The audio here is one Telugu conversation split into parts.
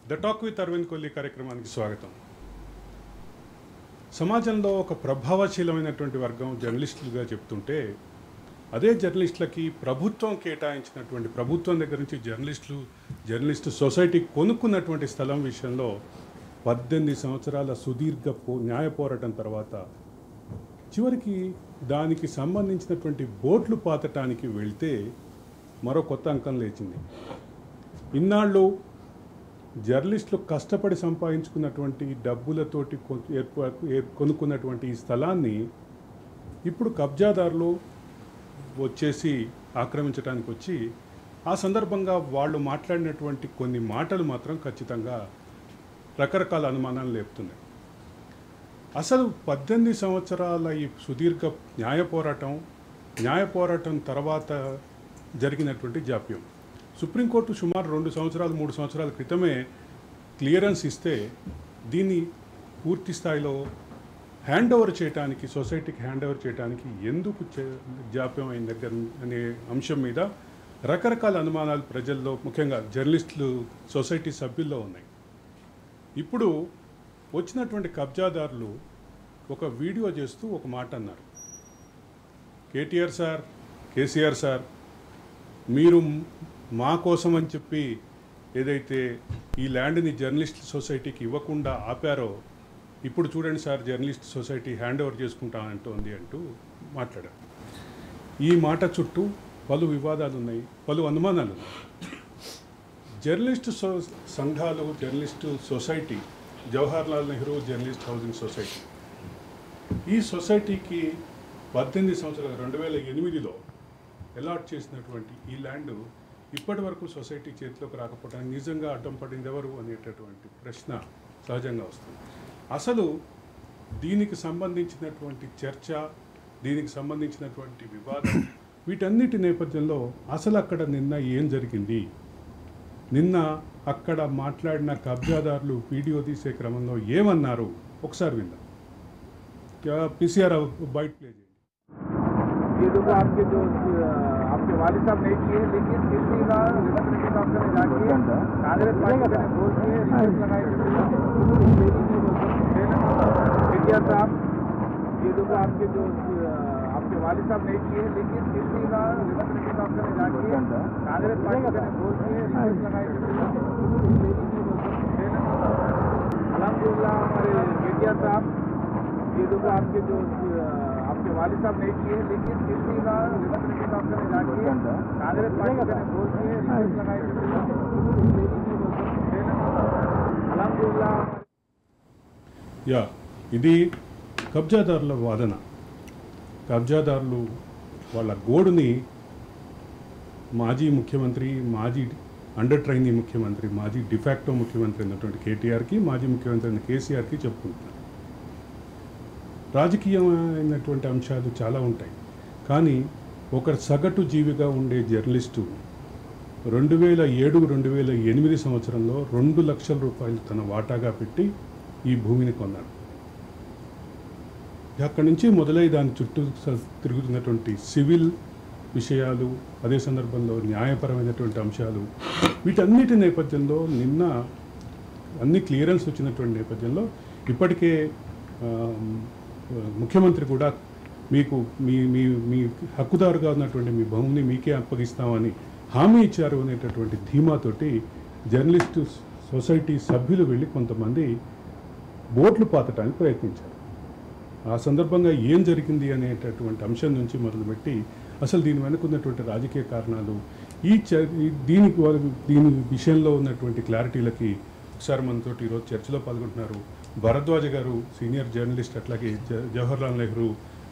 The talk with Arvind Kohli కార్యక్రమానికి స్వాగతం. సమాజంలో ఒక ప్రభావశీలమైనటువంటి వర్గం జర్నలిస్టులుగా చెప్తుంటే, అదే జర్నలిస్టులకి ప్రభుత్వం కేటాయించినటువంటి ప్రభుత్వం దగ్గర నుంచి జర్నలిస్టు సొసైటీ కొనుక్కున్నటువంటి స్థలం విషయంలో 18 సంవత్సరాల సుదీర్ఘ న్యాయ పోరాటం తర్వాత చివరికి దానికి సంబంధించినటువంటి బోట్లు పాతటానికి వెళ్తే మరో కొత్త అంకం లేచింది. ఇన్నాళ్ళు జర్నలిస్టులు కష్టపడి సంపాదించుకున్నటువంటి డబ్బులతోటి కొనుక్కున్నటువంటి ఈ స్థలాన్ని ఇప్పుడు కబ్జాదారులు వచ్చేసి ఆక్రమించడానికి వచ్చి, ఆ సందర్భంగా వాళ్ళు మాట్లాడినటువంటి కొన్ని మాటలు మాత్రం ఖచ్చితంగా రకరకాల అనుమానాలు లేపుతున్నాయి. అసలు 18 సంవత్సరాల ఈ సుదీర్ఘ న్యాయ పోరాటం తర్వాత జరిగినటువంటి జాప్యం. సుప్రీంకోర్టు సుమారు 2 సంవత్సరాలు 3 సంవత్సరాల క్రితమే క్లియరెన్స్ ఇస్తే దీన్ని పూర్తి స్థాయిలో సొసైటీకి హ్యాండ్ ఓవర్ చేయడానికి ఎందుకు జాప్యం అయిన దగ్గర అనే అంశం మీద రకరకాల అనుమానాలు ప్రజల్లో, ముఖ్యంగా జర్నలిస్టులు సొసైటీ సభ్యుల్లో ఉన్నాయి. ఇప్పుడు వచ్చినటువంటి కబ్జాదారులు ఒక వీడియో చేస్తూ ఒక మాట అన్నారు. కేసీఆర్ సార్, మీరు మా కోసం అని చెప్పి ఏదైతే ఈ ల్యాండ్ని జర్నలిస్ట్ సొసైటీకి ఇవ్వకుండా ఆపారో, ఇప్పుడు చూడండి sir, journalist society hand over చేసుకుంటానంటోంది అంటూ మాట్లాడారు. ఈ మాట చుట్టూ పలు వివాదాలు ఉన్నాయి, పలు అనుమానాలు ఉన్నాయి. జర్నలిస్టు సంఘాలు, journalist society, Jawaharlal Nehru journalist housing society, ఈ సొసైటీకి 18 సంవత్సరాలు 2008లో అలాట్ చేసినటువంటి ఈ ల్యాండ్ ఇప్పటి వరకు సొసైటీ చేతిలోకి రాకపోవడానికి నిజంగా అడ్డం పడింది ఎవరు అనేటటువంటి ప్రశ్న సహజంగా వస్తుంది. అసలు దీనికి సంబంధించినటువంటి చర్చ, దీనికి సంబంధించినటువంటి వివాదం, వీటన్నిటి నేపథ్యంలో అసలు అక్కడ నిన్న ఏం జరిగింది, నిన్న అక్కడ మాట్లాడిన కబ్జాదారులు వీడియో తీసే క్రమంలో ఏమన్నారు ఒకసారి విందాం. పీసీఆర్ బయట ప్లే చేయండి. ये तो आपके जो आपके वालिद साहब नहीं किए, लेकिन फिर भी रेवंत रेड्डी साहब ने जाके कांग्रेस पार्टी ने बोल के रिक्वेस्ट लगाई केटीआर साहब, ये तो आपके जो आपके वालिद साहब नहीं किए, लेकिन फिर भी रेवंत रेड्डी साहब ने जाके कांग्रेस पार्टी ने बोल के रिक्वेस्ट लगाई अलहमदुलिल्लाह हमारे केटीआर साहब, ये तो आपके जो आपके वालिद साहब नहीं किए, लेकिन फिर भी रेवंत रेड्डी साहब ने जाके कांग्रेस पार्टी ने बोल के रिक्वेस्ट लगाई अलहमदुलिल्लाह. ఇది కబ్జాదారుల వాదన. కబ్జాదారులు వాళ్ళ గోడుని మాజీ ముఖ్యమంత్రి, మాజీ అండర్ ట్రైనీ ముఖ్యమంత్రి, మాజీ డిఫాక్టో ముఖ్యమంత్రి అయినటువంటి కేటీఆర్కి, మాజీ ముఖ్యమంత్రి అయిన కేసీఆర్కి చెప్పుకుంటున్నారు. రాజకీయమైనటువంటి అంశాలు చాలా ఉంటాయి, కానీ ఒక సగటు జీవిగా ఉండే జర్నలిస్టు 2007-2008 సంవత్సరంలో 2 లక్షల రూపాయలు తన వాటాగా పెట్టి ఈ భూమిని కొన్నాడు. అక్కడి నుంచి మొదలై దాని చుట్టూ తిరుగుతున్నటువంటి సివిల్ విషయాలు, అదే సందర్భంలో న్యాయపరమైనటువంటి అంశాలు, వీటన్నిటి నేపథ్యంలో నిన్న అన్ని క్లియరెన్స్ వచ్చినటువంటి నేపథ్యంలో ఇప్పటికే ముఖ్యమంత్రి కూడా మీకు మీ హక్కుదారుగా ఉన్నటువంటి మీ భూమిని మీకే అప్పగిస్తామని హామీ ఇచ్చారు అనేటటువంటి ధీమాతోటి జర్నలిస్టు సొసైటీ సభ్యులు వెళ్ళి కొంతమంది బోట్లు పాతడానికి ప్రయత్నించారు. ఆ సందర్భంగా ఏం జరిగింది అనేటటువంటి అంశం నుంచి మొదలుపెట్టి అసలు దీని వెనుక ఉన్నటువంటి రాజకీయ కారణాలు, దీని విషయంలో ఉన్నటువంటి క్లారిటీలకి ఒకసారి మనతోటి ఈరోజు చర్చలో పాల్గొంటున్నారు భరద్వాజ్ గారు, సీనియర్ జర్నలిస్ట్, అట్లాగే Jawaharlal Nehru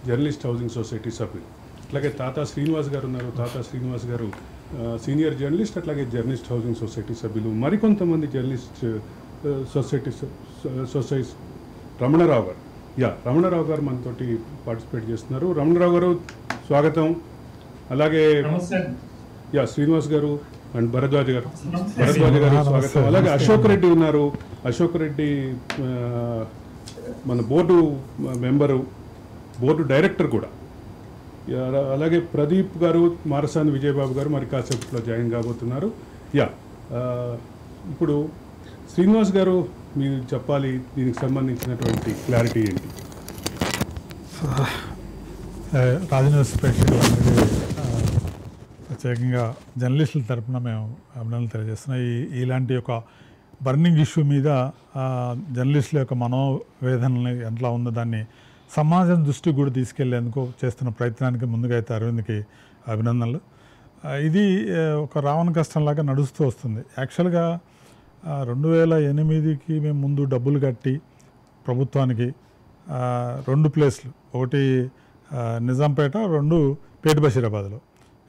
journalist housing society సభ్యులు, అట్లాగే తాతా శ్రీనివాస్ గారు ఉన్నారు. తాతా శ్రీనివాస్ గారు సీనియర్ జర్నలిస్ట్, అట్లాగే జర్నలిస్ట్ హౌసింగ్ సొసైటీ సభ్యులు. మరికొంతమంది జర్నలిస్ట్ సొసైటీ రమణరావు గారు, రమణరావు గారు మనతోటి పార్టిసిపేట్ చేస్తున్నారు. రమణరావు గారు స్వాగతం. అలాగే శ్రీనివాస్ గారు అండ్ భరద్వాజ్ గారు స్వాగతం. అలాగే అశోక్ రెడ్డి ఉన్నారు. అశోక్ రెడ్డి మన బోర్డు మెంబరు, బోర్డు డైరెక్టర్ కూడా. అలాగే ప్రదీప్ గారు, మారసాని విజయబాబు గారు మరి కాసేపట్లో జాయిన్ కాబోతున్నారు. ఇప్పుడు శ్రీనివాస్ గారు మీరు చెప్పాలి, దీనికి సంబంధించినటువంటి క్లారిటీ ఏంటి? రాజన్యూస్ ప్రేక్షకులందరికీ ప్రత్యేకంగా జర్నలిస్టుల తరపున మేము అభినందనలు తెలియజేస్తున్నాం. ఇలాంటి ఒక బర్నింగ్ ఇష్యూ మీద జర్నలిస్టుల యొక్క మనోవేదనని ఎట్లా ఉందో దాన్ని సమాజం దృష్టికి కూడా తీసుకెళ్లేందుకు చేస్తున్న ప్రయత్నానికి ముందుగా అయితే అరవింద్కి అభినందనలు. ఇది ఒక రావణ కష్టంలాగా నడుస్తూ వస్తుంది. యాక్చువల్గా 2008కి మేము ముందు డబ్బులు కట్టి ప్రభుత్వానికి 2 ప్లేస్లు, ఒకటి నిజాంపేట, 2 పేట బషీరాబాద్లో,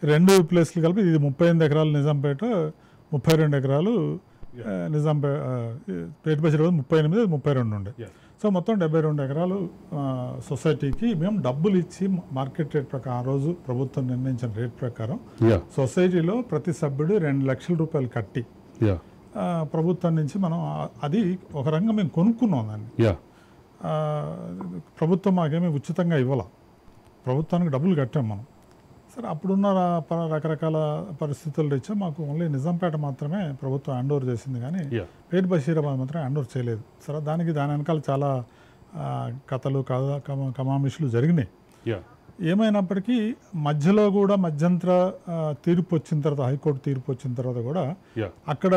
2 ప్లేస్లు కలిపి ఇది 38 ఎకరాలు నిజాంపేట, 32 ఎకరాలు నిజాంపేట, పేట బషీరాబాద్ 38, 32 ఉండే. సో మొత్తం 72 ఎకరాలు సొసైటీకి మేము డబ్బులు ఇచ్చి మార్కెట్ రేట్ ప్రకారం ఆ రోజు ప్రభుత్వం నిర్ణయించిన రేట్ ప్రకారం సొసైటీలో ప్రతి సభ్యుడు 2 లక్షల రూపాయలు కట్టి ప్రభుత్వం నుంచి మనం అది ఒక రంగం మేము కొనుక్కున్నాం దాన్ని. ప్రభుత్వం మాకేమీ ఉచితంగా ఇవ్వాల, ప్రభుత్వానికి డబ్బులు కట్టాం మనం. సరే అప్పుడున్న రకరకాల పరిస్థితులు రీత్యా మాకు ఓన్లీ నిజాంపేట మాత్రమే ప్రభుత్వం హ్యాండ్ ఓవర్ చేసింది, కానీ పేట బషీరాబాద్ మాత్రం హ్యాండ్ ఓవర్ చేయలేదు. సరే దాని వెనకాల చాలా కథలు కమామిషులు జరిగినాయి. ఏమైనప్పటికీ మధ్యలో కూడా మధ్యంతర తీర్పు వచ్చిన తర్వాత, హైకోర్టు తీర్పు వచ్చిన తర్వాత కూడా అక్కడ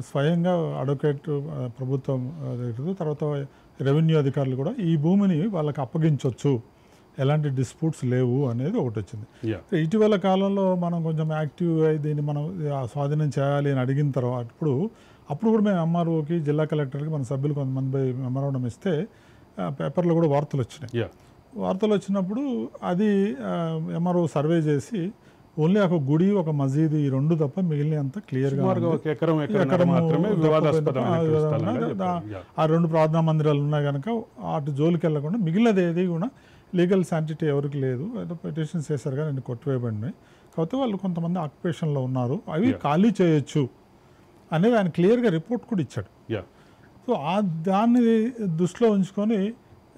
స్వయంగా అడ్వకేట్ ప్రభుత్వం తర్వాత రెవెన్యూ అధికారులు కూడా ఈ భూమిని వాళ్ళకి అప్పగించవచ్చు, ఎలాంటి డిస్ప్యూట్స్ లేవు అనేది ఒకటి వచ్చింది. ఇటీవల కాలంలో మనం కొంచెం యాక్టివ్ అయి దీన్ని మనం స్వాధీనం చేయాలి అని అడిగిన తర్వాత అప్పుడు కూడా మేము ఎంఆర్ఓకి, జిల్లా కలెక్టర్కి మన సభ్యులు కొంతమంది మెమరాండం ఇస్తే పేపర్లో కూడా వార్తలు వచ్చినాయి. వార్తలు వచ్చినప్పుడు అది ఎంఆర్ఓ సర్వే చేసి ఓన్లీ ఒక గుడి, ఒక మసీదు, ఈ 2 తప్ప మిగిలిన అంతా క్లియర్గా ఆ 2 ప్రార్థనా మందిరాలు ఉన్నాయి కనుక అటు జోలికి వెళ్ళకుండా మిగిలినది ఏది కూడా లీగల్ శాంటిటీ ఎవరికి లేదు. ఏదో పిటిషన్స్ చేశారు కానీ కొట్టివేయబడినాయి. కాకపోతే వాళ్ళు కొంతమంది ఆక్యుపేషన్లో ఉన్నారు, అవి ఖాళీ చేయొచ్చు అనేది ఆయన క్లియర్గా రిపోర్ట్ కూడా ఇచ్చాడు. సో దాన్ని దృష్టిలో ఉంచుకొని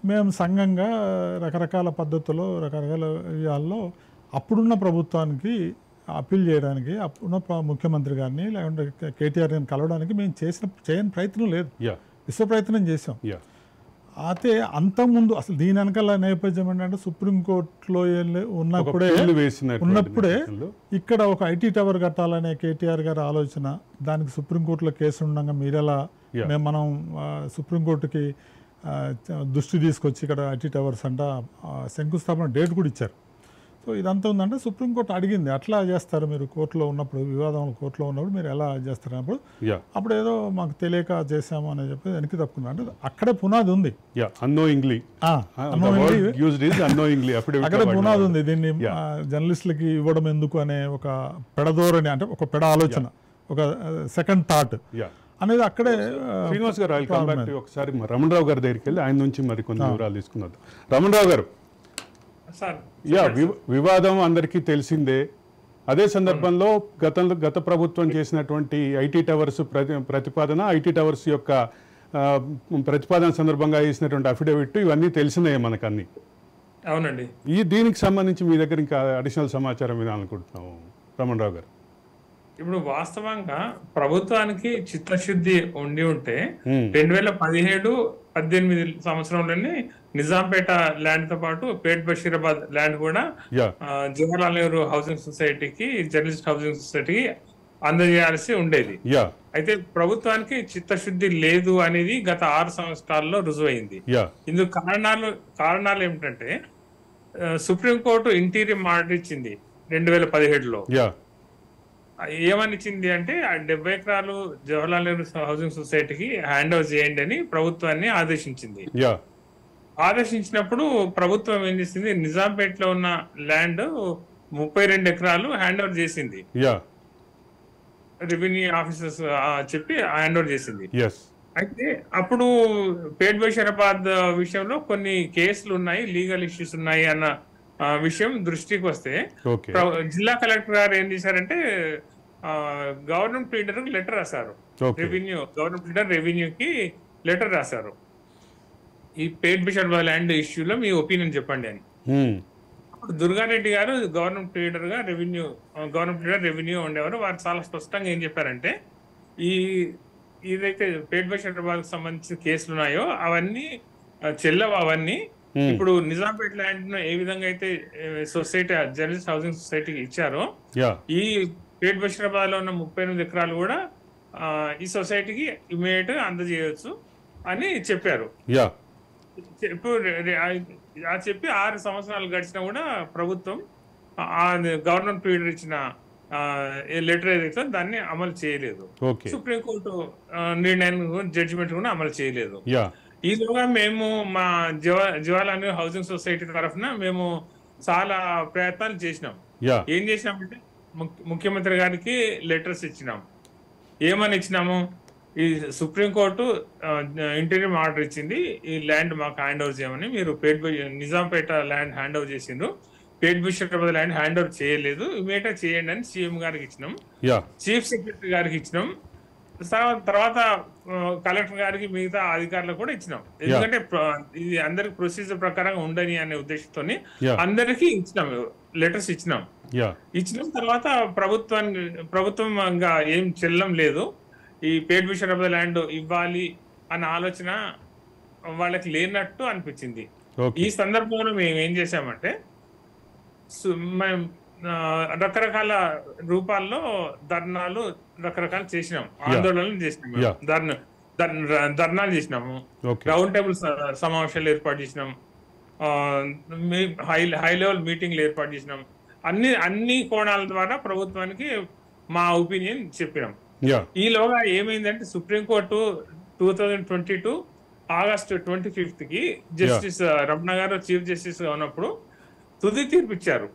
మేము సంఘంగా రకరకాల పద్ధతుల్లో, రకరకాల విషయాల్లో అప్పుడున్న ప్రభుత్వానికి అప్పీల్ చేయడానికి, అప్పుడున్న ముఖ్యమంత్రి గారిని లేకుంటే కేటీఆర్ గారిని కలవడానికి మేము చేయని ప్రయత్నం లేదు, విశ్వ ప్రయత్నం చేసాం. అయితే అంతకుముందు అసలు దీని వెనకాల నేపథ్యం ఏంటంటే సుప్రీంకోర్టులో ఉన్నప్పుడే ఇక్కడ ఒక ఐటీ టవర్ కట్టాలనే కేటీఆర్ గారి ఆలోచన, దానికి సుప్రీంకోర్టులో కేసు ఉండగా మీరెలా మనం సుప్రీంకోర్టుకి దృష్టి తీసుకొచ్చి ఇక్కడ ఐటీ టవర్స్ అంట శంకుస్థాపన డేట్ కూడా ఇచ్చారు. సో ఇదంతా ఉందంటే సుప్రీంకోర్టు అడిగింది, అట్లా చేస్తారు మీరు కోర్టులో ఉన్నప్పుడు, వివాదం కోర్టులో ఉన్నప్పుడు మీరు ఎలా చేస్తారు అన్నప్పుడు, అప్పుడు ఏదో మాకు తెలియక చేసాము అని చెప్పి వెనక్కి తప్పుకున్నా. అంటే అక్కడే పునాది ఉంది, అక్కడే పునాది ఉంది. దీన్ని జర్నలిస్టులకి ఇవ్వడం ఎందుకు అనే ఒక పెడధోరణి, అంటే ఒక పెడ ఆలోచన, ఒక సెకండ్ థాట్ అనేది అక్కడే. శ్రీనివాస్ గారు ఒకసారి రమణరావు గారి దగ్గరికి వెళ్ళి ఆయన నుంచి మరి కొన్ని వివరాలు తీసుకున్నారు. రమణరావు గారు, వివాదం అందరికీ తెలిసిందే. అదే సందర్భంలో గత ప్రభుత్వం చేసినటువంటి ఐటీ టవర్స్ ప్రతిపాదన, ఐటీ టవర్స్ యొక్క ప్రతిపాదన సందర్భంగా చేసినటువంటి అఫిడవిట్, ఇవన్నీ తెలిసినాయి మనకన్నీ. అవునండి. దీనికి సంబంధించి మీ దగ్గర ఇంకా అడిషనల్ సమాచారం వినాలనుకుంటున్నాము రమణరావు గారు. ఇప్పుడు వాస్తవంగా ప్రభుత్వానికి చిత్తశుద్ధి ఉండి ఉంటే 2017-18 సంవత్సరంలోనే నిజాంపేట ల్యాండ్ తో పాటు పేట్ బషీరాబాద్ ల్యాండ్ కూడా జవహర్లాల్ నెహ్రూ హౌసింగ్ సొసైటీకి, జర్నలిస్ట్ హౌసింగ్ సొసైటీకి అందజేయాల్సి ఉండేది. అయితే ప్రభుత్వానికి చిత్తశుద్ధి లేదు అనేది గత 6 సంవత్సరాల్లో రుజువైంది. ఇందుకు కారణాలు ఏమిటంటే సుప్రీంకోర్టు ఇంటీరియం ఆర్డర్ ఇచ్చింది 2017లో. ఏమని ఇచ్చింది అంటే 70 ఎకరాలు జవహర్లాల్ నెహ్రూ హౌసింగ్ సొసైటీకి హ్యాండ్ ఓవర్ చేయండి అని ప్రభుత్వాన్ని ఆదేశించింది. ఆదేశించినప్పుడు ప్రభుత్వం ఏం చేసింది, నిజాంపేటలో ఉన్న ల్యాండ్ 32 ఎకరాలు హ్యాండ్ ఓవర్ చేసింది. రెవెన్యూ ఆఫీసర్స్ చెప్పి హ్యాండ్ ఓవర్ చేసింది. అయితే అప్పుడు పేట్ బషీరాబాద్ విషయంలో కొన్ని కేసులు ఉన్నాయి, లీగల్ ఇష్యూస్ ఉన్నాయి అన్న విషయం దృష్టికి వస్తే జిల్లా కలెక్టర్ గారు ఏం చేశారంటే గవర్నమెంట్ లీడర్ లెటర్ రాశారు. గవర్నమెంట్ లీడర్ రెవెన్యూకి లెటర్ రాశారు, ఈ పేట్ బషీరాబాద్ ల్యాండ్ ఇష్యూలో మీ ఒపీనియన్ చెప్పండి అని. దుర్గారెడ్డి గారు గవర్నమెంట్ లీడర్ రెవెన్యూ ఉండేవారు. వారు చాలా స్పష్టంగా ఏం చెప్పారంటే, ఈ ఏదైతే పేట్ బషీరాబాద్ సంబంధించిన కేసులు ఉన్నాయో అవన్నీ చెల్లవు. అవన్నీ ఇప్పుడు నిజాంపేట ల్యాండ్ ను ఏ విధంగా అయితే సొసైటీ జర్నలిస్ట్ హౌసింగ్ సొసైటీకి ఇచ్చారో ఈ పేట్ బషీరాబాద్ లో ఉన్న 38 ఎకరాలు కూడా ఈ సొసైటీకి ఇమీడియట్ గా అందజేయవచ్చు అని చెప్పారు. చెప్పి 6 సంవత్సరాలు గడిచినా కూడా ప్రభుత్వం గవర్నమెంట్ పీరియడ్ ఇచ్చిన లెటర్ ఏదైతే దాన్ని అమలు చేయలేదు. సుప్రీంకోర్టు నిర్ణయాన్ని జడ్జిమెంట్ కూడా అమలు చేయలేదు. ఈలోగా మేము మా జవహర్లాల్ నెహ్రూ హౌసింగ్ సొసైటీ తరఫున మేము చాలా ప్రయత్నాలు చేసినాం. ఏం చేసినామంటే ముఖ్యమంత్రి గారికి లెటర్స్ ఇచ్చినాం. ఏమని ఇచ్చినాము, ఈ సుప్రీంకోర్టు ఇంటీరియం ఆర్డర్ ఇచ్చింది, ఈ ల్యాండ్ మాకు హ్యాండ్ ఓవర్ చేయమని. మీరు నిజాంపేట ల్యాండ్ హ్యాండ్ ఓవర్ చేసిండ్రు, పేట్ బషీరాబాద్ ల్యాండ్ హ్యాండ్ ఓవర్ చేయలేదు, ఇమీడియట్ చేయండి అని సీఎం గారికి ఇచ్చినాం, చీఫ్ సెక్రటరీ గారికి ఇచ్చినాం, తర్వాత కలెక్టర్ గారికి మిగతా అధికారులకు కూడా ఇచ్చినాం. ఎందుకంటే ఇది అందరికి ప్రొసీజర్ ప్రకారంగా ఉండని అనే ఉద్దేశంతో అందరికి ఇచ్చినాం, లెటర్స్ ఇచ్చినాం. తర్వాత ప్రభుత్వం ఇంకా ఏం చెల్లం లేదు, ఈ పేట్ బషీరాబాద్ ల్యాండ్ ఇవ్వాలి అన్న ఆలోచన వాళ్ళకి లేనట్టు అనిపించింది. ఈ సందర్భంలో మేము ఏం చేసామంటే రకరకాల రూపాల్లో ధర్నాలు రకరకాలు చేసినాం, ఆందోళనలు చేసినాము, ధర్నాలు చేసినాము, రౌండ్ టేబుల్ సమావేశాలు ఏర్పాటు చేసినాం, హై లెవెల్ మీటింగ్లు ఏర్పాటు చేసినాం. అన్ని కోణాల ద్వారా ప్రభుత్వానికి మా ఒపీనియన్ చెప్పినాం. ఈలోగా ఏమైందంటే సుప్రీంకోర్టు 2022 ఆగస్టు 25 కి జస్టిస్ రమణ గారు చీఫ్ జస్టిస్ గా ఉన్నప్పుడు తుది తీర్పు ఇచ్చారు.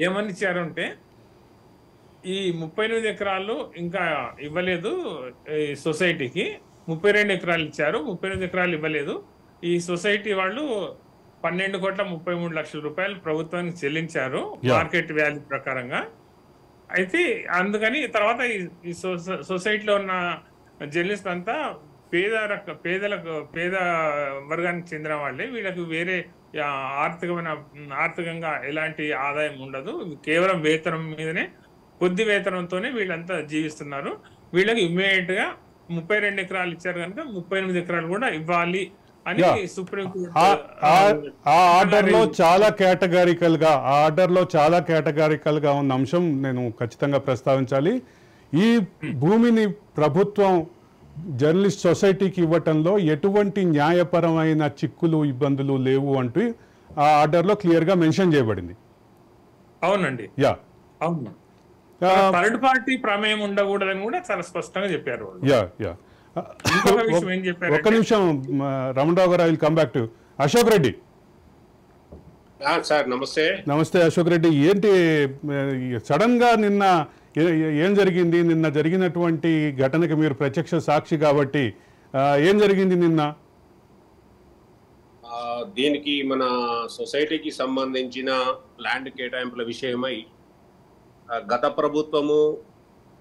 ఏమని ఇచ్చారు అంటే ఈ 38 ఎకరాలు ఇంకా ఇవ్వలేదు ఈ సొసైటీకి, 32 ఎకరాలు ఇచ్చారు, 38 ఎకరాలు ఇవ్వలేదు. ఈ సొసైటీ వాళ్ళు 12,33,00,000 రూపాయలు ప్రభుత్వానికి చెల్లించారు మార్కెట్ వాల్యూ ప్రకారంగా. అయితే అందుకని తర్వాత ఈ సొసైటీలో ఉన్న జర్నలిస్ట్ అంతా పేద వర్గానికి చెందిన వాళ్ళే, వీళ్ళకి వేరే ఆర్థికంగా ఎలాంటి ఆదాయం ఉండదు, కేవలం వేతనం మీదనే, కొద్ది వేతనంతోనే వీళ్ళంతా జీవిస్తున్నారు. వీళ్ళకి ఇమ్మీడియట్ గా 32 ఎకరాలు ఇచ్చారు కనుక 38 ఎకరాలు కూడా ఇవ్వాలి అని సుప్రీంకోర్టు ఆర్డర్ లో చాలా కేటగారికల్ గా ఉన్న అంశం నేను ఖచ్చితంగా ప్రస్తావించాలి. ఈ భూమిని ప్రభుత్వం జర్నలిస్ట్ సొసైటీకి ఇవ్వటంలో ఎటువంటి న్యాయపరమైన చిక్కులు ఇబ్బందులు లేవు అంటూ ఆ ఆర్డర్ లో క్లియర్ గా మెన్షన్ చేయబడింది. అవునండి, అవును. థర్డ్ పార్టీ ప్రమేయం ఉండకూడదని కూడా చాలా స్పష్టంగా చెప్పారు. ఒక్క నిమిషం రమణరావు గారు, I will come back to Ashok Reddy. Sir నమస్తే. నమస్తే అశోక్ రెడ్డి. ఏంటి సడన్ గా నిన్న ఏం జరిగింది? నిన్న జరిగినటువంటి ఘటనకి మీరు ప్రత్యక్ష సాక్షి కాబట్టి ఏం జరిగింది నిన్న? దీనికి మన సొసైటీకి సంబంధించిన ల్యాండ్ కేటాయింపుల విషయమై గత ప్రభుత్వము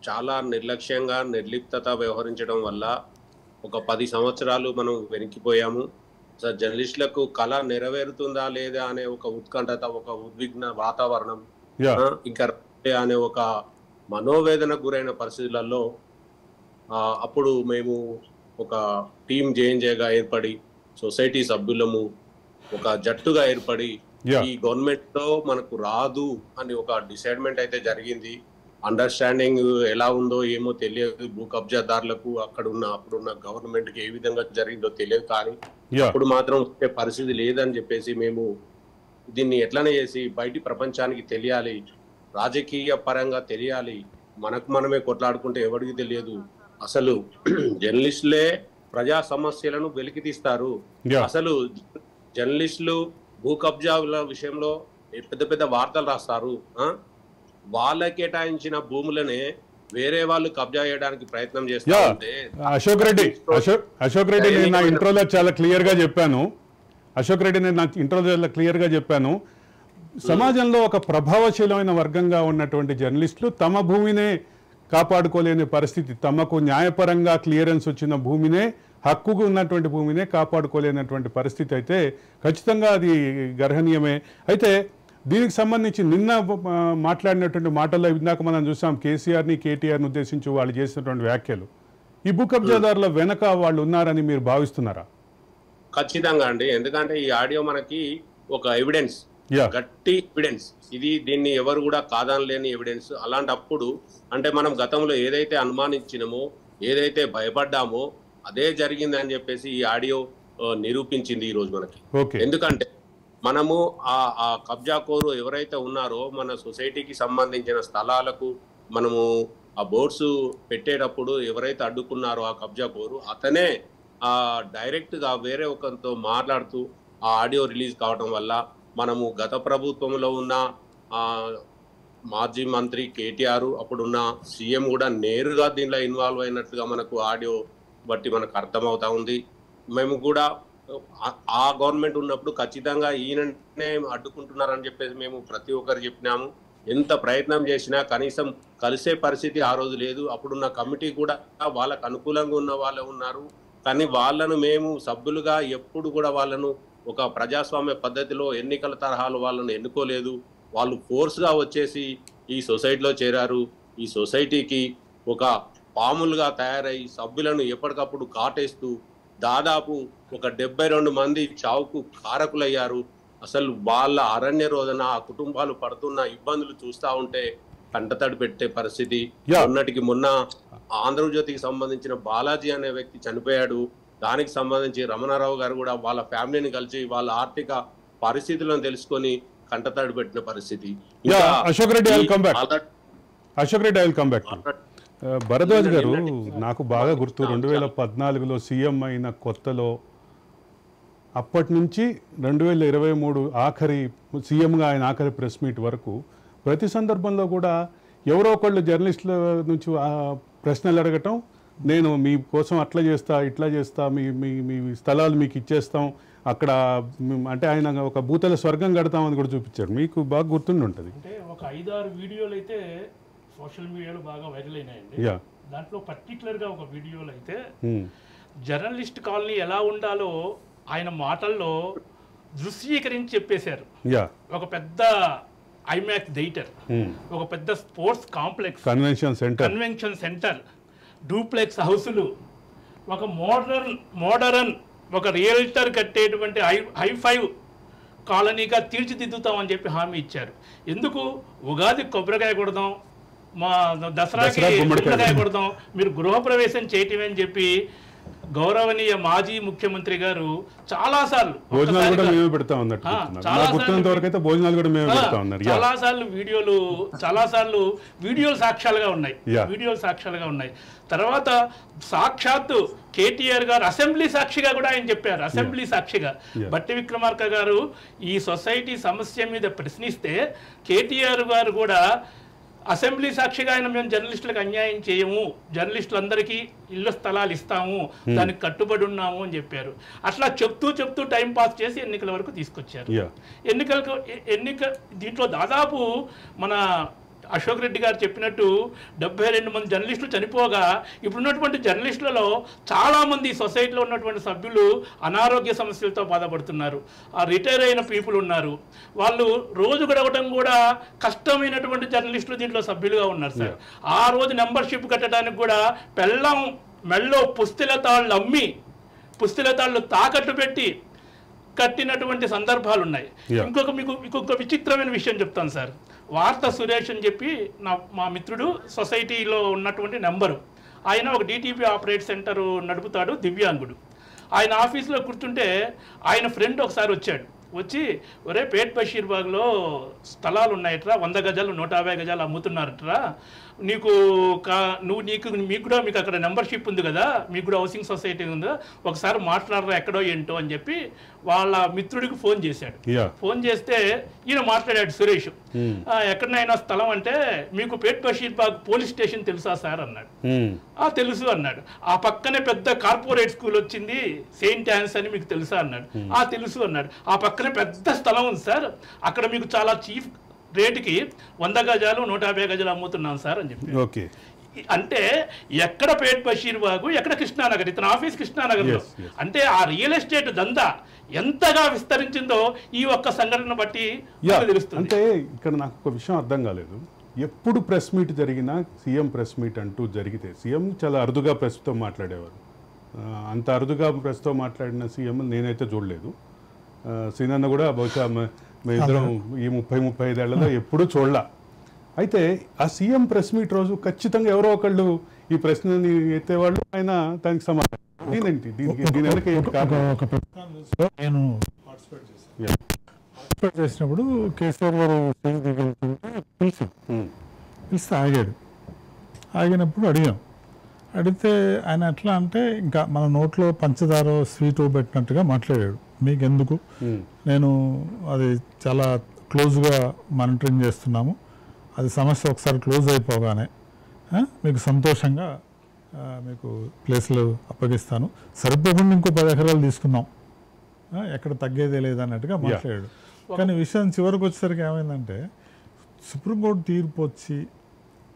చాలా నిర్లక్ష్యంగా నిర్లిప్తత వ్యవహరించడం వల్ల ఒక 10 సంవత్సరాలు మనం వెనక్కిపోయాము. జర్నలిస్టులకు కళ నెరవేరుతుందా లేదా అనే ఒక ఉత్కంఠత, ఒక ఉద్విగ్న వాతావరణం, ఇంకా అనే ఒక మనోవేదనకు గురైన పరిస్థితులలో అప్పుడు మేము ఒక టీం జేఎన్జేగా ఏర్పడి సొసైటీ సభ్యులము ఒక జట్టుగా ఏర్పడి ఈ గవర్నమెంట్ లో మనకు రాదు అని ఒక డిసైడ్మెంట్ అయితే జరిగింది. అండర్స్టాండింగ్ ఎలా ఉందో ఏమో తెలియదు, భూ కబ్జాదారులకు అప్పుడున్న గవర్నమెంట్ కి ఏ విధంగా జరిగిందో తెలియదు, కానీ అప్పుడు మాత్రం పరిస్థితి లేదని చెప్పేసి మేము దీన్ని ఎట్లనే చేసి బయటి ప్రపంచానికి తెలియాలి, రాజకీయ పరంగా తెలియాలి, మనకు మనమే కొట్లాడుకుంటే ఎవరికి తెలియదు, అసలు జర్నలిస్టులే ప్రజా సమస్యలను వెలికి తీస్తారు, అసలు జర్నలిస్టులు భూ కబ్జాల విషయంలో పెద్ద పెద్ద వార్తలు రాస్తారు, వాళ్ళ కేటాయించిన భూములనే వేరే వాళ్ళు కబ్జా చేయడానికి ప్రయత్నం చేస్తారు. అశోక్ రెడ్డి నేను నా ఇంట్రోలో చాలా క్లియర్ గా చెప్పాను, సమాజంలో ఒక ప్రభావశీలమైన వర్గంగా ఉన్నటువంటి జర్నలిస్టులు తమ భూమినే కాపాడుకోలేని పరిస్థితి, తమకు న్యాయపరంగా క్లియరెన్స్ వచ్చిన భూమినే, హక్కుగా ఉన్నటువంటి భూమినే కాపాడుకోలేనటువంటి పరిస్థితి అయితే ఖచ్చితంగా అది గర్హనీయమే. అయితే దీనికి సంబంధించి నిన్న మాట్లాడినటువంటి మాటల్లో ఇందాక మనం చూసాం కేసీఆర్ని కేటీఆర్ని ఉద్దేశించి వాళ్ళు చేసినటువంటి వ్యాఖ్యలు. ఈ భూ కబ్జాదారుల వెనక వాళ్ళు ఉన్నారని మీరు భావిస్తున్నారా? ఖచ్చితంగా అండి, ఎందుకంటే ఈ ఆడియో మనకి ఒక ఎవిడెన్స్, గట్టి ఎవిడెన్స్. దీన్ని ఎవరు కూడా కాదనలేని ఎవిడెన్స్. అలాంటప్పుడు అంటే మనం గతంలో ఏదైతే అనుమానించినామో, ఏదైతే భయపడ్డామో అదే జరిగిందని చెప్పేసి ఈ ఆడియో నిరూపించింది ఈ రోజు మనకి. ఎందుకంటే మనము ఆ కబ్జాకోరు ఎవరైతే ఉన్నారో మన సొసైటీకి సంబంధించిన స్థలాలకు మనము ఆ బోర్డ్స్ పెట్టేటప్పుడు ఎవరైతే అడ్డుకున్నారో ఆ కబ్జాకోరు అతనే డైరెక్ట్గా వేరే ఒకరితో మాట్లాడుతూ ఆ ఆడియో రిలీజ్ కావడం వల్ల మనము గత ప్రభుత్వంలో ఉన్న మాజీ మంత్రి కేటీఆర్, అప్పుడున్న సీఎం కూడా నేరుగా దీనిలో ఇన్వాల్వ్ అయినట్లుగా మనకు ఆడియో బట్టి మనకు అర్థమవుతా ఉంది. మేము కూడా ఆ గవర్నమెంట్ ఉన్నప్పుడు ఖచ్చితంగా ఈయననే అడ్డుకుంటున్నారని చెప్పేసి మేము ప్రతి ఒక్కరు చెప్పినాము. ఎంత ప్రయత్నం చేసినా కనీసం కలిసే పరిస్థితి ఆ రోజు లేదు. అప్పుడున్న కమిటీ కూడా వాళ్ళకు అనుకూలంగా ఉన్న వాళ్ళే ఉన్నారు, కానీ వాళ్ళను మేము సభ్యులుగా ఎప్పుడు కూడా వాళ్ళను ఒక ప్రజాస్వామ్య పద్ధతిలో ఎన్నికల తరహాలో వాళ్ళను ఎన్నుకోలేదు. వాళ్ళు ఫోర్స్గా వచ్చేసి ఈ సొసైటీలో చేరారు. ఈ సొసైటీకి ఒక పాములుగా తయారై సభ్యులను ఎప్పటికప్పుడు కాటేస్తూ దాదాపు ఒక 72 మంది చావుకు కారకులయ్యారు. అసలు వాళ్ళ అరణ్య రోజున ఆ కుటుంబాలు పడుతున్న ఇబ్బందులు చూస్తూ ఉంటే కంటతడి పెట్టే పరిస్థితి. మొన్నటికి మొన్న ఆంధ్రజ్యోతికి సంబంధించిన బాలాజీ అనే వ్యక్తి చనిపోయాడు. దానికి సంబంధించి రమణారావు గారు కూడా వాళ్ళ ఫ్యామిలీని కలిసి వాళ్ళ ఆర్థిక పరిస్థితులను తెలుసుకొని కంటతడి పెట్టిన పరిస్థితి. Ashok Reddy I will come back. Bharadwaj గారు, నాకు బాగా గుర్తు 2014లో సీఎం అయిన కొత్తలో అప్పటి నుంచి 2023 ఆఖరి సీఎంగా ఆయన ఆఖరి ప్రెస్ మీట్ వరకు ప్రతి సందర్భంలో కూడా ఎవరో ఒకళ్ళు జర్నలిస్టుల నుంచి ప్రశ్నలు అడగటం, నేను మీ కోసం అట్లా చేస్తా ఇట్లా చేస్తా, మీ స్థలాలు మీకు ఇచ్చేస్తాం, అక్కడ అంటే ఆయన ఒక భూతల స్వర్గం కడతామని కూడా చూపించారు. మీకు బాగా గుర్తుండి ఉంటుంది. అంటే ఒక 5-6 వీడియోలు అయితే సోషల్ మీడియాలో బాగా వైరల్ అయినాయండి. దాంట్లో పర్టికులర్గా ఒక వీడియోలో అయితే జర్నలిస్ట్ కాలనీ ఎలా ఉండాలో ఆయన మాటల్లో దృశ్యీకరించి చెప్పేశారు. ఒక పెద్ద ఐమాక్స్ థియేటర్, ఒక పెద్ద sports complex, convention centre, duplex హౌసులు, ఒక మోడరన్ ఒక రియల్టర్ కట్టేటువంటి హై-ఫై కాలనీగా తీర్చిదిద్దుతామని చెప్పి హామీ ఇచ్చారు. ఎందుకు? ఉగాది కొబ్బరికాయ కొడదాం, మా దసరాకి గుమ్మడికాయ కొడదాం, మీరు గృహప్రవేశం చేయటమే అని చెప్పి గౌరవనీయ మాజీ ముఖ్యమంత్రి గారు చాలాసార్లు వీడియోలు సాక్ష్యాలుగా ఉన్నాయి. తర్వాత సాక్షాత్తు కేటీఆర్ గారు అసెంబ్లీ సాక్షిగా కూడా ఆయన చెప్పారు. అసెంబ్లీ సాక్షిగా బట్టి విక్రమార్క గారు ఈ సొసైటీ సమస్య మీద ప్రశ్నిస్తే కేటీఆర్ గారు కూడా అసెంబ్లీ సాక్షిగా ఆయన మేము జర్నలిస్టులకు అన్యాయం చేయము, జర్నలిస్టులందరికీ ఇళ్ల స్థలాలు ఇస్తాము, దానికి కట్టుబడి ఉన్నాము అని చెప్పారు. అట్లా చెప్తూ టైం పాస్ చేసి ఎన్నికల వరకు తీసుకొచ్చారు. దీంట్లో దాదాపు మన అశోక్ రెడ్డి గారు చెప్పినట్టు 72 మంది జర్నలిస్టులు చనిపోగా ఇప్పుడున్నటువంటి జర్నలిస్టులలో చాలామంది సొసైటీలో ఉన్నటువంటి సభ్యులు అనారోగ్య సమస్యలతో బాధపడుతున్నారు. రిటైర్ అయిన పీపుల్ ఉన్నారు. వాళ్ళు రోజు గడవటం కూడా కష్టమైనటువంటి జర్నలిస్టులు దీంట్లో సభ్యులుగా ఉన్నారు సార్. ఆ రోజు మెంబర్షిప్ కట్టడానికి కూడా పెళ్ళం మెళ్ళో పుస్తెలతాళ్ళు అమ్మి పుస్తెలతాళ్ళు తాకట్టు పెట్టి కట్టినటువంటి సందర్భాలు ఉన్నాయి. ఇంకొక విచిత్రమైన విషయం చెప్తాను సార్. వార్త సురేష్ అని చెప్పి మా మిత్రుడు, సొసైటీలో ఉన్నటువంటి నెంబరు. ఆయన ఒక డిటిపి ఆపరేట్ సెంటర్ నడుపుతాడు, దివ్యాంగుడు. ఆయన ఆఫీస్లో కూర్చుంటే ఆయన ఫ్రెండ్ ఒకసారి వచ్చి ఒరే పేట్ బషీర్బాగ్లో స్థలాలు ఉన్నాయట్రా, 100 గజాలు 150 గజాలు అమ్ముతున్నారట్రా, మీకు అక్కడ మెంబర్షిప్ ఉంది కదా, మీకు కూడా హౌసింగ్ సొసైటీ ఉందా, ఒకసారి మాట్లాడరా ఎక్కడో ఏంటో అని చెప్పి వాళ్ళ మిత్రుడికి ఫోన్ చేశాడు. ఫోన్ చేస్తే ఈయన మాట్లాడాడు సురేష్, ఎక్కడైనా స్థలం అంటే మీకు పేట్ బషీర్బాగ్ పోలీస్ స్టేషన్ తెలుసా సార్ అన్నాడు. తెలుసు అన్నాడు. ఆ పక్కనే పెద్ద కార్పొరేట్ స్కూల్ వచ్చింది సెయింట్ యాన్స్ అని మీకు తెలుసా అన్నాడు. తెలుసు అన్నాడు. ఆ పక్కనే పెద్ద స్థలం ఉంది సార్, అక్కడ మీకు చాలా చీఫ్ రేటుకి 100 గజాలు 150 గజాలు అమ్ముతున్నాం సార్ అని చెప్పి. అంటే ఎక్కడ పేట్ బషీర్బాగు, ఎక్కడ కృష్ణానగర్, ఇతని ఆఫీస్ కృష్ణానగర్లో. అంటే ఆ రియల్ ఎస్టేట్ దందా ఎంతగా విస్తరించిందో ఈ ఒక్క సంఘటన బట్టి తెలుస్తుంది. అంటే ఇక్కడ నాకు ఒక విషయం అర్థం కాలేదు. ఎప్పుడు ప్రెస్ మీట్ జరిగినా సీఎం ప్రెస్ మీట్ అంటూ జరిగితే సీఎం చాలా అరుదుగా ప్రెస్తో మాట్లాడేవారు. అంత అరుదుగా ప్రెస్తో మాట్లాడిన సీఎం నేనైతే చూడలేదు. సీనన్న కూడా బహుశా మేమిద్దరం ఈ 30-35 ఏళ్లలో ఎప్పుడూ చూడలా. అయితే ఆ సీఎం ప్రెస్ మీట్ రోజు ఖచ్చితంగా ఎవరో ఒకళ్ళు ఈ ప్రశ్నని ఎత్తేవాళ్ళు, ఆయన దానికి సమాధానం. నేనేంటి దీని వెనక ఏంటి కారణం? నేను పార్టిసిపేట్ చేసినప్పుడు కేసీఆర్ గారు పిలిస్తే ఆగినప్పుడు అడిగితే ఆయన ఎట్లా అంటే ఇంకా మన నోట్లో పంచదార స్వీట్ పెట్టినట్టుగా మాట్లాడాడు. మీకెందుకు, నేను అది చాలా క్లోజ్గా మానిటరింగ్ చేస్తున్నాము, అది సమస్య ఒకసారి క్లోజ్ అయిపోగానే మీకు సంతోషంగా మీకు ప్లేస్లు అప్పగిస్తాను, సరిపోకుండా ఇంకో 10 ఎకరాలు తీసుకుందాం, ఎక్కడ తగ్గేదే లేదన్నట్టుగా మాట్లాడాడు. కానీ విషయం చివరికి వచ్చేసరికి ఏమైందంటే సుప్రీంకోర్టు తీర్పు వచ్చి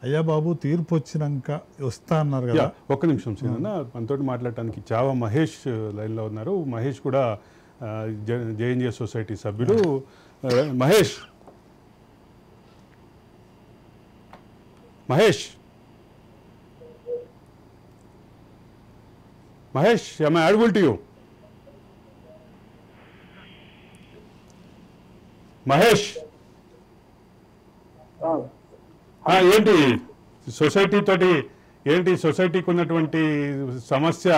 అయ్యా బాబు తీర్పు వచ్చినాక వస్తా అన్నారు కదా. ఒక్క నిమిషం సీనన్న, మనతోటి మాట్లాడటానికి చావా మహేష్ లైన్లో ఉన్నారు. మహేష్ కూడా జేఎన్జే సొసైటీ సభ్యుడు. Mahesh am I audible to you? Mahesh ఏంటి సొసైటీ తోటి ఏంటి సొసైటీకి ఉన్నటువంటి సమస్య?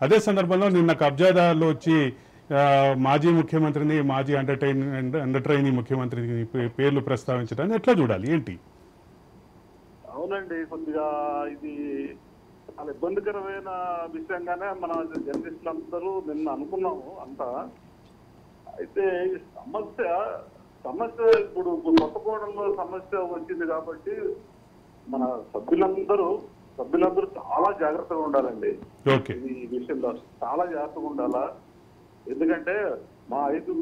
అదే సందర్భంలో నిన్న కబ్జాదారులు వచ్చి మాజీ ముఖ్యమంత్రిని, మాజీ అండర్ ట్రైనీ ముఖ్యమంత్రిని పేర్లు ప్రస్తావించడాన్ని ఎట్లా చూడాలి ఏంటి? అవునండి, కొద్దిగా ఇది చాలా ఇబ్బందికరమైన విషయంగానే మన జర్నలిస్టులు అందరూ నిన్న అనుకున్నాము అంతా. అయితే సమస్య ఇప్పుడు కొత్తగూడెంలో సమస్య వచ్చింది కాబట్టి మన సభ్యులందరూ చాలా జాగ్రత్తగా ఉండాలండి. ఈ విషయంలో చాలా జాగ్రత్తగా ఉండాలా. ఎందుకంటే మా 5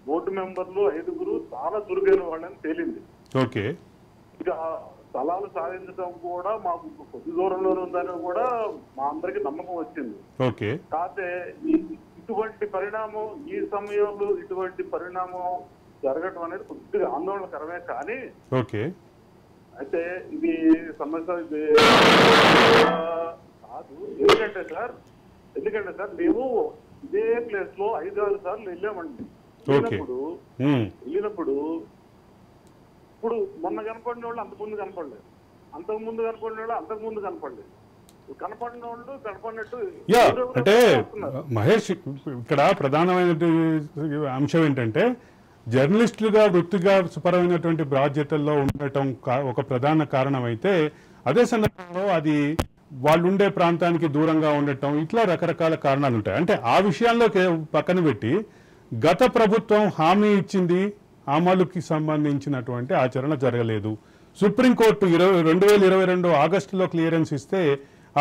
బోర్డు మెంబర్లు 5 చాలా చురుకైన వాళ్ళని తేలింది. ఇక స్థలాలు సాధించడం కూడా మాకు కొద్ది దూరంలోనే ఉందని కూడా మా అందరికి నమ్మకం వచ్చింది. కాకపోతే ఇటువంటి పరిణామం ఈ సమయంలో ఇటువంటి పరిణామం జరగటం అనేది కొద్దిగా ఆందోళనకరమే. కానీ అయితే ఇది సమస్య కాదు. ఎందుకంటే సార్ మేము ఇదే ప్లేస్ లో 5-6 సార్లు వెళ్ళామండి. వెళ్ళినప్పుడు ఇప్పుడు మొన్న కనపడిన వాళ్ళు అంతకుముందు కనపడలేదు, అంతకుముందు కనపడిన వాళ్ళు అంతకుముందు కనపడలేదు, కనపడిన వాళ్ళు కనపడినట్టు. అంటే మహేష్, ఇక్కడ ప్రధానమైన అంశం ఏంటంటే జర్నలిస్టులుగా వృత్తిగా పరమైనటువంటి బాధ్యతల్లో ఉండటం ఒక ప్రధాన కారణం అయితే, అదే సందర్భంలో అది వాళ్ళు ఉండే ప్రాంతానికి దూరంగా ఉండటం, ఇట్లా రకరకాల కారణాలు ఉంటాయి. అంటే ఆ విషయాల్లో పక్కన పెట్టి గత ప్రభుత్వం హామీ ఇచ్చింది, అమలుకి సంబంధించినటువంటి ఆచరణ జరగలేదు. సుప్రీంకోర్టు 2022 ఆగస్టులో క్లియరెన్స్ ఇస్తే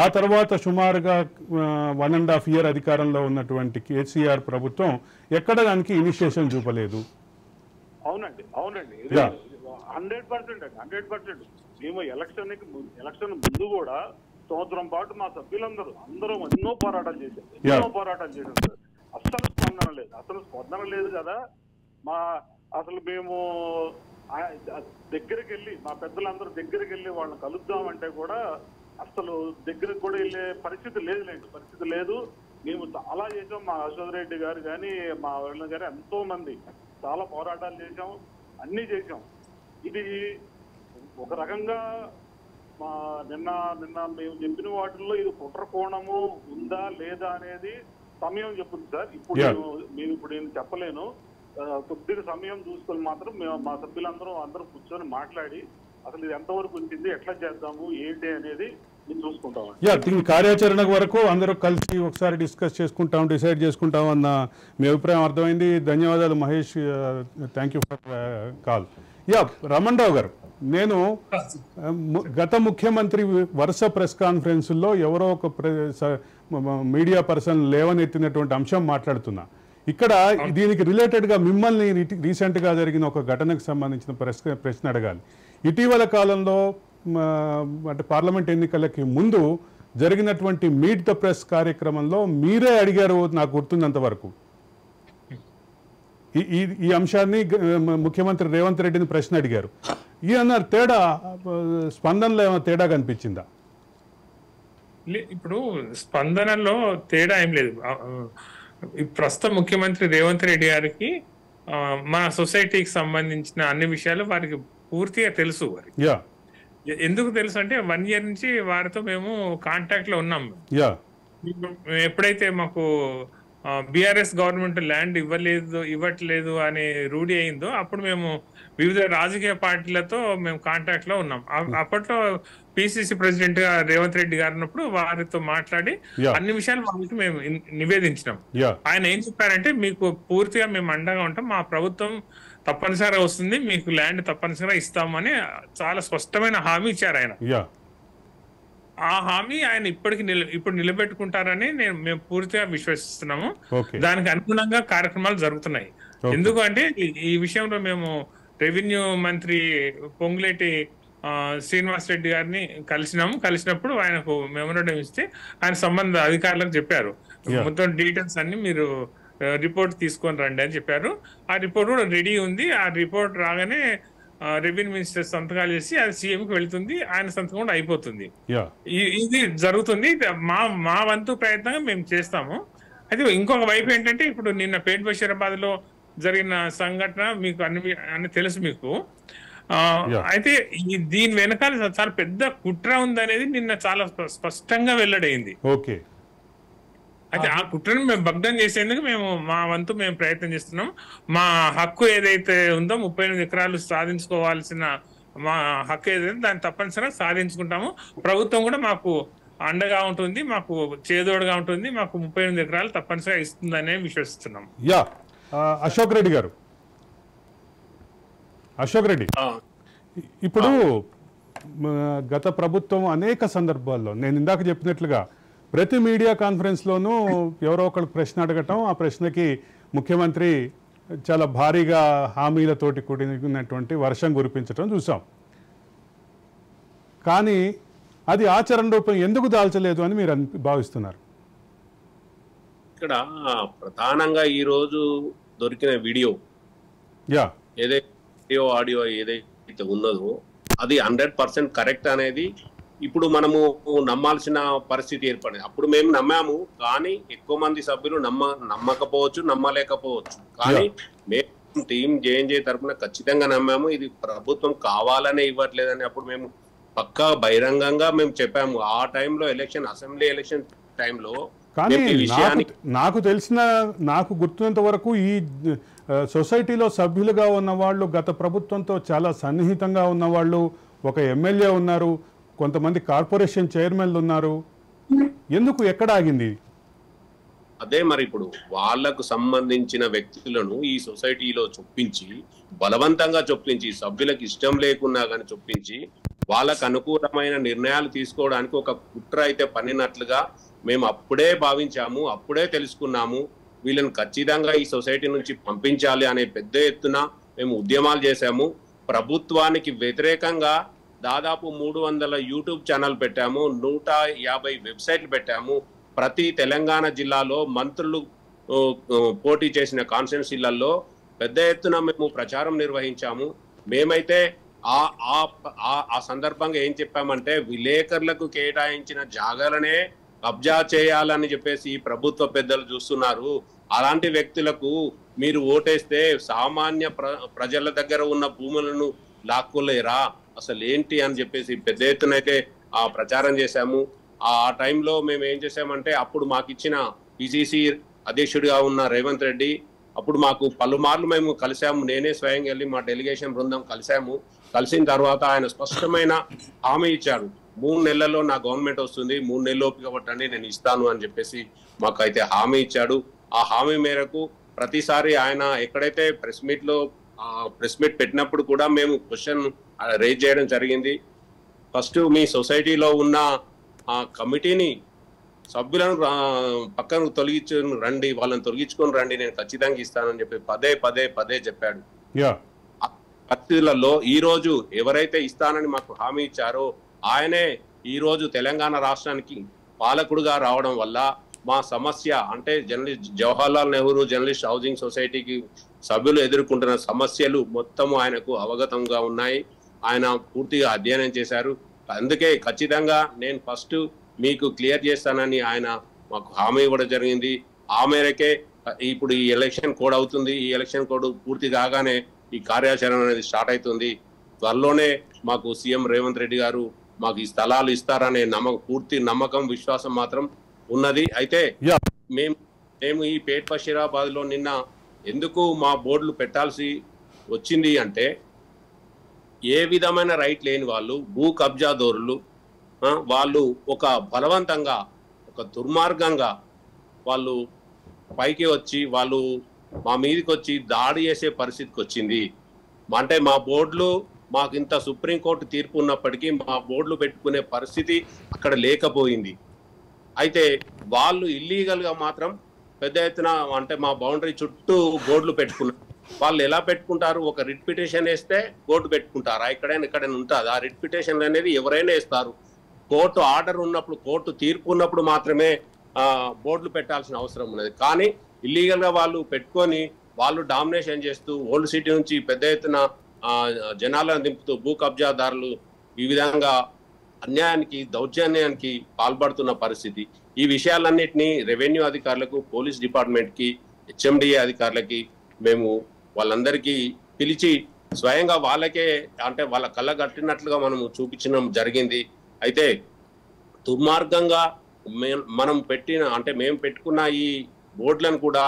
ఆ తర్వాత సుమారుగా 1.5 year అధికారంలో ఉన్నటువంటి కేసీఆర్ ప్రభుత్వం ఎక్కడ దానికి ఇనిషియేషన్ చూపలేదు. అవునండి 100%. మేము ఎలక్షన్ ముందు కూడా సంవత్సరం పాటు మా సభ్యులందరూ ఎన్నో పోరాటాలు చేశాం సార్. అస్సలు స్పందన లేదు కదా. అసలు మేము దగ్గరికి వెళ్ళి మా పెద్దలందరూ దగ్గరికి వెళ్ళి వాళ్ళని కలుద్దామంటే కూడా అసలు దగ్గరికి కూడా వెళ్ళే పరిస్థితి లేదు. మేము చాలా చేసాం. మా అశోక్ రెడ్డి గారు కానీ మా వాళ్ళని కానీ ఎంతో మంది చాలా పోరాటాలు చేసాం, అన్నీ చేసాం. ఇది ఒక రకంగా నిన్న మేము చెప్పిన వాటిల్లో ఇది కుట్ర కోణము ఉందా లేదా అనేది సమయం చెప్తుంది సార్. ఇప్పుడు నేను చెప్పలేను. కొద్దిగా సమయం చూసుకొని మాత్రం మా సభ్యులందరూ కూర్చొని మాట్లాడి అసలు ఇది ఎంతవరకు వచ్చింది, ఎట్లా చేద్దాము, ఏంటి అనేది చూసుకుంటాం. దీని కార్యాచరణ వరకు అందరూ కలిసి ఒకసారి డిసైడ్ చేసుకుంటాం అన్న మీ అభిప్రాయం అర్థమైంది. ధన్యవాదాలు Mahesh, thank you for call. Raman Rao garu, నేను గత ముఖ్యమంత్రి వరుస ప్రెస్ కాన్ఫరెన్సుల్లో ఎవరో ఒక మీడియా పర్సన్ లేవనెత్తినటువంటి అంశం మాట్లాడుతున్నా. ఇక్కడ దీనికి రిలేటెడ్గా మిమ్మల్ని రీసెంట్గా జరిగిన ఒక ఘటనకు సంబంధించిన ప్రశ్న అడగాలి. ఇటీవల కాలంలో అంటే పార్లమెంట్ ఎన్నికలకి ముందు జరిగినటువంటి మీట్ ద ప్రెస్ కార్యక్రమంలో మీరే అడిగారు, నాకు గుర్తున్నంత వరకు, ఈ అంశాన్ని ముఖ్యమంత్రి రేవంత్ రెడ్డిని ప్రశ్న అడిగారు. ఈ అన్నారు తేడా స్పందనలో ఏమైనా తేడా కనిపించిందా? ఇప్పుడు స్పందనలో తేడా ఏం లేదు. ప్రస్తుత ముఖ్యమంత్రి రేవంత్ రెడ్డి గారికి మన సొసైటీకి సంబంధించిన అన్ని విషయాలు వారికి పూర్తిగా తెలుసు. ఎందుకు తెలుసు అంటే 1 year నుంచి వారితో మేము కాంటాక్ట్ లో ఉన్నాం. ఎప్పుడైతే మాకు బీఆర్ఎస్ గవర్నమెంట్ ల్యాండ్ ఇవ్వట్లేదు అని రూఢి అయిందో అప్పుడు మేము వివిధ రాజకీయ పార్టీలతో మేము కాంటాక్ట్ లో ఉన్నాం. అప్పట్లో పిసిసి ప్రెసిడెంట్ గా రేవంత్ రెడ్డి గారు ఉన్నప్పుడు వారితో మాట్లాడి అన్ని విషయాలు వాళ్ళకి మేము నివేదించినాం. ఆయన ఏం చెప్పారంటే మీకు పూర్తిగా మేము అండగా ఉంటాం, మా ప్రభుత్వం తప్పనిసరిగా వస్తుంది, మీకు ల్యాండ్ తప్పనిసరిగా ఇస్తామని చాలా స్పష్టమైన హామీ ఇచ్చారు ఆయన. ఆ హామీ ఆయన ఇప్పుడు నిలబెట్టుకుంటారని మేము పూర్తిగా విశ్వసిస్తున్నాము. దానికి అనుగుణంగా కార్యక్రమాలు జరుగుతున్నాయి. ఎందుకంటే ఈ విషయంలో మేము రెవెన్యూ మంత్రి పొంగులేటి శ్రీనివాస్ రెడ్డి గారిని కలిసినప్పుడు ఆయనకు మెమోరాండం ఇస్తే ఆయన సంబంధ అధికారులకు చెప్పారు, మొత్తం డీటెయిల్స్ అన్ని మీరు రిపోర్ట్ తీసుకొని రండి అని చెప్పారు. ఆ రిపోర్ట్ కూడా రెడీ ఉంది. ఆ రిపోర్ట్ రాగానే రెవెన్యూ మినిస్టర్ సంతకాలు చేసి అది సీఎంకి వెళ్తుంది, ఆయన సంతకం కూడా అయిపోతుంది. ఇది జరుగుతుంది. మా వంతు ప్రయత్నంగా మేము చేస్తాము. అయితే ఇంకొక వైపు ఏంటంటే ఇప్పుడు నిన్న పేట్ బషీరాబాద్ లో జరిగిన సంఘటన మీకు అన్ని తెలుసు మీకు. అయితే దీని వెనకాల చాలా పెద్ద కుట్ర ఉందనేది నిన్న చాలా స్పష్టంగా వెల్లడైంది. అయితే ఆ కుట్రను మేము భగ్నం చేసేందుకు మా వంతు మేము ప్రయత్నం చేస్తున్నాం. మా హక్కు ఏదైతే ఉందో 38 ఎకరాలు సాధించుకోవాల్సిన మా హక్కు ఏదైతే దాన్ని తప్పనిసరిగా సాధించుకుంటాము. ప్రభుత్వం కూడా మాకు అండగా ఉంటుంది, మాకు చేదోడుగా ఉంటుంది, మాకు 38 ఎకరాలు తప్పనిసరిగా ఇస్తుందనే విశ్వసిస్తున్నాం. అశోక్ రెడ్డి గారు, ఇప్పుడు గత ప్రభుత్వం అనేక సందర్భాల్లో నేను ఇందాక చెప్పినట్లుగా ప్రతి మీడియా కాన్ఫరెన్స్లోనూ ఎవరో ఒకరికి ప్రశ్న అడగటం, ఆ ప్రశ్నకి ముఖ్యమంత్రి చాలా భారీగా హామీలతోటి కూడినటువంటి వర్షం కురిపించడం చూసాం. కానీ అది ఆచరణ రూపం ఎందుకు దాల్చలేదు అని మీరు భావిస్తున్నారు? ఇక్కడ ప్రధానంగా ఈరోజు దొరికిన వీడియో ఏదైతే ఆడియో ఏదైతే ఉన్నదో అది 100% కరెక్ట్ అనేది ఇప్పుడు మనము నమ్మాల్సిన పరిస్థితి ఏర్పడింది. అప్పుడు మేము నమ్మాము, కానీ ఎక్కువ మంది సభ్యులు నమ్మకపోవచ్చు, నమ్మలేకపోవచ్చు. కానీ మేము టీం జేఎన్జే తరఫున ఖచ్చితంగా నమ్మాము. ఇది ప్రభుత్వం కావాలనే ఇవ్వట్లేదని అప్పుడు మేము పక్కా బహిరంగంగా మేము చెప్పాము. ఆ టైంలో అసెంబ్లీ ఎలక్షన్ టైంలో. కానీ నాకు గుర్తున్నంత వరకు ఈ సొసైటీలో సభ్యులుగా ఉన్న వాళ్ళు గత ప్రభుత్వంతో చాలా సన్నిహితంగా ఉన్నవాళ్ళు, ఒక ఎమ్మెల్యే ఉన్నారు, కొంతమంది కార్పొరేషన్ చైర్మన్లు ఉన్నారు. ఎందుకు ఎక్కడ ఆగింది? అదే మరి ఇప్పుడు వాళ్లకు సంబంధించిన వ్యక్తులను ఈ సొసైటీలో బలవంతంగా చొప్పించి సభ్యులకు ఇష్టం లేకున్నా కానీ చొప్పించి వాళ్ళకు అనుకూలమైన నిర్ణయాలు తీసుకోవడానికి ఒక కుట్ర అయితే పన్నినట్లుగా మేము అప్పుడే భావించాము, అప్పుడే తెలుసుకున్నాము. వీళ్ళని ఖచ్చితంగా ఈ సొసైటీ నుంచి పంపించాలి అనే పెద్ద ఎత్తున మేము ఉద్యమాలు చేశాము. ప్రభుత్వానికి వ్యతిరేకంగా దాదాపు 300 యూట్యూబ్ ఛానల్ పెట్టాము, 150 వెబ్సైట్లు పెట్టాము. ప్రతి తెలంగాణ జిల్లాలో మంత్రులు పోటీ చేసిన కాన్స్టిట్యున్సీలలో పెద్ద ఎత్తున మేము ప్రచారం నిర్వహించాము. మేమైతే ఆ సందర్భంగా ఏం చెప్పామంటే విలేకరులకు కేటాయించిన జాగాలనే కబ్జా చేయాలని చెప్పేసి ప్రభుత్వ పెద్దలు చూస్తున్నారు. అలాంటి వ్యక్తులకు మీరు ఓటేస్తే సామాన్య ప్రజల దగ్గర ఉన్న భూములను లాక్కోలేరా, అసలు ఏంటి అని చెప్పేసి పెద్ద ఎత్తున అయితే ప్రచారం చేశాము. ఆ టైంలో మేము ఏం చేసామంటే అప్పుడు మాకు ఇచ్చిన పిసిసి అధ్యక్షుడిగా ఉన్న రేవంత్ రెడ్డి అప్పుడు మాకు పలుమార్లు మేము కలిసాము. నేనే స్వయంగా వెళ్ళి మా డెలిగేషన్ బృందం కలిసాము. కలిసిన తర్వాత ఆయన స్పష్టమైన హామీ ఇచ్చాడు, 3 నెలల్లో నా గవర్నమెంట్ వస్తుంది, 3 నెలలు ఓపిక పట్టండి, నేను ఇస్తాను అని చెప్పేసి మాకైతే హామీ ఇచ్చాడు. ఆ హామీ మేరకు ప్రతిసారి ఆయన ఎక్కడైతే ప్రెస్ మీట్ పెట్టినప్పుడు కూడా మేము క్వశ్చన్ రేజ్ చేయడం జరిగింది. ఫస్ట్ మీ సొసైటీలో ఉన్న ఆ కమిటీని సభ్యులను పక్కన తొలగించుకొని రండి, వాళ్ళని తొలగించుకొని రండి, నేను ఖచ్చితంగా ఇస్తానని చెప్పి పదే చెప్పాడు. పరిస్థితులలో ఈ రోజు ఎవరైతే ఇస్తానని మాకు హామీ ఇచ్చారో ఆయనే ఈ రోజు తెలంగాణ రాష్ట్రానికి పాలకుడుగా రావడం వల్ల మా సమస్య అంటే జవహర్లాల్ నెహ్రూ జర్నలిస్ట్ హౌసింగ్ సొసైటీకి సభ్యులు ఎదుర్కొంటున్న సమస్యలు మొత్తము ఆయనకు అవగతంగా ఉన్నాయి. ఆయన పూర్తిగా అధ్యయనం చేశారు. అందుకే ఖచ్చితంగా నేను ఫస్ట్ మీకు క్లియర్ చేస్తానని ఆయన మాకు హామీ ఇవ్వడం జరిగింది. ఆ మేరకే ఇప్పుడు ఈ ఎలక్షన్ కోడ్ అవుతుంది. ఈ ఎలక్షన్ కోడ్ పూర్తి కాగానే ఈ కార్యాచరణ అనేది స్టార్ట్ అవుతుంది. త్వరలోనే మాకు సీఎం రేవంత్ రెడ్డి గారు మాకు ఈ స్థలాలు ఇస్తారనే పూర్తి నమ్మకం, విశ్వాసం మాత్రం ఉన్నది. అయితే మేము ఈ పేట్ బషీరాబాద్ లో నిన్న ఎందుకు మా బోర్డులు పెట్టాల్సి వచ్చింది అంటే, ఏ విధమైన రైట్ లేని వాళ్ళు, భూ కబ్జాదారులు, వాళ్ళు ఒక బలవంతంగా, ఒక దుర్మార్గంగా వాళ్ళు పైకి వచ్చి వాళ్ళు మా మీదకి వచ్చి దాడి చేసే పరిస్థితికి వచ్చింది. అంటే మా బోర్డులు, మాకు ఇంత సుప్రీంకోర్టు తీర్పు ఉన్నప్పటికీ మా బోర్డులు పెట్టుకునే పరిస్థితి అక్కడ లేకపోయింది. అయితే వాళ్ళు ఇల్లీగల్గా మాత్రం పెద్ద ఎత్తున అంటే మా బౌండరీ చుట్టూ బోర్డులు పెట్టుకున్నారు. వాళ్ళు ఎలా పెట్టుకుంటారు? ఒక రిట్ పిటిషన్ వేస్తే బోర్డు పెట్టుకుంటారా? ఎక్కడైనా ఉంటుంది ఆ రిట్ పిటిషన్ అనేది? ఎవరైనా వేస్తారు. కోర్టు ఆర్డర్ ఉన్నప్పుడు, కోర్టు తీర్పు ఉన్నప్పుడు మాత్రమే బోర్డులు పెట్టాల్సిన అవసరం ఉన్నది. కానీ ఇల్లీగల్గా వాళ్ళు పెట్టుకొని వాళ్ళు డామినేషన్ చేస్తూ ఓల్డ్ సిటీ నుంచి పెద్ద ఎత్తున జనాలను దింపుతూ భూ కబ్జాదారులు ఈ విధంగా అన్యాయానికి, దౌర్జన్యానికి పాల్పడుతున్న పరిస్థితి. ఈ విషయాలన్నింటినీ రెవెన్యూ అధికారులకు, పోలీస్ డిపార్ట్మెంట్కి, హెచ్ఎండిఏ అధికారులకి మేము వాళ్ళందరికీ పిలిచి స్వయంగా వాళ్ళకే అంటే వాళ్ళ కళ్ళ కట్టినట్లుగా మనము చూపించడం జరిగింది. అయితే దుర్మార్గంగా మనం మేము పెట్టుకున్న ఈ బోర్డులను కూడా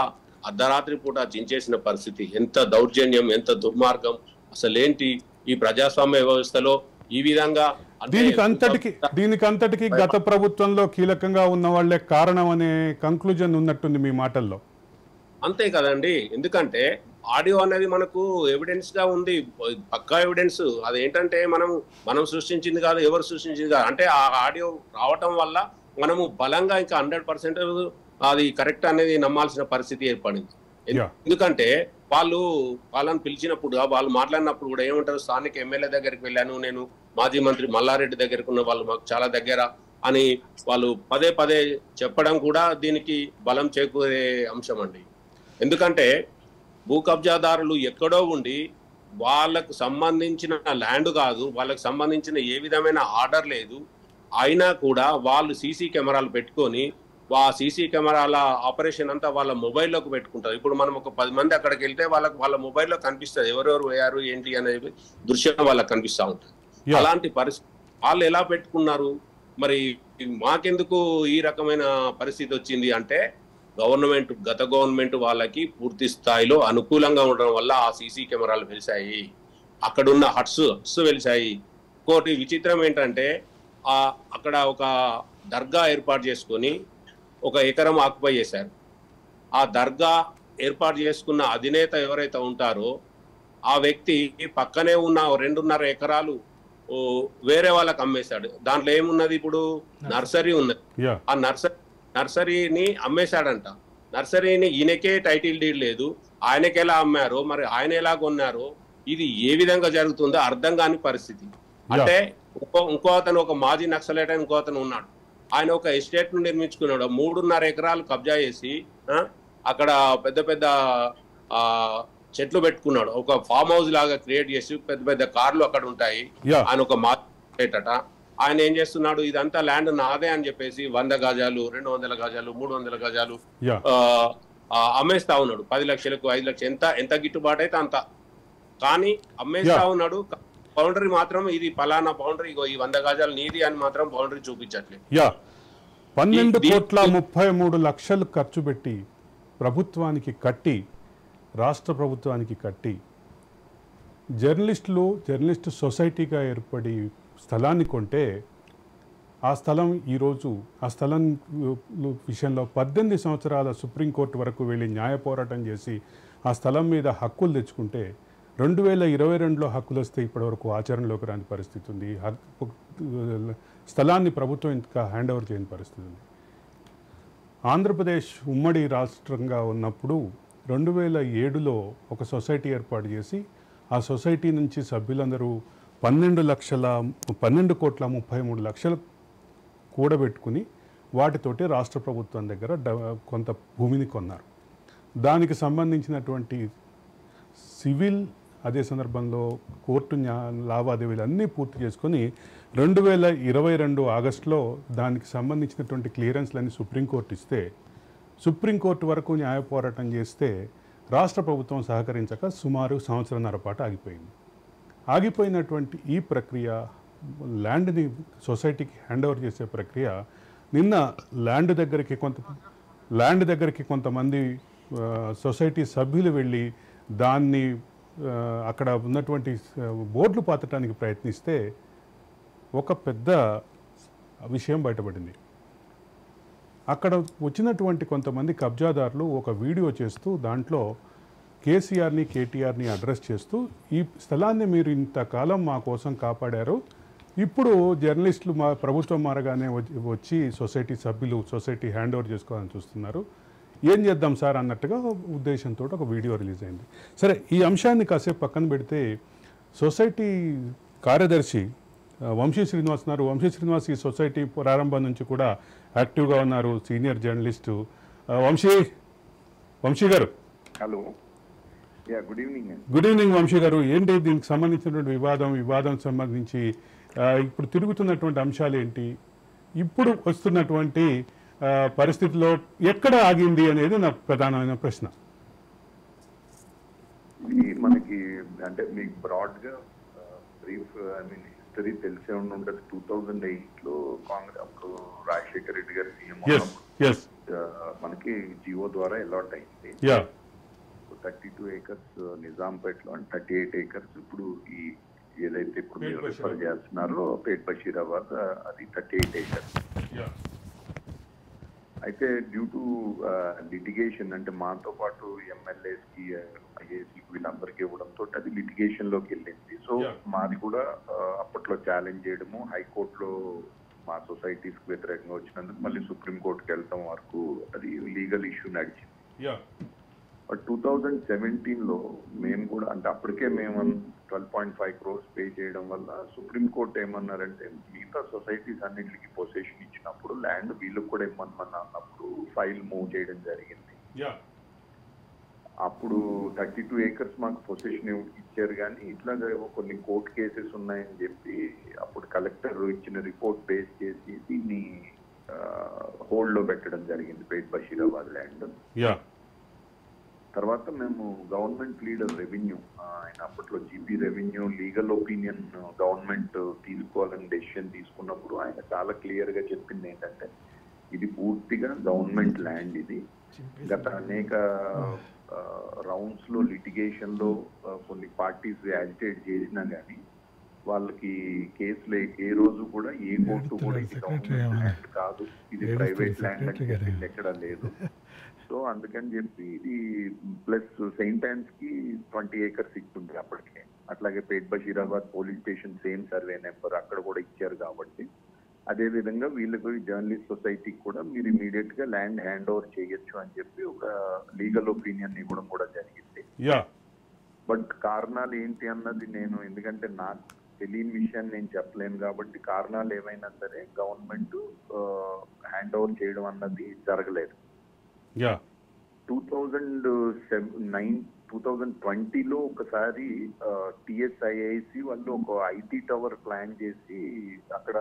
అర్ధరాత్రి పూట చించేసిన పరిస్థితి. ఎంత దౌర్జన్యం, ఎంత దుర్మార్గం! అసలేంటి ఈ ప్రజాస్వామ్య వ్యవస్థలో ఈ విధంగా? దీనికి అంతటికి గత ప్రభుత్వంలో కీలకంగా ఉన్న వాళ్ళే కారణం అనే కంక్లూజన్ ఉన్నట్టుంది మీ మాటల్లో. అంతే కదండి. ఎందుకంటే ఆడియో అనేది మనకు ఎవిడెన్స్ గా ఉంది, పక్కా ఎవిడెన్స్. అదేంటంటే మనం సృష్టించింది కాదు, ఎవరు సృష్టించింది కాదు. అంటే ఆ ఆడియో రావటం వల్ల మనము బలంగా ఇంకా 100% అది కరెక్ట్ అనేది నమ్మాల్సిన పరిస్థితి ఏర్పడింది. ఎందుకంటే వాళ్ళని పిలిచినప్పుడు, వాళ్ళు మాట్లాడినప్పుడు కూడా ఏమంటారు? స్థానిక ఎమ్మెల్యే దగ్గరికి వెళ్ళాను, నేను మాజీ మంత్రి మల్లారెడ్డి దగ్గరకు ఉన్న వాళ్ళు మాకు చాలా దగ్గర అని వాళ్ళు పదే పదే చెప్పడం కూడా దీనికి బలం చేకూరే అంశం అండి. ఎందుకంటే భూ కబ్జాదారులు ఎక్కడో ఉండి వాళ్ళకు సంబంధించిన ల్యాండ్ కాదు, వాళ్ళకు సంబంధించిన ఏ విధమైన ఆర్డర్ లేదు, అయినా కూడా వాళ్ళు సీసీ కెమెరాలు పెట్టుకొని ఆ సీసీ కెమెరాల ఆపరేషన్ అంతా వాళ్ళ మొబైల్లోకి పెట్టుకుంటారు. ఇప్పుడు మనం ఒక 10 మంది అక్కడికి వెళ్తే వాళ్ళ మొబైల్లో కనిపిస్తుంది ఎవరెవరు పోయారు ఏంటి అనేది దృశ్యం వాళ్ళకి కనిపిస్తూ ఉంటుంది. అలాంటి పరిస్థితి వాళ్ళు ఎలా పెట్టుకున్నారు? మరి మాకెందుకు ఈ రకమైన పరిస్థితి వచ్చింది అంటే, గత గవర్నమెంట్ వాళ్ళకి పూర్తి స్థాయిలో అనుకూలంగా ఉండడం వల్ల ఆ సీసీ కెమెరాలు వెలిసాయి, అక్కడున్న హట్స్ వెలిసాయి. ఇంకోటి విచిత్రం ఏంటంటే, అక్కడ ఒక దర్గా ఏర్పాటు చేసుకొని 1 ఎకరం ఆక్యుపై చేశారు. ఆ దర్గా ఏర్పాటు చేసుకున్న అధినేత ఎవరైతే ఉంటారో ఆ వ్యక్తి పక్కనే ఉన్న 2.5 ఎకరాలు వేరే వాళ్ళకి అమ్మేశాడు. దాంట్లో ఏమున్నది? ఇప్పుడు నర్సరీ ఉన్నది. ఆ నర్సరీని అమ్మేశాడంట. నర్సరీని ఈయనకే టైటిల్ డీడ్ లేదు, ఆయనకి ఎలా అమ్మారో, మరి ఆయన ఎలా కొన్నారో, ఇది ఏ విధంగా జరుగుతుందో అర్థం కాని పరిస్థితి. అంటే ఇంకో అతను, ఒక మాజీ నక్సలైట్ అని ఇంకో అతను ఉన్నాడు. ఆయన ఒక ఎస్టేట్ ను నిర్మించుకున్నాడు. 3.5 ఎకరాలు కబ్జా చేసి అక్కడ పెద్ద పెద్ద చెట్లు పెట్టుకున్నాడు. ఒక ఫామ్ హౌస్ లాగా క్రియేట్ చేసి పెద్ద పెద్ద కార్లు అక్కడ ఉంటాయి. ఆయన ఒక మార్కెట్. ఆయన ఏం చేస్తున్నాడు? ఇదంతా ల్యాండ్ నాదే అని చెప్పేసి 100 గజాలు, 200 గజాలు, 300 గజాలు అమ్మేస్తా ఉన్నాడు. 10 లక్షలకు, 5 లక్షలు, ఎంత గిట్టుబాటు అయితే అంత. కానీ అమ్మేస్తా ఉన్నాడు. బౌండరీ మాత్రం ఇది పలానా బౌండరీ, ఈ 100 గజాలు నీది అని మాత్రం బౌండరీ చూపించట్లేదు. 12,33,00,000 ఖర్చు పెట్టి ప్రభుత్వానికి కట్టి, రాష్ట్ర ప్రభుత్వానికి కట్టి, జర్నలిస్ట్ సొసైటీగా ఏర్పడి స్థలాన్ని కొంటే, ఆ స్థలం ఈరోజు ఆ స్థలం విషయంలో 18 సంవత్సరాల సుప్రీంకోర్టు వరకు వెళ్ళి న్యాయ పోరాటం చేసి ఆ స్థలం మీద హక్కులు తెచ్చుకుంటే 2022లో హక్కులు వస్తే ఇప్పటివరకు ఆచరణలోకి రాని పరిస్థితి ఉంది. స్థలాన్ని ప్రభుత్వం ఇంకా హ్యాండ్ ఓవర్ చేయని పరిస్థితి ఉంది. ఆంధ్రప్రదేశ్ ఉమ్మడి రాష్ట్రంగా ఉన్నప్పుడు 2007లో ఒక సొసైటీ ఏర్పాటు చేసి ఆ సొసైటీ నుంచి సభ్యులందరూ 12,33,00,000 కూడబెట్టుకుని వాటితోటి రాష్ట్ర ప్రభుత్వం దగ్గర కొంత భూమిని కొన్నారు. దానికి సంబంధించినటువంటి సివిల్ అదే సందర్భంలో కోర్టు లావాదేవీలు అన్నీ పూర్తి చేసుకొని 2022 ఆగస్టులో దానికి సంబంధించినటువంటి క్లియరెన్స్లన్నీ సుప్రీంకోర్టు ఇస్తే సుప్రీంకోర్టు వరకు న్యాయ పోరాటం చేస్తే రాష్ట్ర ప్రభుత్వం సహకరించక సుమారు సంవత్సరంన్నర పాటు ఆగిపోయింది. ఆగిపోయినటువంటి ఈ ప్రక్రియ ల్యాండ్ని సొసైటీకి హ్యాండ్ ఓవర్ చేసే ప్రక్రియ నిన్న ల్యాండ్ దగ్గరికి కొంతమంది సొసైటీ సభ్యులు వెళ్ళి దాన్ని అక్కడ ఉన్నటువంటి బోర్డులు పాతడానికి ప్రయత్నిస్తే ఒక పెద్ద విషయం బయటపడింది. అక్కడ వచ్చినటువంటి కొంతమంది కబ్జాదారులు ఒక వీడియో చేస్తూ దాంట్లో కేసీఆర్ని కేటీఆర్ని అడ్రస్ చేస్తూ ఈ స్థలాన్ని మీరు ఇంతకాలం మా కోసం కాపాడారు, ఇప్పుడు జర్నలిస్టులు మా ప్రభుత్వం మారగానే వచ్చి సొసైటీ సభ్యులు సొసైటీ హ్యాండ్ ఓవర్ చేసుకోవాలని చూస్తున్నారు, ఏం చేద్దాం సార్ అన్నట్టుగా ఉద్దేశంతో ఒక వీడియో రిలీజ్ అయింది. సరే, ఈ అంశాన్ని కాసేపు పక్కన పెడితే సొసైటీ కార్యదర్శి వంశీ శ్రీనివాస్ ఉన్నారు. వంశీ శ్రీనివాస్ ఈ సొసైటీ ప్రారంభం నుంచి కూడా యాక్టివ్గా ఉన్నారు, senior journalist. Vamshi garu. Hello, good evening. Good evening Vamshi garu. ఏంటి దీనికి సంబంధించినటువంటి వివాదం సంబంధించి ఇప్పుడు తిరుగుతున్నటువంటి అంశాలు ఏంటి, ఇప్పుడు వస్తున్నటువంటి పరిస్థితిలో ఎక్కడ ఆగింది అనేది నా ప్రధానమైన ప్రశ్న. ఇది మనకి అంటే మీకు బ్రాడ్గా బ్రీఫ్ హిస్టరీ తెలిసే ఉండదు. 2008లో కాంగ్రెస్ అప్పుడు రాజశేఖర రెడ్డి గారు సీఎం మనకి జియో ద్వారా అలాట్ అయింది. 32 acres నిజాంపేటలో అండ్ 38 acres ఇప్పుడు ఈ ఏదైతే ఇప్పుడు మీరు రిఫర్ చేస్తున్నారో పేట్ బషీరాబాద్, అది 38 acres. అయితే డ్యూ టు లిటిగేషన్ అంటే మాతో పాటు ఎమ్మెల్యేస్కి ఐఏఎస్కి వీళ్ళందరికీ ఇవ్వడంతో అది లిటిగేషన్లోకి వెళ్ళింది. సో మాది కూడా అప్పట్లో ఛాలెంజ్ చేయడము, హైకోర్టులో మా సొసైటీస్కి వ్యతిరేకంగా వచ్చినందుకు మళ్ళీ సుప్రీంకోర్టుకి వెళ్ళటం వరకు అది లీగల్ ఇష్యూ నడిచింది. బట్ 2017లో మేము కూడా అంటే అప్పటికే మేము 12.5 crores పే చేయడం వల్ల సుప్రీంకోర్టు ఏమన్నారంటే మిగతా సొసైటీస్ అన్నింటికి పొసెషన్ ఇచ్చినప్పుడు ల్యాండ్ వీళ్ళకి కూడా ఇవ్వమని అన్నప్పుడు ఫైల్ మూవ్ చేయడం జరిగింది. అప్పుడు 32 acres మాకు పొసెషన్ ఇచ్చారు, కానీ ఇట్లాగా కొన్ని కోర్టు కేసెస్ ఉన్నాయని చెప్పి అప్పుడు కలెక్టర్ ఇచ్చిన రిపోర్ట్ బేస్ చేసి దీన్ని హోల్డ్ లో పెట్టడం జరిగింది పేట్ బషీరాబాద్ ల్యాండ్. తర్వాత మేము గవర్నమెంట్ లీడర్ రెవెన్యూ, ఆయన అప్పట్లో GP revenue legal opinion government తీసుకోవాలని డెసిషన్ తీసుకున్నప్పుడు ఆయన చాలా క్లియర్ గా చెప్పింది ఏంటంటే ఇది పూర్తిగా గవర్నమెంట్ ల్యాండ్. ఇది గత అనేక రౌండ్స్ లో లిటిగేషన్ లో కొన్ని పార్టీస్ యాజిటేట్ చేసినా గానీ వాళ్ళకి కేసులు ఏ రోజు కూడా ఏ కోర్టు కూడా ఇది గవర్నమెంట్ ల్యాండ్ కాదు, ఇది ప్రైవేట్ ల్యాండ్ అని చెప్పింది ఎక్కడ లేదు. సో అందుకని చెప్పి ఇది ప్లస్ సెయింట్ ఆన్స్ కి 20 acres ఇచ్చింది అప్పటికే. అట్లాగే Pet Basheerabad police station same survey number అక్కడ కూడా ఇచ్చారు కాబట్టి అదే విధంగా వీళ్ళకు జర్నలిస్ట్ సొసైటీకి కూడా మీరు ఇమీడియట్ గా ల్యాండ్ హ్యాండ్ ఓవర్ చేయొచ్చు అని చెప్పి ఒక లీగల్ ఒపీనియన్ ఇవ్వడం కూడా జరిగింది. బట్ కారణాలు ఏంటి అన్నది నేను, ఎందుకంటే నాకు తెలియని విషయాన్ని నేను చెప్పలేను కాబట్టి కారణాలు ఏమైనా సరే గవర్నమెంట్ హ్యాండ్ ఓవర్ చేయడం అన్నది జరగలేదు. 2020లో ఒకసారి టిఎస్ఐఐసి వాళ్ళు ఒక ఐటీ టవర్ ప్లాన్ చేసి అక్కడ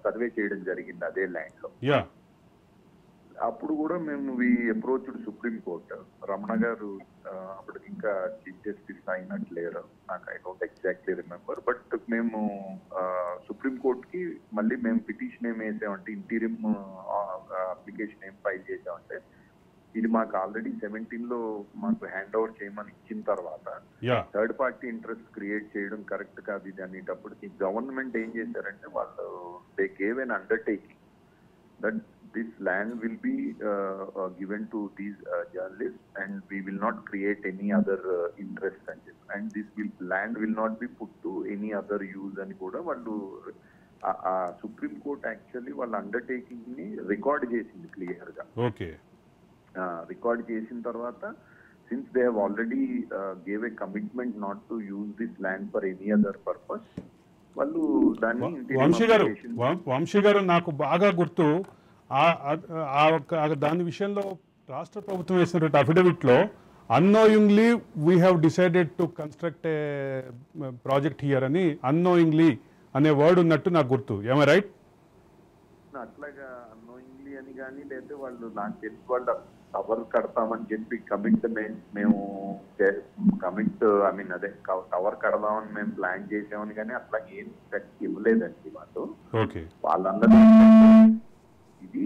సర్వే చేయడం జరిగింది అదే ల్యాండ్ లో. అప్పుడు కూడా మేము అప్రోచ్డ్ సుప్రీం కోర్ట్, రమణ గారు అప్పటికి ఇంకా చీఫ్ జస్టిస్ అయినట్లేరు, నాకు I don't exactly remember. But మేము సుప్రీం కోర్ట్ కి మళ్ళీ మేము పిటిషన్ ఏం వేసామంటే ఇంటీరియం అప్లికేషన్ ఏం ఫైల్ చేసామంటే ఇది మాకు ఆల్రెడీ 17లో మాకు హ్యాండ్ ఓవర్ చేయమని ఇచ్చిన తర్వాత థర్డ్ పార్టీ ఇంట్రెస్ట్ క్రియేట్ చేయడం కరెక్ట్ కాదు ఇది అనేటప్పటికి గవర్నమెంట్ ఏం చేశారంటే వాళ్ళు they gave N undertaking that this land will be given to these journalist and we will not create any other interest అని చెప్పి, and this land will not be put to any other use అని కూడా వాళ్ళు సుప్రీం కోర్ట్ యాక్చువల్లీ వాళ్ళ అండర్టేకింగ్ ని రికార్డ్ చేసింది క్లియర్ గా. రికార్డ్ చేసిన తర్వాత since they have already gave a commitment not to use this land for any other purpose వాళ్ళు దాన్ని. వంశీ గారు నాకు బాగా గుర్తు దాని విషయంలో రాష్ట్ర ప్రభుత్వం వేసినటువంటి అఫిడవిట్లో annoyingly we have decided to construct a project here అని అన్నోయింగ్లీ అనే వర్డ్ ఉన్నట్టు నాకు గుర్తు. ఏమై రైట్? అట్లాగా అన్నోయింగ్లీ అని కానీ లేదా వాళ్ళు నాకు తెలిసి వాళ్ళు టవర్ కడతామని చెప్పి కమిట్మెంట్ మేము అదే టవర్ కడదామని మేము ప్లాన్ చేసామని కానీ అట్లా ఏం ఇవ్వలేదండి వాళ్ళు. వాళ్ళందరూ ఇది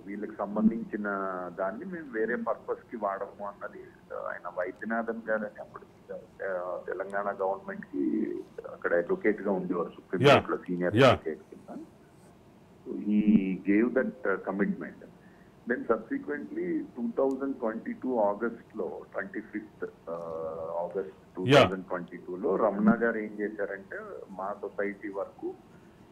వీళ్ళకి సంబంధించిన దాన్ని మేము వేరే పర్పస్ కి వాడము అన్నది ఆయన వైద్యనాథన్ గారని అప్పుడు తెలంగాణ గవర్నమెంట్ కి అక్కడ అడ్వకేట్ గా ఉండేవారు సుప్రీం కోర్ట్ లో సీనియర్ అడ్వకేట్ కింద. he gave that commitment. Then subsequently 2022 August లో 25th August 2022 లో రమణ గారు ఏం చేశారంటే మా సొసైటీ వరకు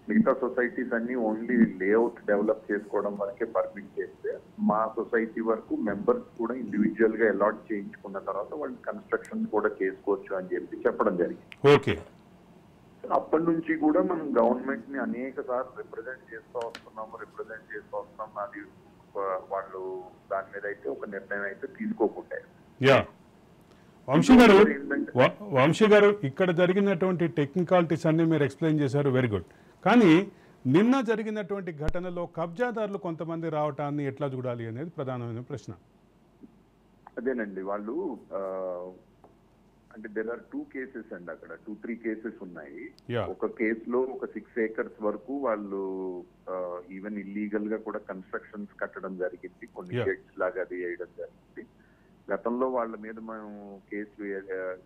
మిగతా సొసైటీస్ అన్ని ఓన్లీ లేఅవుట్ డెవలప్ చేసుకోవడం వరకే పర్మిట్ చేస్తే మా సొసైటీ వరకు మెంబర్స్ కూడా ఇండివిజువల్ గా అలాట్ చేయించుకున్న తర్వాత వాళ్ళు కన్స్ట్రక్షన్ కూడా చేసుకోవచ్చు అని చెప్పి చెప్పడం జరిగింది. ఓకే. అప్పటి నుంచి కూడా మనం గవర్నమెంట్ ని అనేక సార్లు రిప్రజెంట్ చేస్తూ వస్తున్నాం. అది వాళ్ళు దాని మీద అయితే ఒక నిర్ణయం అయితే తీసుకోకుంటే. వంశీ గారు ఇక్కడ జరిగినటువంటి టెక్నికాలిటీస్ అన్ని మీరు ఎక్స్ప్లెయిన్ చేశారు, వెరీ గుడ్. కానీ నిన్న జరిగినటువంటి ఘటనలో కబ్జాదారులు కొంతమంది రావటాన్ని ఎట్లా చూడాలి అనేది ప్రధానమైన ప్రశ్న. అదేనండి, వాళ్ళు అంటే దేర్ ఆర్ 2 కేసెస్ అండి, అక్కడ 2-3 కేసెస్ ఉన్నాయి. ఒక కేసులో ఒక 6 acres వరకు వాళ్ళు ఈవెన్ ఇల్లీగల్ గా కూడా కన్స్ట్రక్షన్స్ కట్టడం జరిగింది, కొన్ని షెడ్స్ లాగా అది వేయడం జరిగింది. గతంలో వాళ్ళ మీద మేము కేసు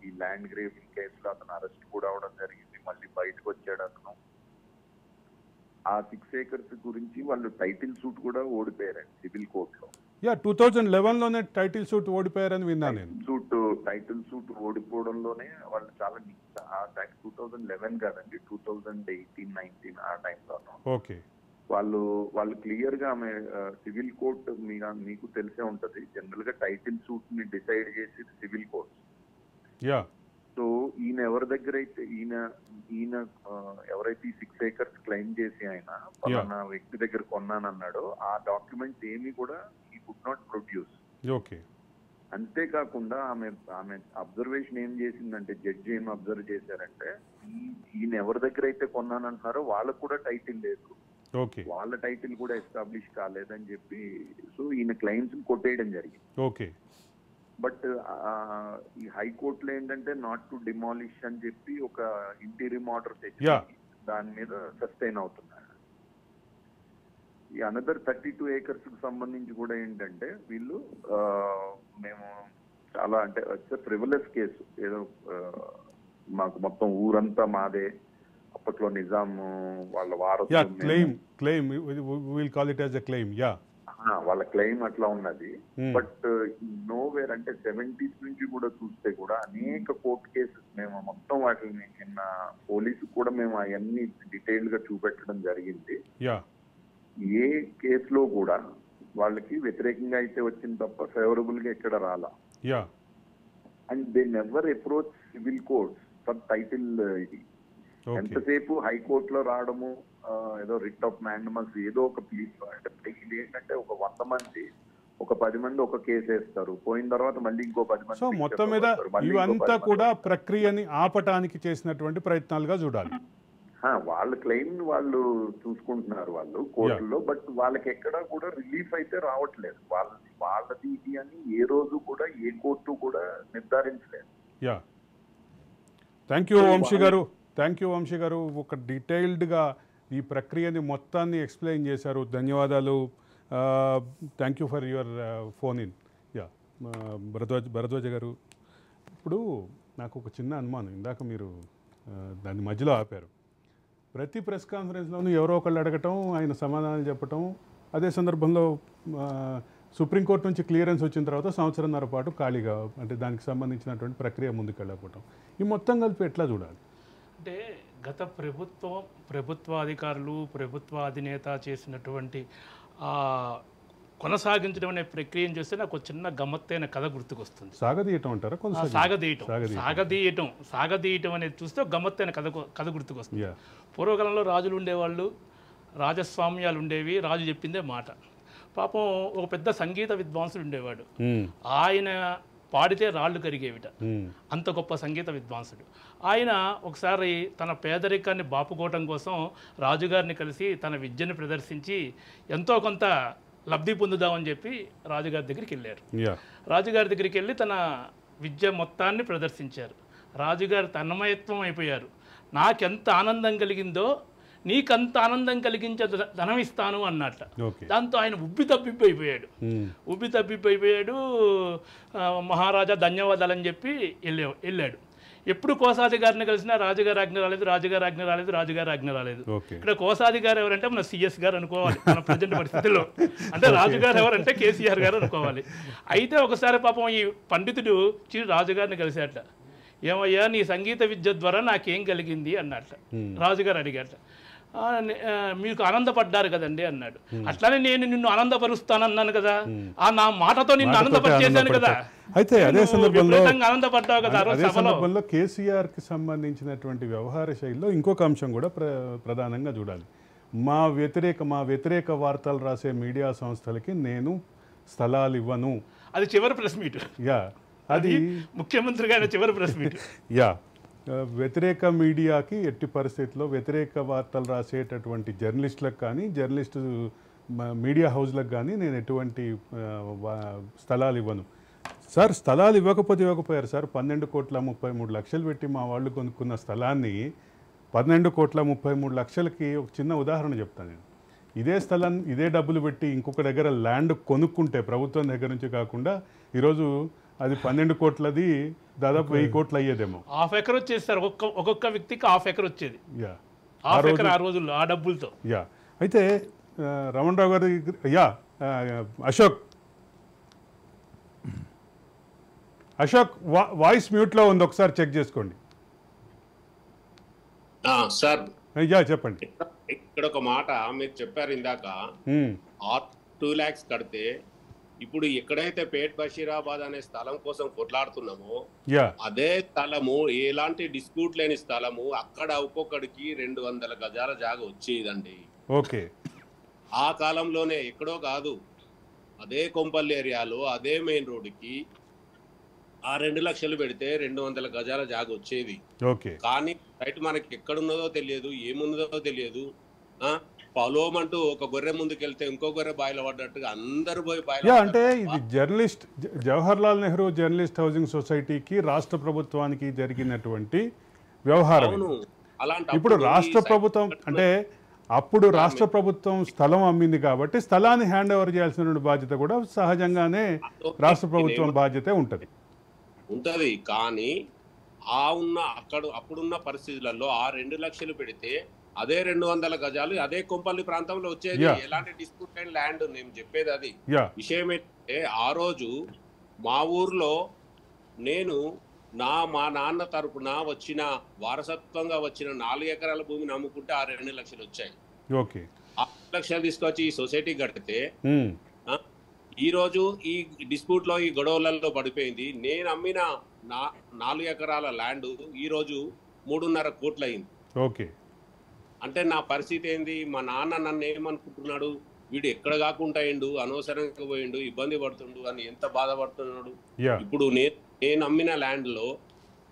ఈ ల్యాండ్ గ్రేవింగ్ కేసులో అతను అరెస్ట్ కూడా అవడం జరిగింది. మళ్ళీ బయటకు వచ్చాడు అతను. ఆ 6 acres గురించి వాళ్ళు టైటిల్ సూట్ కూడా ఓడిపోయారండి సివిల్ కోర్టులో. 2011లోనే టైటిల్ సూట్ ఓడిపోయారని విన్నాను నేను. టైటిల్ సూట్ ఓడిపోవడంలోనే వాళ్ళు చాలా 2011 కాదండి, 2018-19 ఆ టైంలోనూ ఓకే వాళ్ళు క్లియర్ గా ఆమె సివిల్ కోర్ట్ మీకు తెలిసే ఉంటది, జనరల్ గా టైటిల్ సూట్ ని డిసైడ్ చేసి సివిల్ కోర్ట్. సో ఈయన ఎవరి దగ్గర అయితే ఈయన ఎవరైతే 6 acres క్లెయిమ్ చేసి ఆయన పలానా వ్యక్తి దగ్గర కొన్నానన్నాడో ఆ డాక్యుమెంట్స్ ఏమి కూడా ఈ కుడ్ నాట్ ప్రొడ్యూస్. ఓకే. అంతేకాకుండా ఆమె అబ్జర్వేషన్ ఏం చేసిందంటే, జడ్జి ఏం అబ్జర్వ్ చేశారంటే, ఈయన ఎవరి దగ్గర అయితే కొన్నానంటున్నారో వాళ్ళకు కూడా టైటిల్ లేదు, వాళ్ళ టైటిల్ కూడా ఎస్టాబ్లిష్ కాలేదని చెప్పి సో ఈయన క్లెయిమ్స్ కొట్టేయడం జరిగింది. ఓకే. బట్ ఈ హైకోర్టులో ఏంటంటే నాట్ టు డిమాలిష్ అని చెప్పి ఒక ఇంటీరియం ఆర్డర్ తెచ్చి దాని మీద సస్టైన్ అవుతున్నారు. ఈ అనదర్ 32 acres కి సంబంధించి కూడా ఏంటంటే వీళ్ళు మేము చాలా అంటే ఫ్రివలస్ కేసు, ఏదో మాకు మొత్తం ఊరంతా మాదే, అప్పట్లో నిజాం వాళ్ళ వారసులు వాళ్ళ క్లెయిమ్ అట్లా ఉన్నది. బట్ నోవేర్ అంటే 70s నుంచి కూడా చూస్తే కూడా అనేక కోర్టు కేసెస్ మేము మొత్తం వాటిని నిన్న పోలీసు కూడా మేము అవన్నీ డీటెయిల్ గా చూపెట్టడం జరిగింది. ఏ కేసులో కూడా వాళ్ళకి వ్యతిరేకంగా అయితే వచ్చింది తప్ప ఫేవరబుల్ గా ఎక్కడ రాలా. And they never approach civil courts for title. ఇది ఎంతసేపు హైకోర్టులో రావడము, ఏదో రిట్ ఆఫ్ మ్యాండమస్ ఏదో ఒక ప్లీజ్ అంటే ఇది ఏంటంటే ఒక 100 మంది ఒక 10 మంది ఒక కేసు వేస్తారు, పోయిన తర్వాత మళ్ళీ ఇంకో 10 మంది. సో మొత్తం మీద ఇవంతా కూడా ప్రక్రియని ఆపటానికి చేసినటువంటి ప్రయత్నాలుగా చూడాలి. వాళ్ళ క్లెయిమ్ వాళ్ళు చూసుకుంటున్నారు వాళ్ళు కోర్టులో, బట్ వాళ్ళకి ఎక్కడా కూడా రిలీఫ్ అయితే రావట్లేదు. వాళ్ళది ఇది అని ఏ రోజు కూడా ఏ కోర్టు కూడా నిర్ధారించలేదు. థ్యాంక్ యూ వంశీ గారు, ఒక డీటెయిల్డ్గా ఈ ప్రక్రియని మొత్తాన్ని ఎక్స్ప్లెయిన్ చేశారు. ధన్యవాదాలు. Thank you for your phone in. Bharadwaj garu, ఇప్పుడు నాకు ఒక చిన్న అనుమానం, ఇందాక మీరు దాని మధ్యలో ఆపారు. ప్రతి ప్రెస్ కాన్ఫరెన్స్లోనూ ఎవరో ఒకళ్ళు అడగటం, ఆయన సమాధానాలు చెప్పటం, అదే సందర్భంలో సుప్రీంకోర్టు నుంచి క్లియరెన్స్ వచ్చిన తర్వాత 1.5 సంవత్సరం పాటు ఖాళీగా, అంటే దానికి సంబంధించినటువంటి ప్రక్రియ ముందుకు వెళ్ళకపోవటం, ఈ మొత్తం కలిపి ఎట్లా చూడాలి? అంటే గత ప్రభుత్వ అధికారులు, ప్రభుత్వ అధినేత చేసినటువంటి కొనసాగించడం అనే ప్రక్రియను చూస్తే నాకు చిన్న గమ్మత్తైన కథ గుర్తుకొస్తుంది. సాగదీయటం అంటారా? సాగదీయటం అనేది చూస్తే గమ్మత్తైన కథ గుర్తుకొస్తుంది. పూర్వకాలంలో రాజులు ఉండేవాళ్ళు, రాజస్వామ్యాలు ఉండేవి, రాజు చెప్పిందే మాట. పాపం ఒక పెద్ద సంగీత విద్వాంసుడు ఉండేవాడు. ఆయన పాడితే రాళ్ళు కరిగేవిట. అంత గొప్ప సంగీత విద్వాంసుడు ఆయన. ఒకసారి తన పేదరికాన్ని బాపుకోవటం కోసం రాజుగారిని కలిసి తన విద్యను ప్రదర్శించి ఎంతో కొంత లబ్ధి పొందుదామని చెప్పి రాజుగారి దగ్గరికి వెళ్ళారు. రాజుగారి దగ్గరికి వెళ్ళి తన విద్య మొత్తాన్ని ప్రదర్శించారు. రాజుగారు తన్మయత్వం అయిపోయారు. నాకెంత ఆనందం కలిగిందో నీకంత ఆనందం కలిగించే ధనం ఇస్తాను అన్నట్ల. దాంతో ఆయన ఉబ్బి తబ్బిబ్బైపోయాడు. మహారాజా ధన్యవాదాలని చెప్పి వెళ్ళాడు. ఎప్పుడు కోసాది గారిని కలిసినా రాజుగారి ఆజ్ఞ రాలేదు. ఇక్కడ కోసాది గారు ఎవరంటే మన సిఎస్ గారు అనుకోవాలి మన ప్రజెంట్ పరిస్థితుల్లో. అంటే రాజుగారు ఎవరంటే కేసీఆర్ గారు అనుకోవాలి. అయితే ఒకసారి పాపం ఈ పండితుడు రాజుగారిని కలిసేట. ఏమయ్యా నీ సంగీత విద్య ద్వారా నాకేం కలిగింది అన్నట్ల. రాజుగారు అడిగాట. మీకు ఆనందపడ్డారు కదండి అన్నాడు. అట్లానే నేను నిన్ను ఆనందపరుస్తానన్నాను కదా, నా మాటతో నిన్ను ఆనందపరిచేశాను కదా. అయితే అదే ఆనందపడ్డావు కదా. సందర్భంలో కేసీఆర్ కి సంబంధించినటువంటి వ్యవహార శైలిలో ఇంకొక అంశం కూడా ప్రధానంగా చూడాలి. మా వ్యతిరేక వార్తలు రాసే మీడియా సంస్థలకి నేను స్థలాలు ఇవ్వను. అది చివరి ప్రెస్ మీట్. అది ముఖ్యమంత్రి గారి చివరి ప్రెస్ మీట్. వ్యతిరేక మీడియాకి ఎట్టి పరిస్థితుల్లో వ్యతిరేక వార్తలు రాసేటటువంటి జర్నలిస్టులకు కానీ మీడియా హౌస్లకు కానీ నేను ఎటువంటి స్థలాలు ఇవ్వను. సార్ స్థలాలు ఇవ్వకపోయారు సార్. 12,33,00,000 పెట్టి మా వాళ్ళు కొనుక్కున్న స్థలాన్ని 12,33,00,000కి ఒక చిన్న ఉదాహరణ చెప్తాను నేను. ఇదే స్థలం ఇదే డబ్బులు పెట్టి ఇంకొక దగ్గర ల్యాండ్ కొనుక్కుంటే ప్రభుత్వం దగ్గర నుంచి కాకుండా ఈరోజు అది 12 కోట్లది దాదాపు 1000 కోట్లు అయ్యేదేమో. ½ ఎకర్ వచ్చేది సార్. ఒక్కొక్క వ్యక్తికి ½ ఎకర్ వచ్చేది. ఆ రోజుల్లో ఆ డబ్బులతో. అయితే రమణరావు గారి అశోక్ వాయిస్ మ్యూట్లో ఉంది, ఒకసారి చెక్ చేసుకోండి సార్. చెప్పండి. ఇక్కడ ఒక మాట మీరు చెప్పారు ఇందాక, 2 lakhs కడితే ఇప్పుడు ఎక్కడైతే పేట్ బషీరాబాద్ అనే స్థలం కోసం కొట్లాడుతున్నామో అదే స్థలము ఎలాంటి డిస్ప్యూట్ లేని స్థలము అక్కడ ఒక్కొక్కడికి 200 గజాల జాగా వచ్చేదండి. ఓకే. ఆ కాలంలోనే ఎక్కడో కాదు, అదే కొంపల్లి ఏరియాలో అదే మెయిన్ రోడ్డుకి ఆ 2 లక్షలు పెడితే 200 గజాల జాగా వచ్చేది. కానీ రైట్ మనకి ఎక్కడున్నదో తెలియదు, ఏమున్నదో తెలియదు. పొలోమంటూ ఒక గొర్రె ముందుకెళ్తే ఇంకో గొర్రె బాయిలో పడ్డట్టుగా అందరూ పోయి బాయిలో. అంటే ఇది జవహర్లాల్ నెహ్రూ జర్నలిస్ట్ హౌసింగ్ సొసైటీకి రాష్ట్ర ప్రభుత్వానికి జరిగినటువంటి వ్యవహారం. ఇప్పుడు రాష్ట్ర ప్రభుత్వం అంటే అప్పుడు రాష్ట్ర ప్రభుత్వం స్థలం అమ్మింది కాబట్టి స్థలాన్ని హ్యాండ్ ఓవర్ చేయాల్సిన బాధ్యత కూడా సహజంగానే రాష్ట్ర ప్రభుత్వం బాధ్యత ఉంటది. కానీ అప్పుడున్న పరిస్థితులలో ఆ 2 లక్షలు పెడితే అదే 200 గజాలు అదే కొంపల్లి ప్రాంతంలో వచ్చేది. ఎలాంటి డిస్ప్యూట్ అయిన ల్యాండ్. నేను చెప్పేది అది విషయం ఏంటంటే, ఆ రోజు మా ఊర్లో నేను మా నాన్న తరపున వచ్చిన వారసత్వంగా వచ్చిన 4 ఎకరాల భూమిని అమ్ముకుంటే ఆ 2 లక్షలు వచ్చాయి. 6 లక్షలు తీసుకొచ్చి ఈ సొసైటీ కడితే ఈ రోజు ఈ డిస్ప్యూట్ లో ఈ గొడవలలో పడిపోయింది. నేను అమ్మిన 4 ఎకరాల ల్యాండ్ ఈ రోజు 3.5 కోట్లు అయింది. అంటే నా పరిస్థితి ఏంది? మా నాన్న నన్ను ఏమనుకుంటున్నాడు, వీడు ఎక్కడ కాకుండా అయిండు, అనవసరంగా పోయిండు, ఇబ్బంది పడుతుండు అని ఎంత బాధపడుతున్నాడు. ఇప్పుడు నేను అమ్మిన ల్యాండ్ లో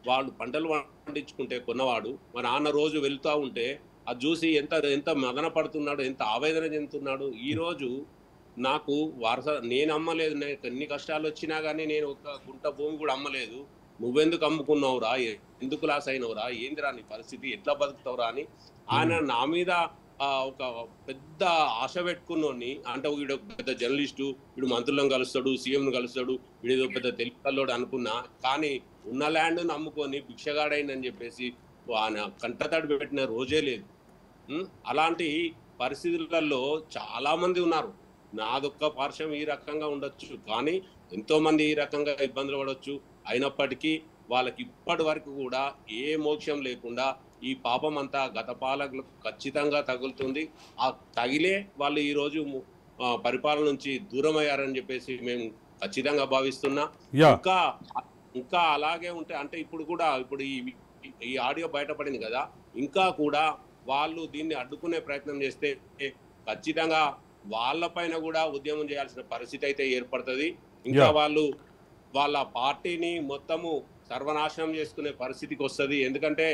వాళ్ళు పంటలు పండించుకుంటే కొన్నవాడు మా నాన్న రోజు వెళ్తూ ఉంటే అది చూసి ఎంత మదన పడుతున్నాడు, ఎంత ఆవేదన చెందుతున్నాడు. ఈ రోజు నాకు నేను అమ్మలేదు, ఎన్ని కష్టాలు వచ్చినా కానీ నేను ఒక గుంట భూమి కూడా అమ్మలేదు. నువ్వెందుకు అమ్ముకున్నావురా, ఎందుకు లాస్ అయినవురా, ఏందిరా నీ పరిస్థితి, ఎట్లా బతుకుతావురా అని ఆయన నా మీద ఒక పెద్ద ఆశ పెట్టుకున్నోని. అంటే వీడు పెద్ద జర్నలిస్టు, వీడు మంత్రులను కలుస్తాడు, సీఎంను కలుస్తాడు, వీడేదో పెద్ద తెలుగులోడు అనుకున్నా. కానీ ఉన్న ల్యాండ్ నమ్ముకొని భిక్షగాడైందని చెప్పేసి ఆయన కంటతడి పెట్టిన రోజే లేదు. అలాంటి పరిస్థితులలో చాలా మంది ఉన్నారు. నాదొక్క పార్శ్వం ఈ రకంగా ఉండొచ్చు, కానీ ఎంతో మంది ఈ రకంగా ఇబ్బందులు పడవచ్చు. అయినప్పటికీ వాళ్ళకి ఇప్పటి వరకు కూడా ఏ మోక్షం లేకుండా ఈ పాపం అంతా గత పాలకులకు ఖచ్చితంగా తగులుతుంది. ఆ తగిలే వాళ్ళు ఈరోజు పరిపాలన నుంచి దూరం అయ్యారని చెప్పేసి మేము ఖచ్చితంగా భావిస్తున్నా. ఇంకా అలాగే ఉంటే అంటే ఇప్పుడు ఈ ఆడియో బయటపడింది కదా, ఇంకా కూడా వాళ్ళు దీన్ని అడ్డుకునే ప్రయత్నం చేస్తే ఖచ్చితంగా వాళ్ళపైన కూడా ఉద్యమం చేయాల్సిన పరిస్థితి అయితే ఏర్పడుతుంది. ఇంకా వాళ్ళు వాళ్ళ పార్టీని మొత్తము సర్వనాశనం చేసుకునే పరిస్థితికి వస్తుంది. ఎందుకంటే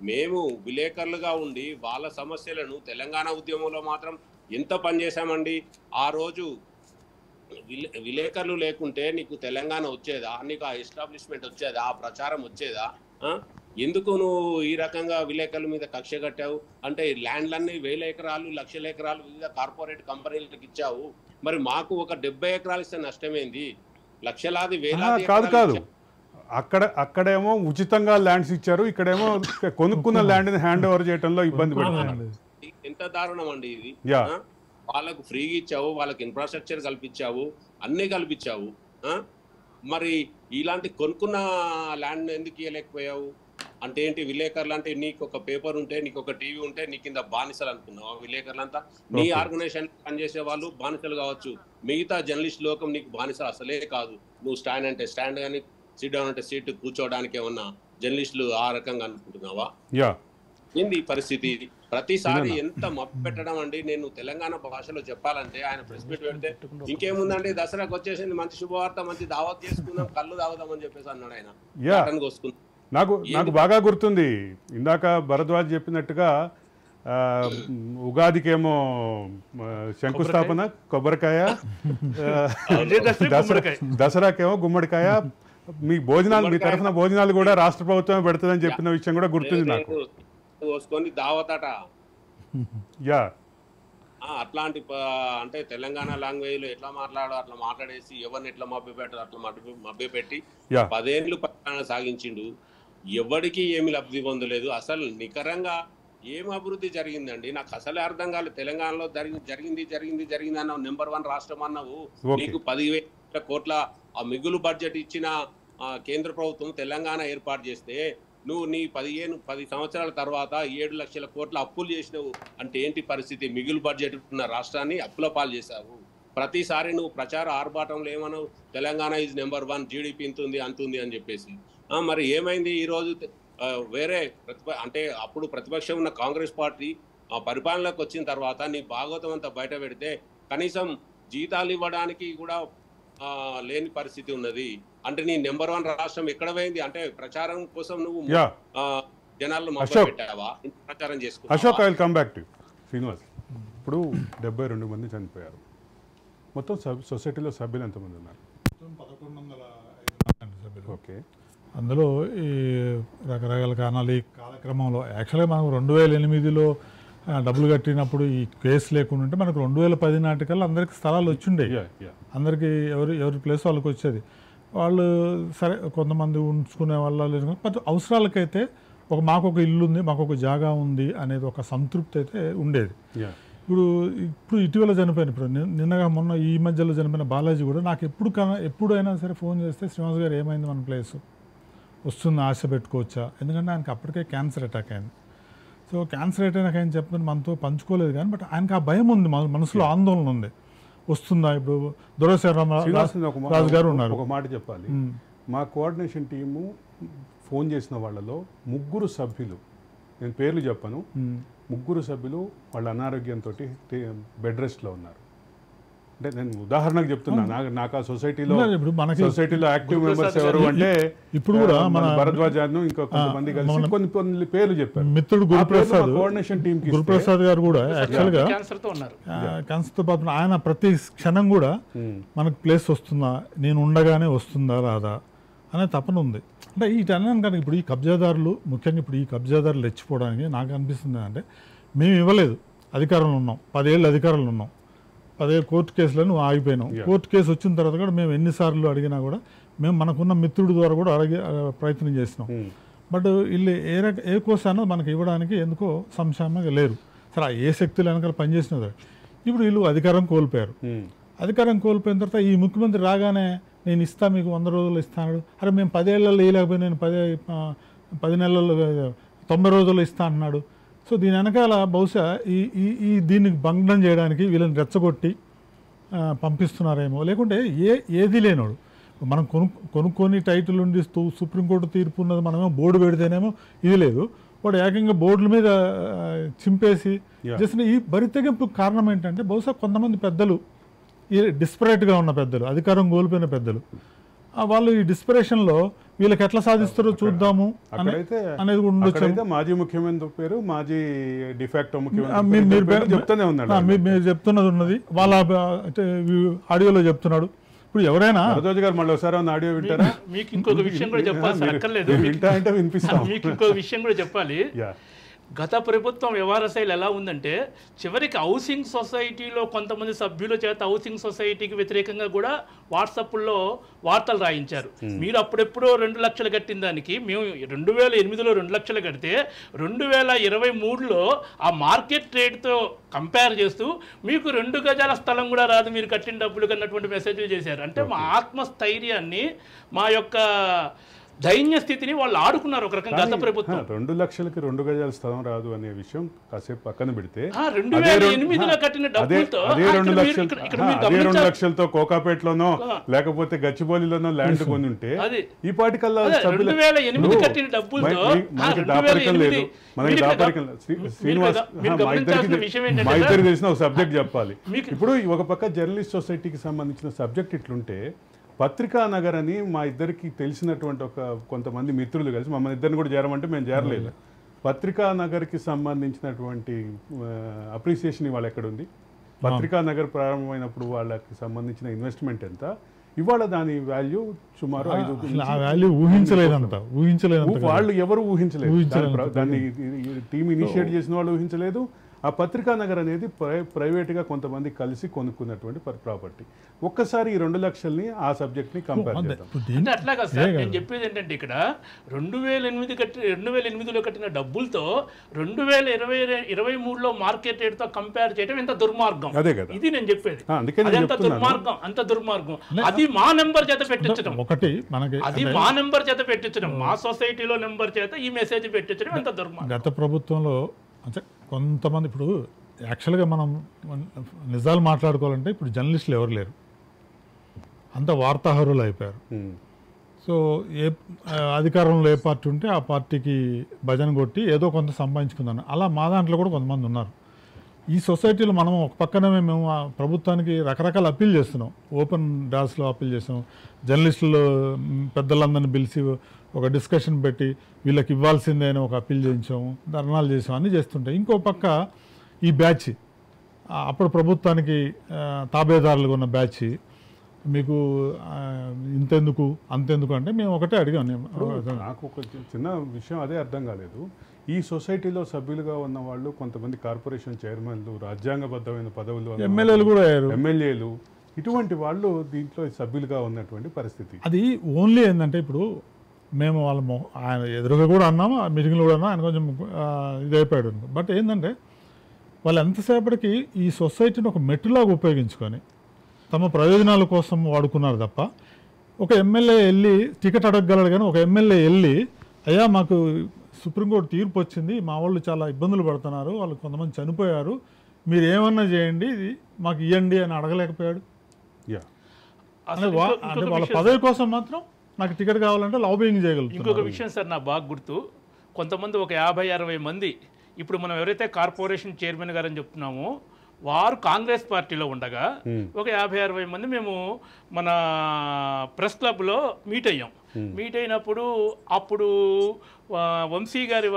మేము విలేకరులుగా ఉండి వాళ్ళ సమస్యలను తెలంగాణ ఉద్యమంలో మాత్రం ఎంత పనిచేశామండి. ఆ రోజు విలేకరులు లేకుంటే నీకు తెలంగాణ వచ్చేదా, నీకు ఆ ఎస్టాబ్లిష్మెంట్ వచ్చేదా, ఆ ప్రచారం వచ్చేదా? ఎందుకు నువ్వు ఈ రకంగా విలేకరుల మీద కక్ష కట్టావు అంటే ల్యాండ్లన్నీ 1000 ఎకరాలు 1,00,000 ఎకరాలు వివిధ కార్పొరేట్ కంపెనీలకు ఇచ్చావు. మరి మాకు ఒక 70 ఎకరాలు ఇస్తే నష్టమేంది? లక్షలాది వేలాది కాదు అక్కడేమో ఉచితంగా ల్యాండ్స్ ఇచ్చారు, ఇక్కడేమో కొనుక్కున్న ల్యాండ్ని హ్యాండ్ ఓవర్ చేయడంలో ఇబ్బంది పడుతున్నారు. ఎంత దారుణం అండి ఇది. వాళ్ళకు ఫ్రీగా ఇచ్చావు, వాళ్ళకి ఇన్ఫ్రాస్ట్రక్చర్ కల్పించావు, అన్నీ కల్పించావు. మరి ఇలాంటి కొనుక్కున్న ల్యాండ్ ఎందుకు ఇవ్వలేకపోయావు? అంటే ఏంటి విలేకరులు అంటే నీకు ఒక పేపర్ ఉంటే, నీకు ఒక టీవీ ఉంటే నీ కింద బానిసలు అనుకున్నావు. విలేకరులంతా నీ ఆర్గనైజేషన్ పనిచేసే వాళ్ళు బానిసలు కావచ్చు, మిగతా జర్నలిస్ట్ లోకం నీకు బానిసలు అసలే కాదు. నువ్వు స్టాండ్ అంటే స్టాండ్ కానీ సిట్ డౌన్ అంటే సీట్ కూర్చోవడానికి ఏమన్నా జర్నలిస్టులు ఆ రకంగా అనుకుంటున్నావా? ఏంది పరిస్థితి? ప్రతిసారి ఎంత మప్పు పెట్టడం అండి. నేను తెలంగాణ భాషలో చెప్పాలంటే ఆయన ప్రెస్ మీట్ పెడితే ఇంకేముందండి, దసరాకు వచ్చేసింది, మంచి శుభవార్త, మంచి దావత్ చేసుకుందాం, కళ్ళు తాగుదామని చెప్పేసి అన్నాడు ఆయన. నాకు బాగా గుర్తుంది, ఇందాక భరద్వాజ్ చెప్పినట్టుగా ఉగాదికేమో శంకుస్థాపన కొబ్బరికాయ, దసరాకేమో గుమ్మడికాయ, మీ భోజనాలు, మీ తరఫున భోజనాలు కూడా రాష్ట్ర ప్రభుత్వమే పెడుతుందని చెప్పిన విషయం కూడా గుర్తుంది నాకు. దావతట అట్లాంటి అంటే తెలంగాణ లాంగ్వేజ్ లో ఎట్లా మాట్లాడో అట్లా మాట్లాడేసి ఎవరిని ఎట్లా మభ్యపెట్టారు అట్లా మభ్యపెట్టి 10 ఏళ్ళు పరిపాలన సాగించిండు. ఎవరికి ఏమి లబ్ధి పొందలేదు. అసలు నికరంగా ఏం అభివృద్ధి జరిగిందండి నాకు అసలే అర్థం కాలేదు. తెలంగాణలో జరిగింది అన్నావు, నెంబర్ 1 రాష్ట్రం అన్నావు. నీకు 10,000 కోట్ల ఆ మిగులు బడ్జెట్ ఇచ్చిన కేంద్ర ప్రభుత్వం తెలంగాణ ఏర్పాటు చేస్తే నువ్వు నీ 10 సంవత్సరాల తర్వాత 7 లక్షల కోట్ల అప్పులు చేసినావు. అంటే ఏంటి పరిస్థితి? మిగులు బడ్జెట్ ఉన్న రాష్ట్రాన్ని అప్పుల పాలు చేశావు. ప్రతిసారి నువ్వు ప్రచార ఆర్భాటంలో ఏమన్నావు, తెలంగాణ ఈజ్ నెంబర్ 1, జీడిపి ఇంతుంది అంతుంది అని చెప్పేసి. మరి ఏమైంది ఈరోజు? వేరే అంటే అప్పుడు ప్రతిపక్షం ఉన్న కాంగ్రెస్ పార్టీ పరిపాలనలోకి వచ్చిన తర్వాత నీ భాగవతం అంతా బయట పెడితే కనీసం జీతాలు ఇవ్వడానికి కూడా లేని పరిస్థితి ఉన్నది. అంటే నీ నెంబర్ 1 రాష్ట్రం ఎక్కడ పోయింది? అంటే ప్రచారం కోసం నువ్వు జనాలను పెట్టావా? ప్రచారం చేసుకున్నావా? Ashok, I will come back to Srinivas. ఇప్పుడు 72 మంది చనిపోయారు. మొత్తం సొసైటీలో సభ్యులు ఎంతమంది ఉన్నారు? 1105 సభ్యులు. ఓకే. అందులో ఈ రకరకాల కారణాలు ఈ కాలక్రమంలో యాక్చువల్గా మనకు 2008లో డబ్బులు కట్టినప్పుడు ఈ కేసు లేకుండా ఉంటే మనకు 2010 నాటికల్లా అందరికి స్థలాలు వచ్చిండేవి. అందరికీ ఎవరి ప్లేస్ వాళ్ళకి వచ్చేది. వాళ్ళు సరే కొంతమంది ఉంచుకునే వాళ్ళ లేదు, బట్ అవసరాలకైతే మాకు ఒక ఇల్లు ఉంది, మాకు ఒక జాగా ఉంది అనేది ఒక సంతృప్తి అయితే ఉండేది. ఇప్పుడు ఇటీవల చనిపోయిన, ఇప్పుడు నిన్నగా మొన్న ఈ మధ్యలో చనిపోయిన బాలాజీ కూడా నాకు ఎప్పుడైనా సరే ఫోన్ చేస్తే శ్రీనివాస్ గారు ఏమైంది, మన ప్లేస్ వస్తుంది, ఆశ పెట్టుకోవచ్చా? ఎందుకంటే ఆయనకి అప్పటికే క్యాన్సర్ అటాక్ అయింది. సో క్యాన్సర్ అటాక్ ఆయన చెప్తున్న మనతో పంచుకోలేదు కానీ, బట్ ఆయనకి ఆ భయం ఉంది, మనసులో ఆందోళన ఉంది, వస్తుందా? ఇప్పుడు రాజు గారు ఉన్నారు. ఒక మాట చెప్పాలి, మా కోఆర్డినేషన్ టీము ఫోన్ చేసిన వాళ్ళలో 3 సభ్యులు, నేను పేర్లు చెప్పను, 3 సభ్యులు వాళ్ళ అనారోగ్యంతో బెడ్ రెస్ట్లో ఉన్నారు. అంటే నేను ఉదాహరణకు చెప్తున్నా, నాకు ఆ సొసైటీలో యాక్టివ్ మెంబర్స్ ఎవరు అంటే ఇప్పుడు కూడా మన భరద్వాజ్ ఇంకా కొంతమంది కలిసి కొన్ని పేర్లు చెప్పారు. మిత్రుడు కోఆర్డినేషన్ టీమ్ గురుప్రసాద్ గారు కూడా యాక్చువల్గా క్యాన్సర్తో పాటు ఆయన ప్రతి క్షణం కూడా మనకు ప్లేస్ వస్తుందా, నేను ఉండగానే వస్తుందా రాదా అనే తపన ఉంది. అంటే వీటన్నాను కానీ ఇప్పుడు ఈ కబ్జాదారులు, ముఖ్యంగా ఇప్పుడు ఈ కబ్జాదారులు రెచ్చిపోవడానికి నాకు అనిపిస్తుంది అంటే, మేము ఇవ్వలేదు, అధికారంలో ఉన్నాం, 10 ఏళ్ళు అధికారంలో ఉన్నాం, 10 కోర్టు కేసులో నువ్వు ఆగిపోయినావు. కోర్టు కేసు వచ్చిన తర్వాత కూడా మేము ఎన్నిసార్లు అడిగినా కూడా మేము మనకున్న మిత్రుడి ద్వారా కూడా ప్రయత్నం చేసినాం. బట్ వీళ్ళు ఏ కోసానో మనకి ఇవ్వడానికి ఎందుకో సంశయంగా లేరు. సరే ఏ శక్తులు వెనకాల పనిచేసినది. ఇప్పుడు వీళ్ళు అధికారం కోల్పోయారు. అధికారం కోల్పోయిన తర్వాత ఈ ముఖ్యమంత్రి రాగానే నేను ఇస్తా, మీకు 100 రోజులు ఇస్తాను. అరే మేము 10 ఏళ్ళలో వేయలేకపోయి నేను 10 నెలల్లో 90 రోజుల్లో ఇస్తా అంటున్నాడు. సో దీని వెనకాల బహుశా ఈ దీన్ని భంగం చేయడానికి వీళ్ళని రెచ్చగొట్టి పంపిస్తున్నారేమో, లేకుంటే ఏది లేనోడు. మనం కొనుక్కొని టైటిల్ ఉండి సుప్రీంకోర్టు తీర్పు ఉన్నది, మనమేమో బోర్డు పెడితేనేమో ఇది లేదు, వాడు ఏకంగా బోర్డుల మీద చింపేసి చేసిన ఈ బరితెగింపు కారణం ఏంటంటే, బహుశా కొంతమంది పెద్దలు, ఈ డిస్పరేట్గా ఉన్న పెద్దలు, అధికారం కోల్పోయిన పెద్దలు, వాళ్ళు ఈ డిస్పిరేషన్లో వీళ్ళకి ఎట్లా సాధిస్తారో చూద్దాము అనేది ఉండొచ్చు. మాజీ ముఖ్యమంత్రి పేరు మాజీ డిఫాక్టో ముఖ్యమంత్రి చెప్తూనే ఉన్నాడు. మీరు చెప్తున్నది ఉన్నది, వాళ్ళ అంటే ఆడియోలో చెప్తున్నాడు. ఇప్పుడు ఎవరైనా గారు మళ్ళీ ఒకసారి ఆడియో వింటారా? మీకు ఇంకొక విషయం కూడా చెప్పాలి, అక్కర్లేదు, వింటా అంటే వినిపిస్తాం. మీకు ఇంకొక విషయం కూడా చెప్పాలి. గత ప్రభుత్వం వ్యవహార శైలి ఎలా ఉందంటే చివరికి హౌసింగ్ సొసైటీలో కొంతమంది సభ్యుల చేత హౌసింగ్ సొసైటీకి వ్యతిరేకంగా కూడా వాట్సాప్లో వార్తలు రాయించారు. మీరు అప్పుడెప్పుడో 2 లక్షలు కట్టిన దానికి మేము 2008లో 2 లక్షలు కడితే 2023లో ఆ మార్కెట్ రేట్తో కంపేర్ చేస్తూ మీకు 2 గజాల స్థలం కూడా రాదు మీరు కట్టిన డబ్బులు కన్నటువంటి మెసేజ్లు చేశారు. అంటే మా ఆత్మస్థైర్యాన్ని, మా యొక్క దైన్య స్థితిని వాళ్ళు ఆడుకున్నారు ఒక రకంగా గత ప్రభుత్వం. 2 లక్షలకి 2 గజాల స్థలం రాదు అనే విషయం కాసేపు పక్కన పెడితే 2008లో కట్టిన డబ్బులతో 2 లక్షలతో కోకాపేటలోనో లేకపోతే గచ్చిబౌలిలోనో ల్యాండ్ కొని ఉంటే ఈ పాటికల్లా 2008 కట్టిన డబ్బులతో మనకి దాపరికం లేదు, మనకి దాపరికం లేదు. శ్రీనివాస్ మా ఇద్దరికి తెలిసిన ఒక సబ్జెక్ట్ చెప్పాలి. ఇప్పుడు ఒక పక్క జర్నలిస్ట్ సొసైటీకి సంబంధించిన సబ్జెక్ట్ ఇట్లుంటే పత్రికా నగర్ అని మా ఇద్దరికి తెలిసినటువంటి కొంతమంది మిత్రులు కలిసి మమ్మల్ని ఇద్దరిని కూడా చేరమంటే మేము చేరలేదు. పత్రికా నగర్కి సంబంధించినటువంటి అప్రిసియేషన్ ఇవాళ ఎక్కడుంది? పత్రికా నగర్ ప్రారంభమైనప్పుడు వాళ్ళకి సంబంధించిన ఇన్వెస్ట్మెంట్ ఎంత, ఇవాళ దాని వాల్యూ సుమారు 5 ఊహించలేదు. వాళ్ళు ఎవరు ఊహించలేదు, దాన్ని టీం ఇనిషియేట్ చేసిన వాళ్ళు ఊహించలేదు. ఆ పత్రికా నగర్ అనేది ప్రైవేట్గా కొంతమంది కలిసి కొనుక్కున్నటువంటి ప్రాపర్టీ. ఒక్కసారి ఈ 2 లక్షల్ని ఆ సబ్జెక్ట్ని కంపేర్ చేద్దాం. అంటే అట్లాగా సార్ నేను చెప్పేది ఏంటంటే ఇక్కడ 2008లో కట్టిన డబ్బులతో 2023లో మార్కెట్ రేట్తో కంపేర్ చేయడం ఎంత దుర్మార్గం. అదే కదా ఇది నేను చెప్పేది. అంత దుర్మార్గం. అది మా నెంబర్ చేత పెట్టించడం, అది మా నెంబర్ చేత పెట్టించడం, మా సొసైటీలో నెంబర్ చేత ఈ మెసేజ్ పెట్టించడం ఎంత దుర్మార్గం. గత ప్రభుత్వంలో అంటే కొంతమంది ఇప్పుడు యాక్చువల్గా మనం నిజాలు మాట్లాడుకోవాలంటే ఇప్పుడు జర్నలిస్టులు ఎవరు లేరు, అంత వార్తాహరులు అయిపోయారు. సో అధికారంలో ఏ పార్టీ ఉంటే ఆ పార్టీకి భజన కొట్టి ఏదో కొంత సంపాదించుకుందాను. అలా మా దాంట్లో కూడా కొంతమంది ఉన్నారు. ఈ సొసైటీలో మనం ఒక పక్కనే మేము ప్రభుత్వానికి రకరకాల అప్పీల్ చేస్తున్నాం, ఓపెన్ డాస్లో అప్పీల్ చేస్తున్నాం, జర్నలిస్టులు పెద్దలందరినీ పిలిచి ఒక డిస్కషన్ పెట్టి వీళ్ళకి ఇవ్వాల్సిందే అని ఒక అప్పీల్ చేయించాము, ధర్నాలు చేసాం, అన్నీ చేస్తుంటాయి. ఇంకో పక్క ఈ బ్యాచ్ అప్పుడు ప్రభుత్వానికి తాబేదారులుగా ఉన్న బ్యాచ్ మీకు ఇంతెందుకు అంతెందుకు అంటే మేము ఒకటే అడిగాం. నాకు ఒక చిన్న విషయం అదే అర్థం కాలేదు. ఈ సొసైటీలో సభ్యులుగా ఉన్న వాళ్ళు కొంతమంది కార్పొరేషన్ చైర్మన్లు, రాజ్యాంగబద్ధమైన పదవులు, ఎమ్మెల్యేలు కూడా అయ్యారు, ఎమ్మెల్యేలు, ఇటువంటి వాళ్ళు దీంట్లో సభ్యులుగా ఉన్నటువంటి పరిస్థితి. అది ఓన్లీ ఏంటంటే ఇప్పుడు మేము ఆయన ఎదురుగా కూడా అన్నాము, ఆ మీటింగ్లో కూడా అన్నాం, ఆయన కొంచెం ఇది అయిపోయాడు. బట్ ఏంటంటే వాళ్ళు ఎంతసేపటికి ఈ సొసైటీని ఒక మెట్టులాగా ఉపయోగించుకొని తమ ప్రయోజనాల కోసం వాడుకున్నారు తప్ప, ఒక ఎమ్మెల్యే వెళ్ళి టికెట్ అడగగలడు కానీ ఒక ఎమ్మెల్యే వెళ్ళి అయ్యా మాకు సుప్రీంకోర్టు తీర్పు వచ్చింది, మా వాళ్ళు చాలా ఇబ్బందులు పడుతున్నారు, వాళ్ళు కొంతమంది చనిపోయారు, మీరు ఏమన్నా చేయండి, ఇది మాకు ఇవ్వండి అని అడగలేకపోయాడు. అంటే వాళ్ళ పదవి కోసం మాత్రం నాకు టికెట్ కావాలంటే లాబింగ్ చేయగలుగుతారు. ఇంకొక విషయం సార్ నాకు బాగా గుర్తు, కొంతమంది ఒక 50-60 మంది ఇప్పుడు మనం ఎవరైతే కార్పొరేషన్ చైర్మన్ గారని చెప్తున్నామో వారు కాంగ్రెస్ పార్టీలో ఉండగా ఒక 50-60 మంది మేము మన ప్రెస్ క్లబ్లో మీట్ అయ్యాం. మీట్ అయినప్పుడు అప్పుడు వంశీ గారి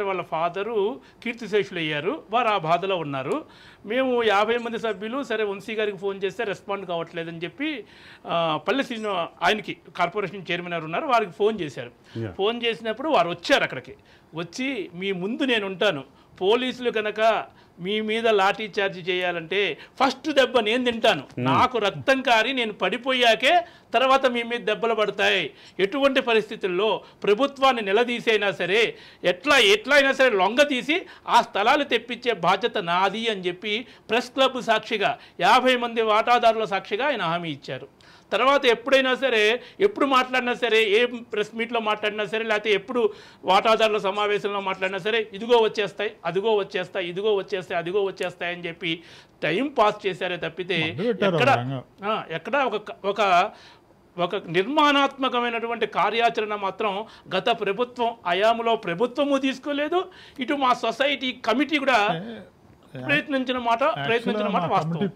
వాళ్ళ ఫాదరు కీర్తిశేషులు అయ్యారు, వారు ఆ బాధలో ఉన్నారు. మేము 50 మంది సభ్యులు సరే వంశీ గారికి ఫోన్ చేస్తే రెస్పాండ్ కావట్లేదని చెప్పి పల్లె శ్రీను ఆయనకి కార్పొరేషన్ చైర్మన్ గారు ఉన్నారు, వారికి ఫోన్ చేశారు. ఫోన్ చేసినప్పుడు వారు వచ్చారు, అక్కడికి వచ్చి మీ ముందు నేను ఉంటాను, పోలీసులు కనుక మీ మీద లాఠీ చార్జ్ చేయాలంటే ఫస్ట్ దెబ్బ నేను తింటాను, నాకు రక్తం కారి నేను పడిపోయాకే తర్వాత మీ మీద దెబ్బలు పడతాయి, ఎటువంటి పరిస్థితుల్లో ప్రభుత్వాన్ని నిలదీసైనా సరే ఎట్లా అయినా సరే లొంగ తీసి ఆ స్థలాలు తెప్పించే బాధ్యత నాది అని చెప్పి ప్రెస్ క్లబ్ సాక్షిగా 50 మంది వాటాదారుల సాక్షిగా ఆయన హామీ ఇచ్చారు. తర్వాత ఎప్పుడైనా సరే ఎప్పుడు మాట్లాడినా సరే, ఏ ప్రెస్ మీట్లో మాట్లాడినా సరే, లేకపోతే ఎప్పుడు వాటాదారుల సమావేశంలో మాట్లాడినా సరే ఇదిగో వచ్చేస్తాయి, అదిగో వచ్చేస్తాయి, ఇదిగో వచ్చేస్తాయి, అదిగో వచ్చేస్తాయి అని చెప్పి టైం పాస్ చేశారే తప్పితే ఎక్కడ ఒక నిర్మాణాత్మకమైనటువంటి కార్యాచరణ మాత్రం గత ప్రభుత్వం హయాంలో ప్రభుత్వము తీసుకోలేదు, ఇటు మా సొసైటీ కమిటీ కూడా ప్రయత్నించిన మాట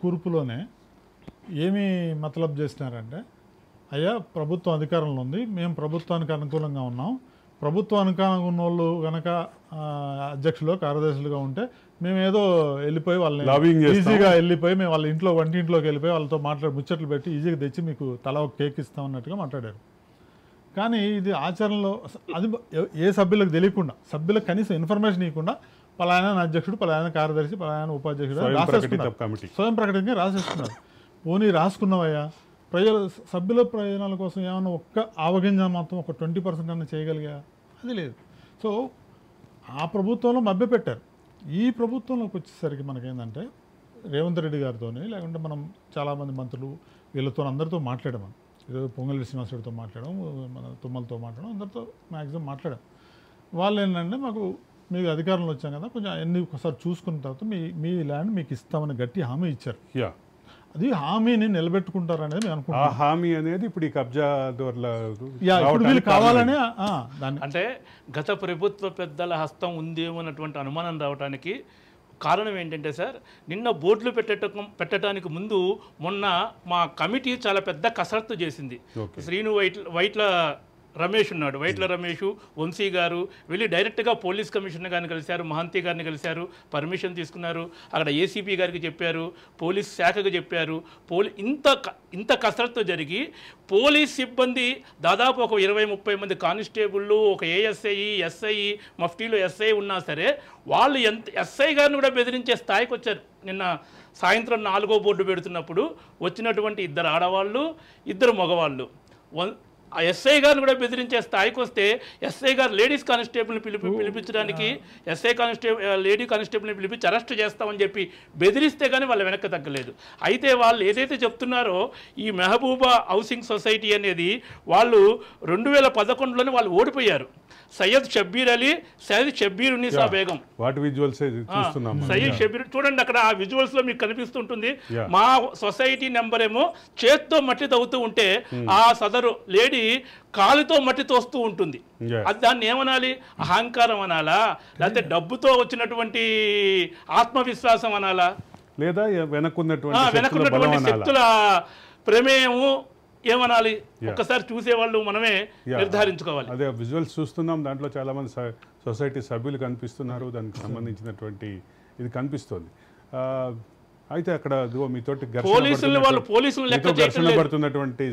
కూర్పులోనే ఏమి మతలబ్ చేసినారంటే అయ్యా ప్రభుత్వం అధికారంలో ఉంది, మేము ప్రభుత్వానికి అనుకూలంగా ఉన్నాం, ప్రభుత్వానికి అనుకూలంగా ఉన్న వాళ్ళు కనుక అధ్యక్షులు కార్యదర్శులుగా ఉంటే మేము ఏదో వెళ్ళిపోయి వాళ్ళని ఈజీగా వెళ్ళిపోయి మేము వాళ్ళ ఇంట్లో వంటింట్లోకి వెళ్ళిపోయి వాళ్ళతో ముచ్చట్లు పెట్టి ఈజీగా తెచ్చి మీకు తల ఒక కేక్ ఇస్తాం అన్నట్టుగా మాట్లాడారు. కానీ ఇది ఆచరణలో అది ఏ సభ్యులకు తెలియకుండా, సభ్యులకు కనీసం ఇన్ఫర్మేషన్ ఇవ్వకుండా పలానా అధ్యక్షుడు, పలానా కార్యదర్శి, పలానా ఉపాధ్యక్షుడు స్వయం ప్రకటనగా రాసేస్తున్నారు. పోనీ రాసుకున్నావయ్యా, సభ్యుల ప్రయోజనాల కోసం ఏమన్నా ఒక్క ఆవగింజ మాత్రం ఒక 20% అన్న చేయగలిగా, అది లేదు. సో ఆ ప్రభుత్వంలో మభ్యపెట్టారు. ఈ ప్రభుత్వంలోకి వచ్చేసరికి మనకేంటంటే రేవంత్ రెడ్డి గారితో లేకుంటే మనం చాలామంది మంత్రులు వీళ్ళతో అందరితో మాట్లాడాము. ఈరోజు పొంగళి శ్రీనివాసరెడ్డితో మాట్లాడడం, మన తుమ్మలతో మాట్లాడడం, అందరితో మ్యాక్సిమం మాట్లాడాం. వాళ్ళు ఏంటంటే మాకు మీకు అధికారంలో వచ్చాం కదా, కొంచెం అన్ని ఒకసారి చూసుకున్న తర్వాత మీ ల్యాండ్ మీకు ఇస్తామని గట్టి హామీ ఇచ్చారు. అది హామీని నిలబెట్టుకుంటారు అనేది మేము అనుకుంటున్నాం. హామీ అనేది ఇప్పుడు ఈ కబ్జా కావాలనే దాన్ని అంటే గత ప్రభుత్వ పెద్దల హస్తం ఉందేమో అన్నటువంటి అనుమానం రావడానికి కారణం ఏంటంటే సార్, నిన్న బోర్డులు పెట్టడానికి ముందు మొన్న మా కమిటీ చాలా పెద్ద కసరత్తు చేసింది. శ్రీను వైట్ల రమేష్ ఉన్నాడు, వైట్ల రమేష్, వంశీ గారు వెళ్ళి డైరెక్ట్గా పోలీస్ కమిషనర్ గారిని కలిశారు, మహంతి గారిని కలిశారు, పర్మిషన్ తీసుకున్నారు, అక్కడ ఏసీపీ గారికి చెప్పారు, పోలీస్ శాఖకు చెప్పారు. ఇంత కసరత్తు జరిగి పోలీస్ సిబ్బంది దాదాపు ఒక 20-30 మంది కానిస్టేబుళ్ళు, ఒక ఏఎస్ఐ, ఎస్ఐ, మఫ్టీలో ఎస్ఐ ఉన్నా సరే వాళ్ళు ఎస్ఐ గారిని కూడా బెదిరించే స్థాయికి వచ్చారు. నిన్న సాయంత్రం 4వ బోర్డు పెడుతున్నప్పుడు వచ్చినటువంటి 2 ఆడవాళ్ళు, 2 మగవాళ్ళు ఆ ఎస్ఐ గారిని కూడా బెదిరించే స్థాయికి వస్తే ఎస్ఐ గారు లేడీస్ కానిస్టేబుల్ని పిలిపించడానికి లేడీ కానిస్టేబుల్ని పిలిపించి అరెస్ట్ చేస్తామని చెప్పి బెదిరిస్తే కానీ వాళ్ళు వెనక్కి తగ్గలేదు. అయితే వాళ్ళు ఏదైతే చెప్తున్నారో ఈ మెహబూబా హౌసింగ్ సొసైటీ అనేది వాళ్ళు 2011లోనే వాళ్ళు ఓడిపోయారు. సయ్యద్ షబ్బీర్ అలీ, సయ్యద్ షబ్బీర్ ఉన్నీసా బేగం, సయ్యద్ షబ్బీర్ చూడండి అక్కడ ఆ విజువల్స్ లో మీకు కనిపిస్తుంటుంది. మా సొసైటీ నెంబర్ ఏమో చేత్తో మట్టి తవ్వుతూ ఉంటే ఆ సదరు లేడీ కాలుతో మట్టి తోస్తూ ఉంటుంది. అది దాన్ని ఏమనాలి? అహంకారం అనాలా, లేకపోతే డబ్బుతో వచ్చినటువంటి ఆత్మవిశ్వాసం అనాలా, లేదా వెనకున్నటువంటి శక్తుల ప్రమేయము ఏమనాలి? ఒక్కసారి చూసేవాళ్ళు మనమే నిర్ధారించుకోవాలి. అదే విజువల్స్ చూస్తున్నాం, దాంట్లో చాలా మంది సొసైటీ సభ్యులు కనిపిస్తున్నారు, దానికి సంబంధించినటువంటి ఇది కనిపిస్తుంది. అయితే అక్కడ మీతోటి ఘర్షణ పడుతున్నటువంటి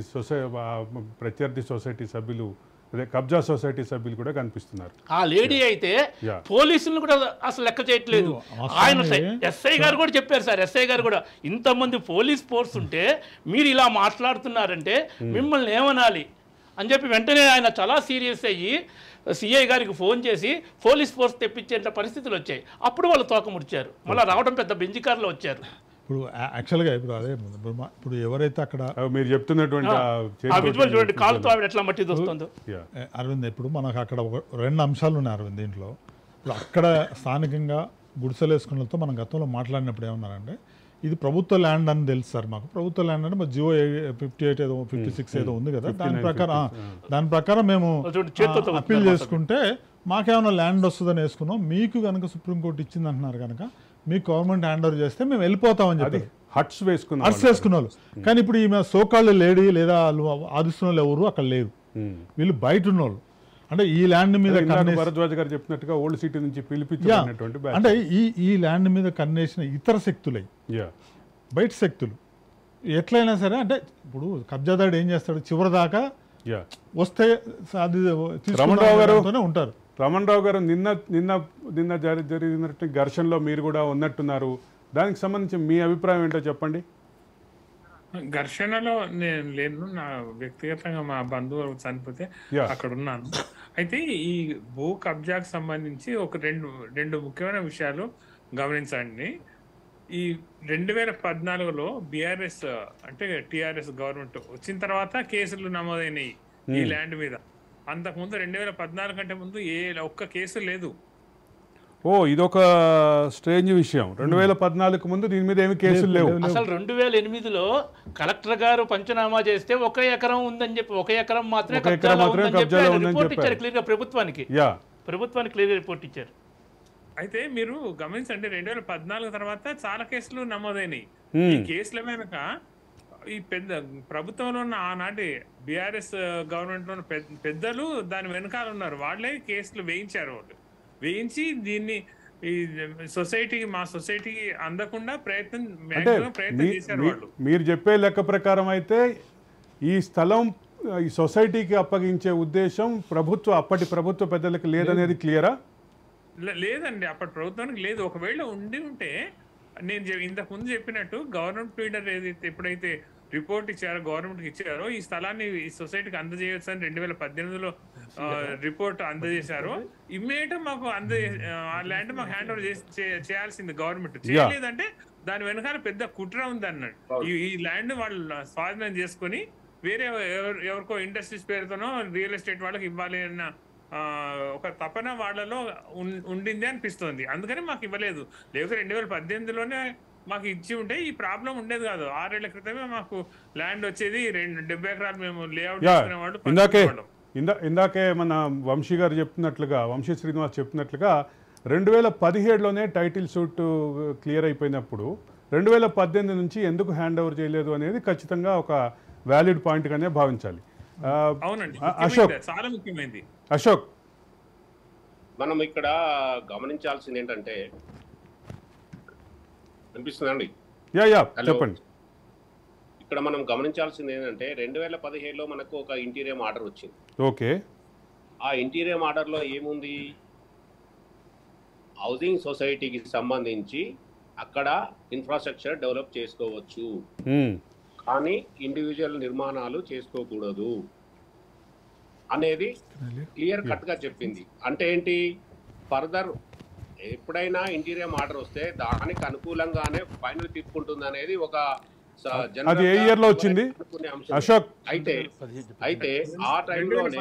ప్రత్యర్థి సొసైటీ సభ్యులు, అదే కబ్జా సొసైటీ సభ్యులు కూడా కనిపిస్తున్నారు. ఆ లేడీ అయితే పోలీసులను కూడా అసలు లెక్క చేయట్లేదు. ఆయన ఎస్ఐ గారు కూడా చెప్పారు సార్, ఎస్ఐ గారు కూడా ఇంతమంది పోలీస్ ఫోర్స్ ఉంటే మీరు ఇలా మాట్లాడుతున్నారంటే మిమ్మల్ని ఏమనాలి అని చెప్పి వెంటనే ఆయన చాలా సీరియస్ అయ్యి సిఐ గారికి ఫోన్ చేసి పోలీస్ ఫోర్స్ తెప్పించేంత పరిస్థితులు వచ్చాయి. అప్పుడు వాళ్ళు తోకముడిచారు, మళ్ళీ రావడం పెద్ద బెంజికారులో వచ్చారు. ఇప్పుడు యాక్చువల్గా ఇప్పుడు ఎవరైతే అక్కడ మీరు చెప్తున్నటువంటి కాలుతో ఆవిడ ఎట్లా మట్టి తోస్తుందో అరవింద్, ఇప్పుడు మనకు అక్కడ 2 అంశాలు ఉన్నాయి అరవింద్ దీంట్లో. ఇప్పుడు అక్కడ స్థానికంగా గుడిసెలు వేసుకున్నతో మనం గతంలో మాట్లాడినప్పుడు ఏమన్నారంటే ఇది ప్రభుత్వ ల్యాండ్ అని తెలుసు సార్ మాకు. ప్రభుత్వ ల్యాండ్ అంటే జియో 58 ఏదో 56 ఏదో ఉంది కదా, దాని ప్రకారం మేము అప్పీల్ చేసుకుంటే మాకేమైనా ల్యాండ్ వస్తుందని వేసుకున్నాం. మీకు కనుక సుప్రీంకోర్టు ఇచ్చింది అంటున్నారు కనుక మీకు గవర్నమెంట్ హ్యాండ్ ఓవర్ చేస్తే మేము వెళ్ళిపోతామని చెప్పి హట్స్ వేసుకున్న వాళ్ళు. కానీ ఇప్పుడు ఈమె సోకాళ్ళు లేడీ లేదా ఆదిస్తున్న వాళ్ళు ఎవరు అక్కడ లేరు, వీళ్ళు బయట ఉన్నోళ్ళు. అంటే ఈ ల్యాండ్ మీద భరద్వాజ్ గారు చెప్పినట్టుగా ఓల్డ్ సిటీ నుంచి పిలిపించినటువంటి అంటే ఈ ల్యాండ్ మీద కన్నేసిన ఇతర శక్తులై బయట శక్తులు ఎట్లయినా సరే, అంటే ఇప్పుడు కబ్జాదారుడు ఏం చేస్తాడు చివరి దాకా వస్తే ఉంటారు. రమణ్ రావు గారు నిన్న జరిగినట్టు ఘర్షణలో మీరు కూడా ఉన్నట్టున్నారు, దానికి సంబంధించి మీ అభిప్రాయం ఏంటో చెప్పండి. ఘర్షణలో నేను లేను, నా వ్యక్తిగతంగా మా బంధువులు చనిపోతే అక్కడ ఉన్నాను. అయితే ఈ భూ కబ్జాకు సంబంధించి ఒక రెండు ముఖ్యమైన విషయాలు గమనించండి. ఈ 2014లో బీఆర్ఎస్ అంటే టిఆర్ఎస్ గవర్నమెంట్ వచ్చిన తర్వాత కేసులు నమోదైనాయి ఈ ల్యాండ్ మీద. అంతకుముందు 2014 కంటే ముందు ఒక్క కేసు లేదు. ఇదొక స్ట్రేంజ్ విషయం. 2014 ముందు దీని మీద ఏమి కేసులు లేవు. అసలు 2008లో కలెక్టర్ గారు పంచనామా చేస్తే 1 ఎకరం ఉందని చెప్పి 1 ఎకరం మాత్రమే రిపోర్ట్ ఇచ్చారు క్లియర్ గా ప్రభుత్వానికి క్లియర్ గా రిపోర్ట్ ఇచ్చారు. అయితే మీరు గమనించండి, 2014 తర్వాత చాలా కేసులు నమోదైనాయి. ఈ కేసుల వెనక ఈ ప్రభుత్వంలో ఉన్న ఆనాటి బీఆర్ఎస్ గవర్నమెంట్లో ఉన్న పెద్దలు దాని వెనకాల ఉన్నారు. వాళ్ళే కేసులు వేయించారు. వాళ్ళు వేయించి దీన్ని ఈ సొసైటీకి, మా సొసైటీకి అందకుండా ప్రయత్నం చేశారు వాళ్ళు. మీరు చెప్పే లెక్క ప్రకారం అయితే ఈ స్థలం ఈ సొసైటీకి అప్పగించే ఉద్దేశం అప్పటి ప్రభుత్వ పెద్దలకు లేదనేది క్లియరా? లేదండి, అప్పటి ప్రభుత్వానికి లేదు. ఒకవేళ ఉండి ఉంటే నేను ఇంతకు ముందు చెప్పినట్టు గవర్నమెంట్ లీడర్ ఏదైతే ఎప్పుడైతే రిపోర్ట్ ఇచ్చారో, గవర్నమెంట్కి ఇచ్చారో ఈ స్థలాన్ని ఈ సొసైటీకి అందజేయవచ్చు అని 2018లో రిపోర్ట్ అందజేశారో, ఇమ్మీడియట్ మాకు ఆ ల్యాండ్ మాకు హ్యాండ్ ఓవర్ చేయాల్సింది గవర్నమెంట్. చేయలేదంటే దాని వెనకాల పెద్ద కుట్ర ఉంది అన్నట్టు. ఈ ల్యాండ్ వాళ్ళు స్వాధీనం చేసుకుని వేరే ఎవరికో ఇండస్ట్రీస్ పేరుతోనో రియల్ ఎస్టేట్ వాళ్ళకి ఇవ్వాలి అన్న ఒక తపన వాళ్ళలో ఉండింది అనిపిస్తుంది. అందుకని మాకు ఇవ్వలేదు. లేకపోతే 2018లోనే మాకు ఇచ్చి ఉంటే ఈ ప్రాబ్లం ఉండేది కాదు. 6 ఏళ్ల క్రితమే మాకు ల్యాండ్ వచ్చేది. 70 ఎకరాలు మేము లేఅవుట్ చేసుకునే వాళ్ళు. ఇందాకే మన వంశీ గారు చెప్తున్నట్లుగా, వంశీ శ్రీనివాస్ చెప్తున్నట్లుగా 2017లోనే టైటిల్ సూట్ క్లియర్ అయిపోయినప్పుడు 2018 నుంచి ఎందుకు హ్యాండ్ ఓవర్ చేయలేదు అనేది ఖచ్చితంగా ఒక వ్యాలిడ్ పాయింట్ గానే భావించాలి. అవునండి, అశోక్, చాలా ముఖ్యమైనది. అశోక్, మనం ఇక్కడ గమనించాల్సింది ఏంటంటే, అనిపిస్తుందండి? చెప్పండి. ఇక్కడ మనం గమనించాల్సింది ఏంటంటే 2017లో మనకు ఒక ఇంటీరియం ఆర్డర్ వచ్చింది. ఓకే. ఆ ఇంటీరియం ఆర్డర్లో ఏముంది? హౌసింగ్ సొసైటీకి సంబంధించి అక్కడ ఇన్ఫ్రాస్ట్రక్చర్ డెవలప్ చేసుకోవచ్చు, కానీ ఇండివిజువల్ నిర్మాణాలు చేసుకోకూడదు అనేది క్లియర్ కట్ గా చెప్పింది. అంటే ఏంటి? ఫర్దర్ ఎప్పుడైనా ఇంటీరియం ఆర్డర్ వస్తే దానికి అనుకూలంగానే ఫైనల్ తీసుకుంటుంది అనేది ఒక అది ఏ ఇయర్ లో వచ్చింది అశోక్? అయితే ఆ టైంలోనే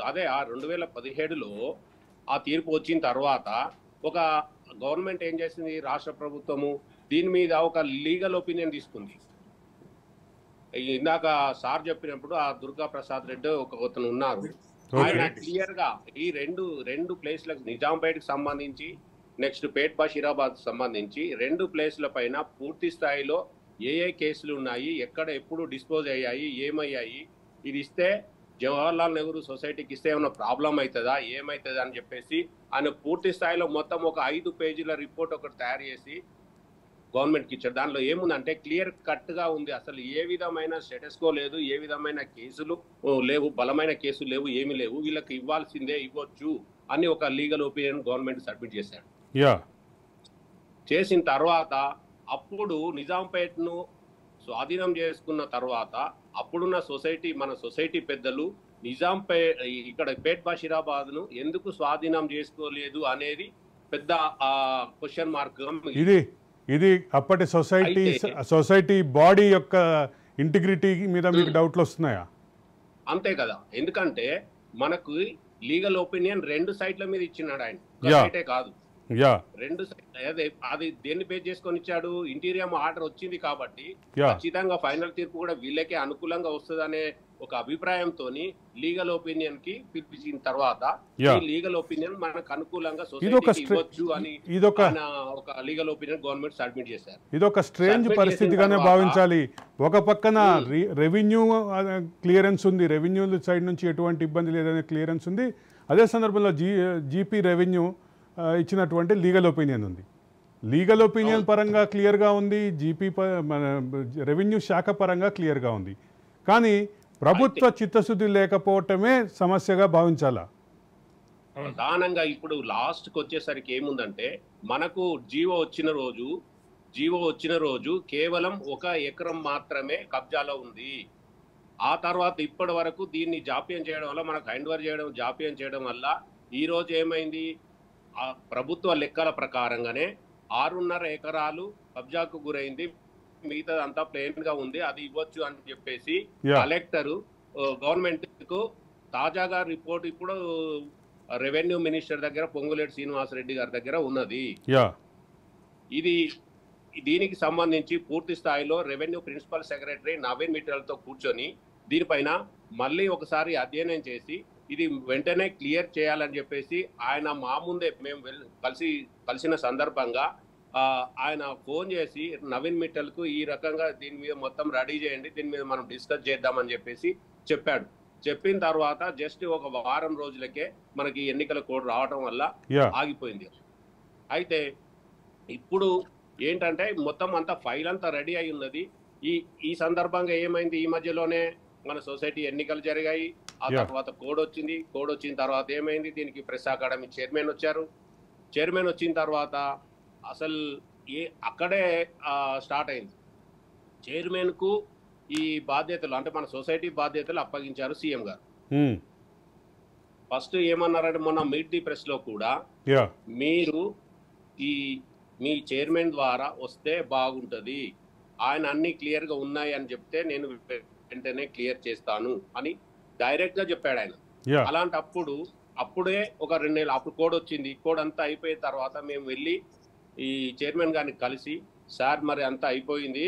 అదే ఆ 2017లో ఆ తీర్పు వచ్చిన తర్వాత ఒక గవర్నమెంట్ ఏం చేసింది, రాష్ట్ర ప్రభుత్వము దీని మీద ఒక లీగల్ ఒపీనియన్ తీసుకుంది. ఇందాక సార్ చెప్పినప్పుడు ఆ దుర్గా ప్రసాద్ రెడ్డి ఒకతను ఉన్నారు, ఆయన క్లియర్ గా ఈ రెండు ప్లేస్లకు, నిజాంపేటకి సంబంధించి నెక్స్ట్ పేట్ బషీరాబాద్ సంబంధించి 2 ప్లేస్ల పైన పూర్తి స్థాయిలో ఏ కేసులు ఉన్నాయి, ఎక్కడ ఎప్పుడు డిస్పోజ్ అయ్యాయి, ఏమయ్యాయి, ఇది ఇస్తే జవహర్లాల్ నెహ్రూ సొసైటీకి ఇస్తే ఏమైనా ప్రాబ్లం అవుతుందా, ఏమవుతుందా అని చెప్పేసి ఆయన పూర్తి స్థాయిలో మొత్తం ఒక 5 పేజీల రిపోర్ట్ ఒకటి తయారు చేసి గవర్నమెంట్కి ఇచ్చారు. దానిలో ఏముందంటే క్లియర్ కట్ గా ఉంది, అసలు ఏ విధమైన స్టేటస్కో లేదు, ఏ విధమైన కేసులు లేవు, బలమైన కేసులు లేవు, ఏమి లేవు, వీళ్ళకి ఇవ్వాల్సిందే, ఇవ్వచ్చు అని ఒక లీగల్ ఒపీనియన్ గవర్నమెంట్ సబ్మిట్ చేశారు. చేసిన తర్వాత అప్పుడు నిజాంపేట్ను స్వాధీనం చేసుకున్న తర్వాత అప్పుడున్న సొసైటీ, మన సొసైటీ పెద్దలు నిజాంపేట్ ఇక్కడ పేట్ బషీరాబాద్ ను ఎందుకు స్వాధీనం చేసుకోలేదు అనేది పెద్ద క్వశ్చన్ మార్క్. ఇది అప్పటి సొసైటీ బాడీ యొక్క ఇంటిగ్రిటీ మీద మీకు డౌట్లు వస్తున్నాయా? అంతే కదా, ఎందుకంటే మనకు లీగల్ ఒపీనియన్ 2 సైట్ల మీద ఇచ్చినాడు ఆయన, కాదు 2 అది దేన్ని బేస్ చేసుకొని ఇచ్చాడు? ఇంటీరియం ఆర్డర్ వచ్చింది కాబట్టి ఖచ్చితంగా ఫైనల్ తీర్పు కూడా వీళ్ళకే అనుకూలంగా వస్తుందనే ఒక అభిప్రాయంతో లీగల్ ఒపీనియన్ కి పిలిపించిన తర్వాత ఈ లీగల్ ఒపీనియన్ మనకు అనుకూలంగా సొసైటీకి ఇవ్వచ్చు అని ఒక లీగల్ ఒపీనియన్ గవర్నమెంట్ సబ్మిట్ చేశారు. ఇది ఒక స్ట్రేంజ్ పరిస్థితిగానే భావించాలి. ఒక పక్కన రెవెన్యూ క్లియరెన్స్ ఉంది, రెవెన్యూ సైడ్ నుంచి ఎటువంటి ఇబ్బంది లేదనే క్లియరెన్స్ ఉంది, అదే సందర్భంలో జీపీ రెవెన్యూ ఇచ్చినటువంటి లీగల్ ఒపీనియన్ ఉంది. లీగల్ ఒపీనియన్ పరంగా క్లియర్గా ఉంది, రెవెన్యూ శాఖ పరంగా క్లియర్గా ఉంది. కానీ ప్రభుత్వ చిత్తశుద్ధి లేకపోవటమే సమస్యగా భావించాలా? ప్రధానంగా ఇప్పుడు లాస్ట్కి వచ్చేసరికి ఏముందంటే, మనకు జీవో వచ్చిన రోజు కేవలం 1 ఎకరం మాత్రమే కబ్జాలో ఉంది. ఆ తర్వాత ఇప్పటి వరకు దీన్ని జాప్యం చేయడం వల్ల, మనకు హ్యాండ్ ఓవర్ జాప్యం చేయడం వల్ల ఈ రోజు ఏమైంది? ప్రభుత్వ లెక్కల ప్రకారంగానే 6.5 ఎకరాలు కబ్జాకు గురైంది, మిగతాదంతా ప్లేన్ గా ఉంది, అది ఇవ్వచ్చు అని చెప్పేసి కలెక్టర్ గవర్నమెంట్ కు తాజాగా రిపోర్ట్ ఇప్పుడు రెవెన్యూ మినిస్టర్ దగ్గర, పొంగులేటి శ్రీనివాసరెడ్డి గారి దగ్గర ఉన్నది. దీనికి సంబంధించి పూర్తి స్థాయిలో రెవెన్యూ ప్రిన్సిపల్ సెక్రటరీ నవీన్ మిట్టల్తో కూర్చొని దీనిపైన మళ్ళీ ఒకసారి అధ్యయనం చేసి ఇది వెంటనే క్లియర్ చేయాలని చెప్పేసి ఆయన మా ముందే మేము కలిసిన సందర్భంగా ఆయన ఫోన్ చేసి నవీన్ మిట్టల్కు ఈ రకంగా దీని మీద మొత్తం రెడీ చేయండి, దీని మీద మనం డిస్కస్ చేద్దామని చెప్పేసి చెప్పాడు. చెప్పిన తర్వాత జస్ట్ ఒక వారం రోజులకే మనకి ఎన్నికల కోడ్ రావడం వల్ల ఆగిపోయింది. అయితే ఇప్పుడు ఏంటంటే మొత్తం అంతా ఫైల్ అంతా రెడీ అయి ఉన్నది. ఈ సందర్భంగా ఏమైంది, ఈ మధ్యలోనే మన సొసైటీ ఎన్నికలు జరిగాయి, ఆ తర్వాత కోడ్ వచ్చింది. కోడ్ వచ్చిన తర్వాత ఏమైంది, దీనికి ప్రెస్ అకాడమీ చైర్మన్ వచ్చారు. చైర్మన్ వచ్చిన తర్వాత అసలు అక్కడే స్టార్ట్ అయింది. చైర్మన్కు ఈ బాధ్యతలు అంటే మన సొసైటీ బాధ్యతలు అప్పగించారు సీఎం గారు. ఫస్ట్ ఏమన్నారంటే మొన్న మీట్ ది ప్రెస్ లో కూడా మీరు మీ చైర్మన్ ద్వారా వస్తే బాగుంటది, ఆయన అన్ని క్లియర్ గా ఉన్నాయి అని చెప్తే నేను వెంటనే క్లియర్ చేస్తాను అని డైరెక్ట్ గా చెప్పాడు ఆయన. అప్పుడే ఒక 2 నెలలు అప్పుడు కోడ్ వచ్చింది. కోడ్ అంతా అయిపోయిన తర్వాత మేము వెళ్ళి ఈ చైర్మన్ గారిని కలిసి, సార్ మరి అంతా అయిపోయింది,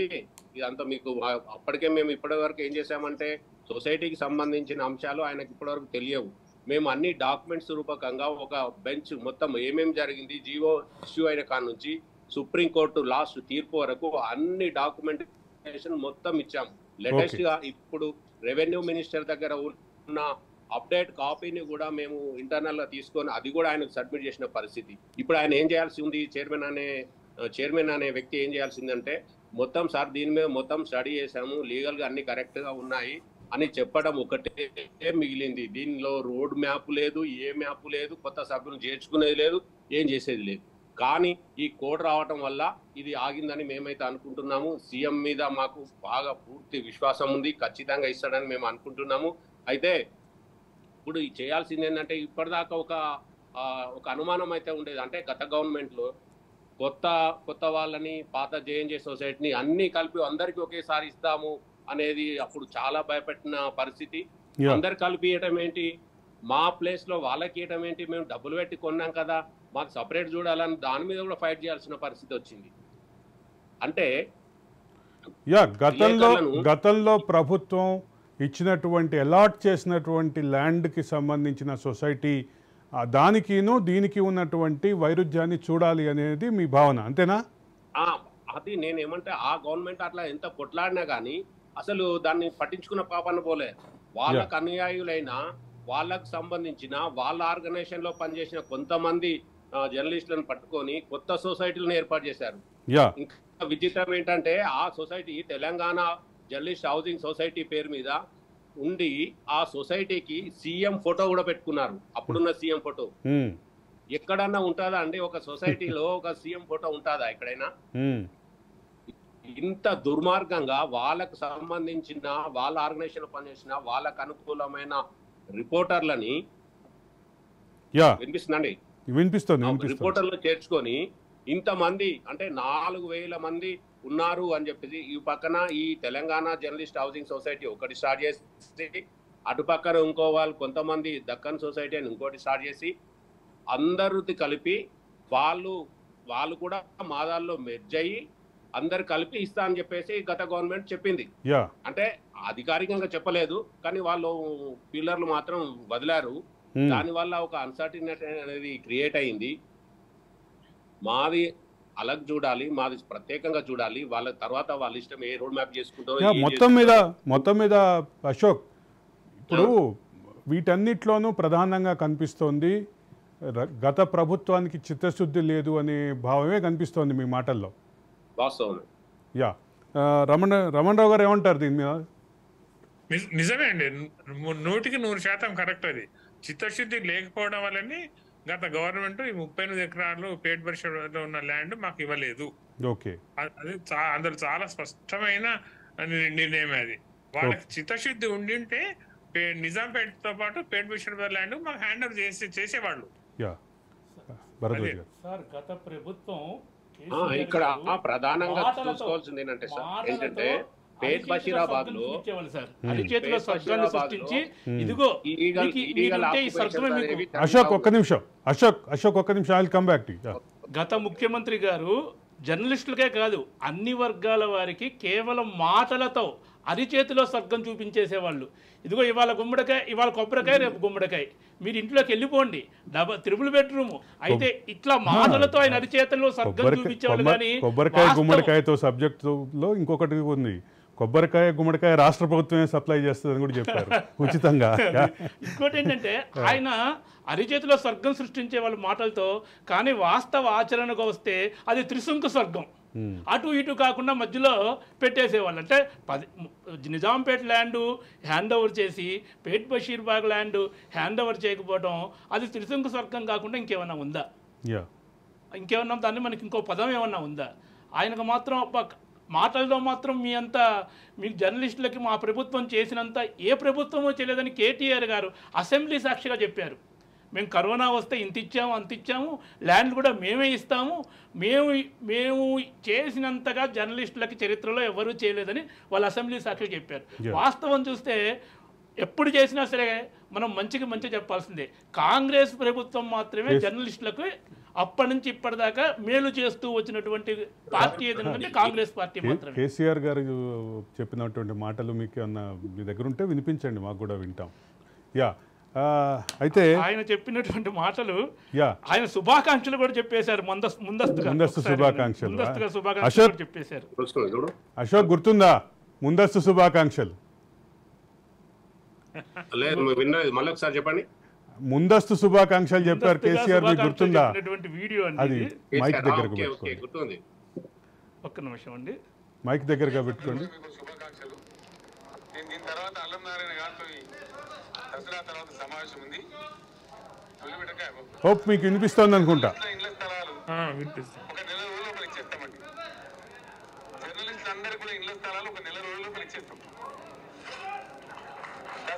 ఇదంతా మీకు అప్పటికే మేము ఇప్పటివరకు ఏం చేసామంటే సొసైటీకి సంబంధించిన అంశాలు ఆయనకి ఇప్పటివరకు తెలియవు. మేము అన్ని డాక్యుమెంట్స్ రూపకంగా ఒక బెంచ్ మొత్తం ఏమేమి జరిగింది, జీవో ఇష్యూ అయిన కాడ నుంచి సుప్రీంకోర్టు లాస్ట్ తీర్పు వరకు అన్ని డాక్యుమెంటేషన్ మొత్తం ఇచ్చాము. లేటెస్ట్ గా ఇప్పుడు రెవెన్యూ మినిస్టర్ దగ్గర ఉన్న అప్డేట్ కాపీని కూడా మేము ఇంటర్నల్ గా తీసుకొని అది కూడా ఆయనకు సబ్మిట్ చేసిన పరిస్థితి. ఇప్పుడు ఆయన ఏం చేయాల్సి ఉంది, చైర్మన్ అనే వ్యక్తి ఏం చేయాల్సిందంటే మొత్తం సార్ దీని మీద మొత్తం స్టడీ చేశాము, లీగల్ గా అన్ని కరెక్ట్ గా ఉన్నాయి అని చెప్పడం ఒకటే మిగిలింది. దీనిలో రోడ్ మ్యాప్ లేదు, ఏ మ్యాప్ లేదు, కొత్త సభ్యులు చేర్చుకునేది లేదు, ఏం చేసేది లేదు. కానీ ఈ కోడ్ రావటం వల్ల ఇది ఆగిందని మేమైతే అనుకుంటున్నాము. సీఎం మీద మాకు బాగా పూర్తి విశ్వాసం ఉంది, ఖచ్చితంగా ఇస్తాడని మేము అనుకుంటున్నాము. అయితే ఇప్పుడు చేయాల్సింది ఏంటంటే ఇప్పటిదాకా ఒక అనుమానం అయితే ఉండేది, అంటే గత గవర్నమెంట్లో కొత్త వాళ్ళని పాత జేఎన్జే సొసైటీని అన్ని కలిపి అందరికి ఒకేసారి ఇస్తాము అనేది అప్పుడు చాలా భయపెట్టిన పరిస్థితి. అందరు కలిపి ఇవ్వటం ఏంటి, మా ప్లేస్ లో వాళ్ళకి ఇవ్వటం ఏంటి, మేము డబ్బులు పెట్టి కొన్నాం కదా మాకు సపరేట్ చూడాలని దాని మీద కూడా ఫైట్ చేయాల్సిన పరిస్థితి వచ్చింది. అంటే గతంలో ప్రభుత్వం ఇచ్చినటువంటి అలాట్ చేసినటువంటి ల్యాండ్కి సంబంధించిన సొసైటీ దానికిను దీనికి ఉన్నటువంటి వైరుధ్యాన్ని చూడాలి అనేది మీ భావన, అంతేనా? అది నేనేమంటే ఆ గవర్నమెంట్ అట్లా ఎంత కొట్లాడినా కానీ అసలు దాన్ని పట్టించుకున్న పాపన్న పోలే. వాళ్ళకు అనుయాయులైన వాళ్ళకు సంబంధించిన వాళ్ళ ఆర్గనైజేషన్ లో పనిచేసిన కొంతమంది జర్నలిస్టులను పట్టుకొని కొత్త సొసైటీలను ఏర్పాటు చేశారు. ఇంకా విచిత్రం ఏంటంటే ఆ society Telangana journalist housing society పేరు మీద ఉండి ఆ సొసైటీకి సీఎం ఫోటో కూడా పెట్టుకున్నారు, అప్పుడున్న సీఎం ఫోటో. ఎక్కడన్నా ఉంటుందా అండి ఒక సొసైటీలో ఒక సీఎం ఫోటో ఉంటుందా ఎక్కడైనా? ఇంత దుర్మార్గంగా వాళ్ళకు సంబంధించిన వాళ్ళ ఆర్గనైజేషన్ పనిచేసిన వాళ్ళకు అనుకూలమైన రిపోర్టర్లని వినిపిస్తుందండి, రిపోర్టర్లు చేర్చుకొని ఇంతమంది అంటే 4000 మంది ఉన్నారు అని చెప్పేసి ఈ పక్కన ఈ తెలంగాణ జర్నలిస్ట్ హౌసింగ్ సొసైటీ ఒకటి స్టార్ట్ చేసి అటు పక్కన ఇంకో వాళ్ళు కొంతమంది దక్కన్ సొసైటీ అని ఇంకోటి స్టార్ట్ చేసి అందరిది కలిపి వాళ్ళు కూడా మాదాల్లో మెర్జ్ అయ్యి అందరు కలిపి ఇస్తా అని చెప్పేసి గత గవర్నమెంట్ చెప్పింది. అంటే అధికారికంగా చెప్పలేదు కానీ వాళ్ళు పిల్లర్లు మాత్రం వదిలారు. దానివల్ల ఒక అన్సర్టినిటీ అనేది క్రియేట్ అయింది. మాది అలగ్ చూడాలి, మాది ప్రత్యేకంగా చూడాలి, వాళ్ళ తర్వాత వాళ్ళ ఇష్టం ఏ రోడ్ మ్యాప్ చేసుకుంటారో. మొత్తం మీద అశోక్, ఇప్పుడు వీటన్నిటిలోనూ ప్రధానంగా కనిపిస్తోంది గత ప్రభుత్వానికి చిత్తశుద్ధి లేదు అనే భావమే కనిపిస్తోంది మీ మాటల్లో. వాస్తవం. రమణరావు గారు ఏమంటారు దీని మీద? నిజమే అండి, 100% కరెక్ట్. అది చిత్తశుద్ధి లేకపోవడం వల్లనే గత గవర్నమెంట్ ఈ 38 ఎకరాలు పేట్ పరిషత్లో ఉన్న ల్యాండ్ మాకు ఇవ్వలేదు. అది అందులో చాలా స్పష్టమైన నిర్ణయం. అది వాళ్ళకి చిత్తశుద్ధి ఉండింటే నిజాంపేటతో పాటు పేట్ పరిషత్ ల్యాండ్ మాకు హ్యాండ్ ఓవర్ చేసేవాళ్ళు. సార్ గత ప్రభుత్వం ఇక్కడ ప్రధానంగా చూసుకోవాల్సింది ఏంటంటే సార్ ఏంటంటే పేట్ బషీరాబాద్ లో అశోక్ ఒక్క నిమిషం I'll come back to you. గత ముఖ్యమంత్రి గారు జర్నలిస్టులకే కాదు అన్ని వర్గాల వారికి కేవలం మాటలతో అరిచేతిలో స్వర్గం చూపించేసేవాళ్ళు. ఇదిగో ఇవాళ గుమ్మడికాయ, ఇవాళ కొబ్బరికాయ, రేపు గుమ్మడికాయ, మీరు ఇంట్లోకి వెళ్ళిపోండి, త్రిపుల్ బెడ్రూమ్ అయితే ఇట్లా మాటలతో ఆయన అరిచేతిలో స్వర్గం చూపించేవాళ్ళు. కానీ కొబ్బరికాయ గుమ్మడికాయతో సబ్జెక్టులో ఇంకొకటి ఉంది, కొబ్బరికాయ గుమ్మడికాయ రాష్ట్ర ప్రభుత్వమే సప్లై చేస్తుందని కూడా చెప్పారు ఉచితంగా. ఇంకోటి ఏంటంటే ఆయన అరిచేతిలో స్వర్గం సృష్టించే వాళ్ళ మాటలతో, కానీ వాస్తవ ఆచరణకు వస్తే అది త్రిశంకు స్వర్గం. అటు ఇటు కాకుండా మధ్యలో పెట్టేసేవాళ్ళు. అంటే నిజాంపేట ల్యాండ్ హ్యాండ్ ఓవర్ చేసి పేట్ బషీర్బాగ్ ల్యాండ్ హ్యాండ్ ఓవర్ చేయకపోవడం అది త్రిశంకు స్వర్గం కాకుండా ఇంకేమన్నా ఉందా? ఇంకేమన్నా దాన్ని మనకి ఇంకో పదం ఏమన్నా ఉందా? ఆయనకు మాత్రం మాటల్లో మాత్రం మీ జర్నలిస్టులకి మా ప్రభుత్వం చేసినంత ఏ ప్రభుత్వమో చేయలేదని కేటీఆర్ గారు అసెంబ్లీ సాక్షిగా చెప్పారు. మేము కరోనా వస్తే ఇంత ఇచ్చాము, అంత ఇచ్చాము, ల్యాండ్ కూడా మేమే ఇస్తాము, మేము చేసినంతగా జర్నలిస్టులకి చరిత్రలో ఎవరూ చేయలేదని వాళ్ళు అసెంబ్లీ సాక్షిగా చెప్పారు. వాస్తవం చూస్తే ఎప్పుడు చేసినా సరే మనం మంచికి మంచి చెప్పాల్సిందే. కాంగ్రెస్ ప్రభుత్వం మాత్రమే జర్నలిస్టులకు అప్పటి నుంచి ఇప్పటిదాకా మేలు చేస్తూ వచ్చినటువంటి పార్టీ ఏదంటే కాంగ్రెస్ పార్టీ మాత్రమే. కేసీఆర్ గారు చెప్పినటువంటి మాటలు మీకు ఏమన్నా మీ దగ్గర ఉంటే వినిపించండి, మాకు కూడా వింటాం. అయితే ఆయన చెప్పినటువంటి మాటలు, ఆయన శుభాకాంక్షలు కూడా చెప్పేశారు, ముందస్తు శుభాకాంక్షలు చెప్పేశారు. అశోక్ గుర్తుందా ముందస్తు శుభాకాంక్షలు? మళ్ళీ ఒకసారి చెప్పండి. ముందస్తు శుభాకాంక్షలు చెప్పారు కేసీఆర్, మీకు గుర్తుందా? అది మైక్ దగ్గరకు గుర్తుంది. ఒక్క నిమిషం అండి, మైక్ దగ్గరగా పెట్టుకోండి. దీని తర్వాత అల్లం నారాయణ గారితో దసరా తర్వాత సమావేశం ఉంది. హోప్ మీకు వినిపిస్తోంది అనుకుంటా. ఇళ్ల స్థలాలు ఒక నెల రోజుల లోపల ఇచ్చేస్తామండి. జర్నలిస్టులు అందరికీ కూడా ఇళ్ల స్థలాలు ఒక నెల రోజుల లోపల ఇచ్చేస్తాం.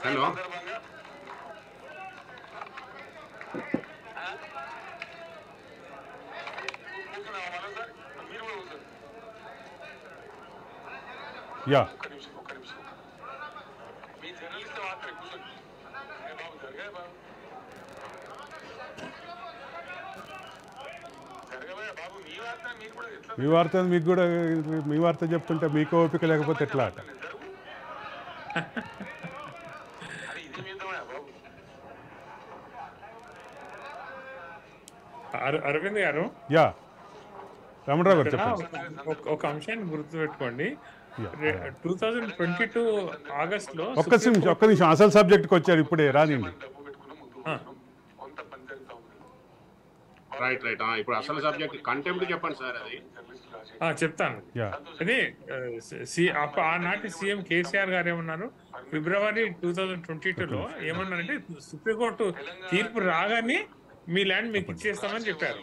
సందర్భంగా మీరు కూడా కూర్చోండి. ఒక్క నిమిషం మీ జర్నలిస్ట్ మాత్రమే కూర్చోండి. బాబు జరగా బాబు జరగబోయే బాబు మీ వార్త మీకు కూడా ఎట్లా, మీ వార్త మీకు కూడా, మీ వార్త చెప్తుంటే మీకు ఓపిక లేకపోతే ఎట్లా? అది ఇది మీద బాబు. అరవింద్ గారు, రమణరావు గారు చెప్పండి. ఒక అంశాన్ని గుర్తుపెట్టుకోండి. 2022 ఆగస్టులో ఒక్క నిమిషం అసలు సబ్జెక్ట్కి వచ్చారు ఇప్పుడే, రానిండి. రైట్ ఇప్పుడు అసలు సబ్జెక్ట్ కంటెంప్ట్ చెప్పండి సార్. అది చెప్తాను. అది ఆనాటి సీఎం కేసీఆర్ గారు ఏమన్నారు, ఫిబ్రవరి 2022లో ఏమన్నారంటే సుప్రీంకోర్టు తీర్పు రాగానే మీ ల్యాండ్ మీకు ఇచ్చేస్తామని చెప్పారు.